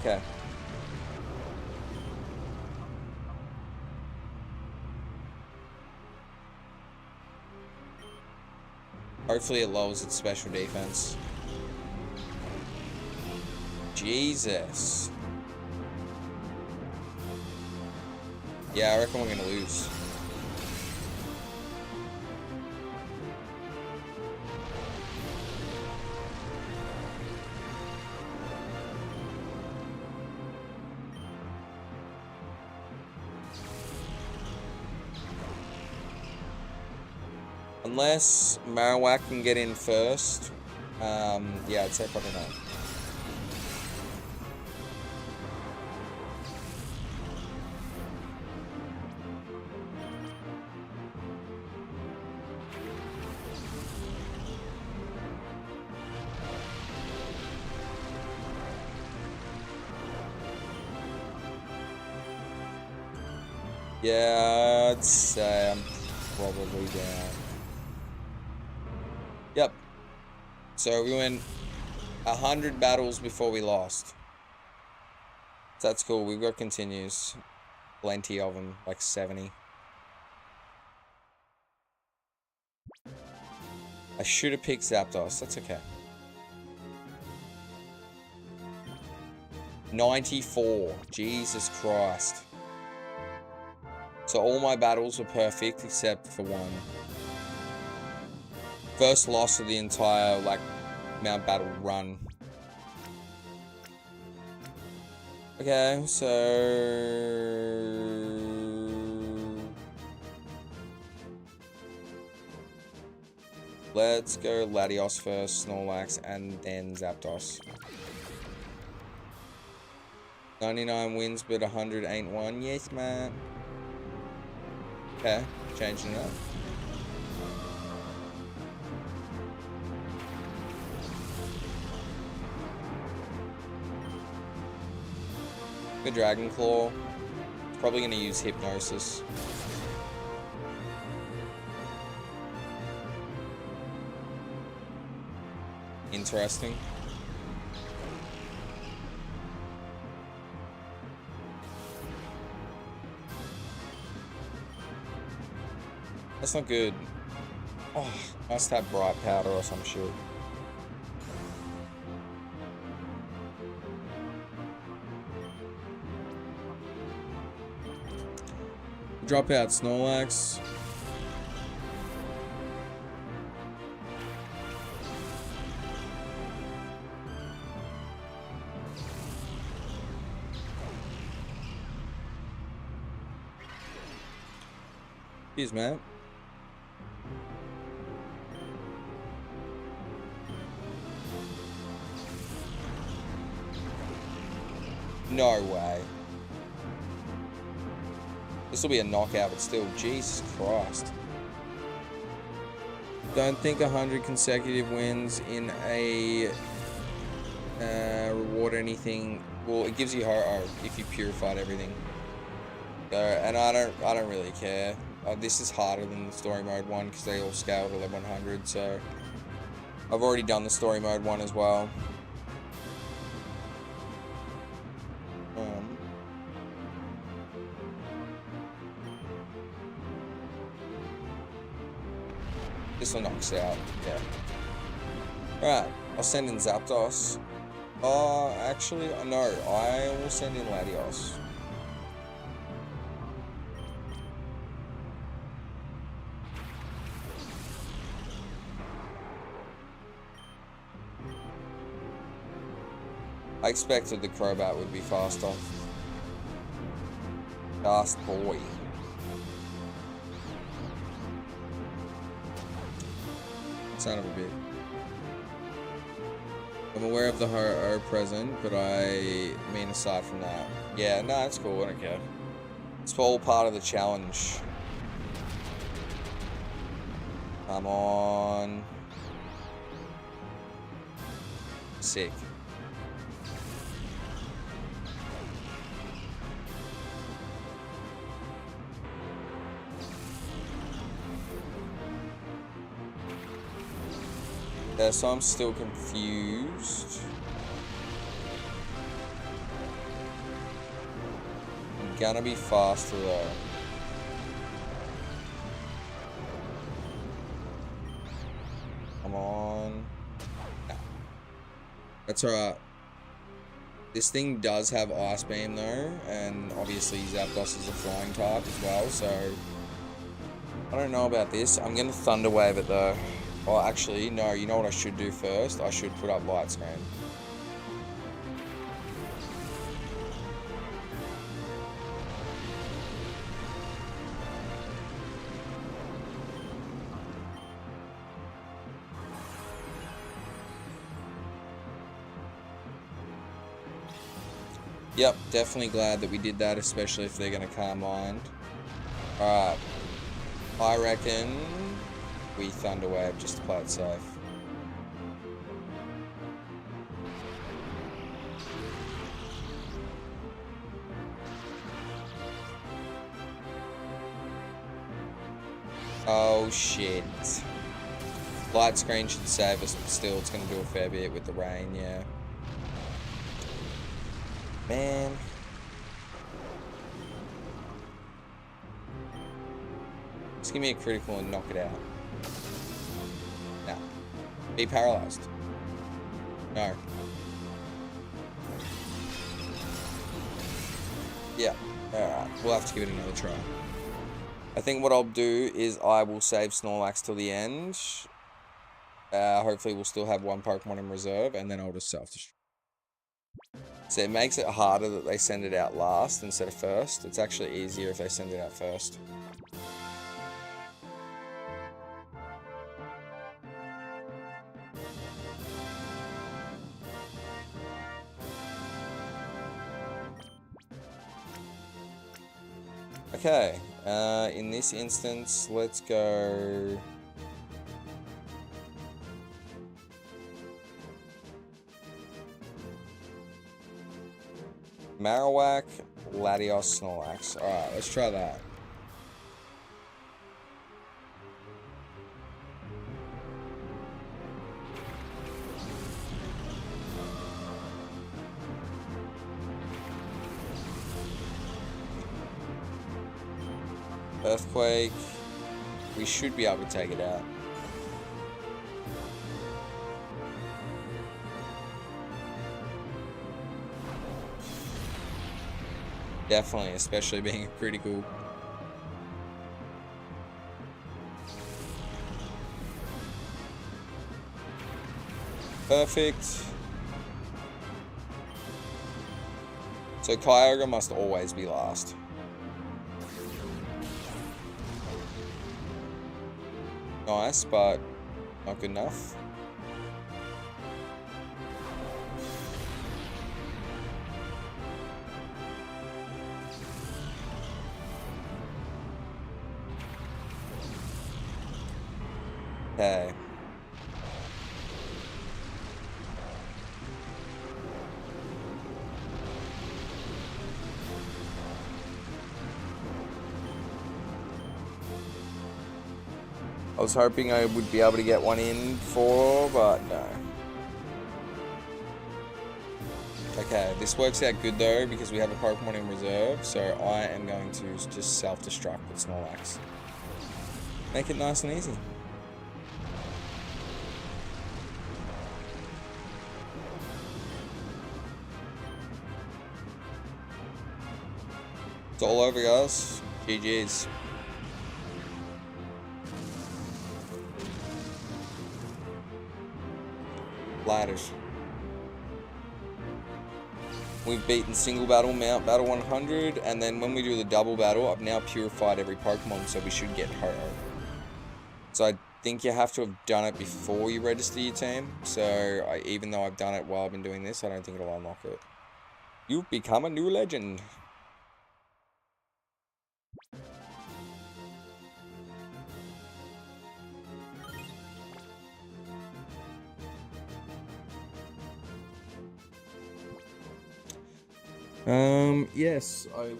Okay. Hopefully it lowers its special defense. Jesus. Yeah, I reckon we're gonna lose. Unless Marowak can get in first. Yeah, I'd say probably not. Yeah, I'd say I'm probably down. Yep. So we went 100 battles before we lost. That's cool. We've got continues. Plenty of them, like 70. I should have picked Zapdos. That's okay. 94. Jesus Christ. So all my battles were perfect except for one. First loss of the entire, like, Mount Battle run. Okay, so... let's go Latios first, Snorlax, and then Zapdos. 99 wins, but 100 ain't one. Yes, man. Okay, changing that. The Dragon Claw. Probably going to use Hypnosis. Interesting. That's not good. Oh, must have Bright Powder or some shit. Drop out Snorlax. Cheers, man. No way. This will be a knockout, but still, Jesus Christ. Don't think 100 consecutive wins in a reward anything. Well, it gives you heart if you purified everything. So, and I don't really care. This is harder than the story mode one because they all scale to level 100. So I've already done the story mode one as well. This one knocks out, yeah. Alright, I'll send in Zapdos. Oh, actually, no, I will send in Latios. I expected the Crobat would be faster. Fast boy. Son of a bitch. I'm aware of the horror present, but I mean aside from that. Yeah, no, it's cool, I don't care. It's all part of the challenge. Come on. Sick. Yeah, so I'm still confused. I'm gonna be faster though. Come on. No. That's alright. This thing does have Ice Beam though, and obviously Zapdos is a flying type as well, so I don't know about this. I'm gonna Thunder Wave it though. Well, actually, no, you know what I should do first? I should put up Light Screen. Yep, definitely glad that we did that, especially if they're going to Calm Mind. Alright. I reckon we Thunder Wave just to play it safe. Oh shit. Light Screen should save us, but still it's going to do a fair bit with the rain, yeah. Man. Just give me a critical and knock it out. No. Be paralyzed. No. Yeah. Alright. We'll have to give it another try. I think what I'll do is I will save Snorlax till the end. Hopefully we'll still have one Pokemon in reserve, and then I'll just self-destruct. So it makes it harder that they send it out last instead of first. It's actually easier if they send it out first. Okay, in this instance, let's go... Marowak, Latios, Snorlax. Alright, let's try that. Earthquake. We should be able to take it out. Definitely, especially being a critical. Perfect. So Kyogre must always be last. Nice, but not good enough. Okay. I was hoping I would be able to get one in for, but no. Okay, this works out good though because we have a Pokemon in reserve, so I am going to just self-destruct with Snorlax. Make it nice and easy. It's all over, guys. GG's. Ladders. We've beaten single battle, mount battle 100, and then when we do the double battle, I've now purified every Pokemon, so we should get Ho-Oh. So I think you have to have done it before you register your team, so even though I've done it while I've been doing this, I don't think it'll unlock it. You've become a new legend. Yes, I...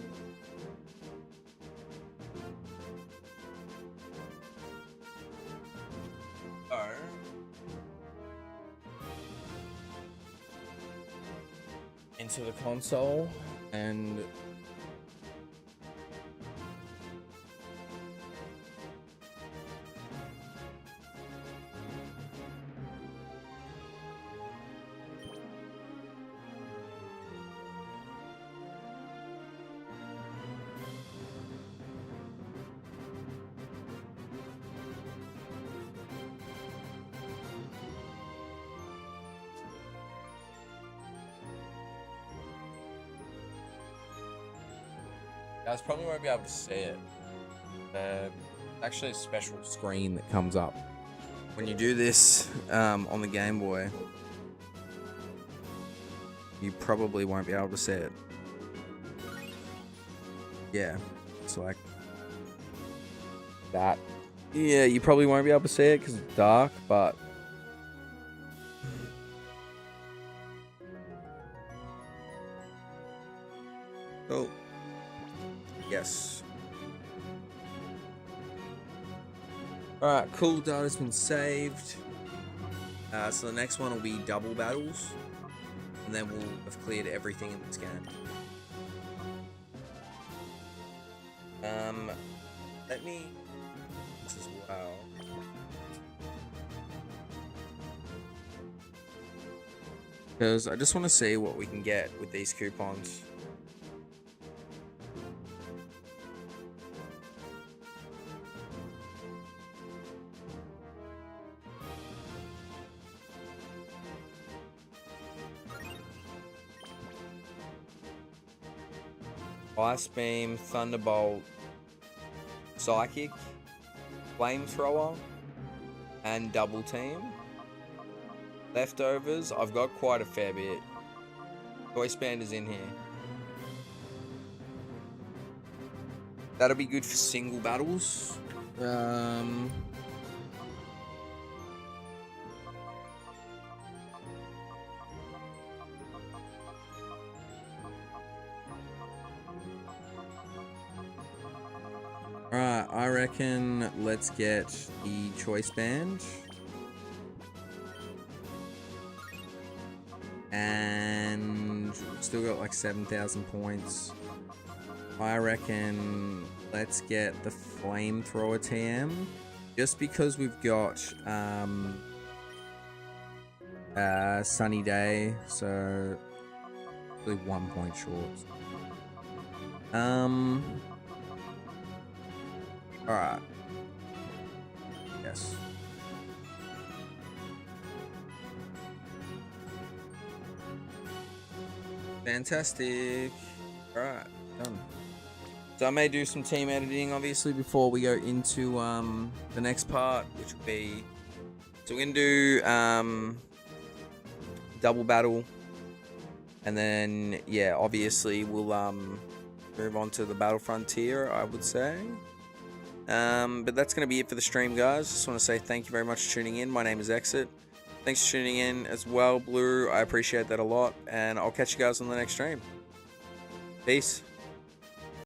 into the console, and... Guys probably won't be able to see it. Actually a special screen that comes up when you do this on the Game Boy. You probably won't be able to see it. Yeah, it's like that. Yeah, you probably won't be able to see it because it's dark, but oh, yes. Alright, cool. Data's been saved. So the next one will be double battles, and then we'll have cleared everything in this game. Let me this as well. Because I just want to see what we can get with these coupons. Ice Beam, Thunderbolt, Psychic, Flamethrower, and Double Team. Leftovers, I've got quite a fair bit. Choice Band is in here. That'll be good for single battles. Alright, I reckon let's get the Choice Band. And we've still got like 7,000 points. I reckon let's get the Flamethrower TM. Just because we've got Sunny Day, so really 1 point short. Alright. Yes. Fantastic. Alright, done. So I may do some team editing, obviously, before we go into the next part, which will be... So we're going to do double battle. And then, yeah, obviously, we'll move on to the Battle Frontier, I would say. But that's going to be it for the stream, guys. Just want to say thank you very much for tuning in. My name is Exit. Thanks for tuning in as well, Blue. I appreciate that a lot. And I'll catch you guys on the next stream. Peace.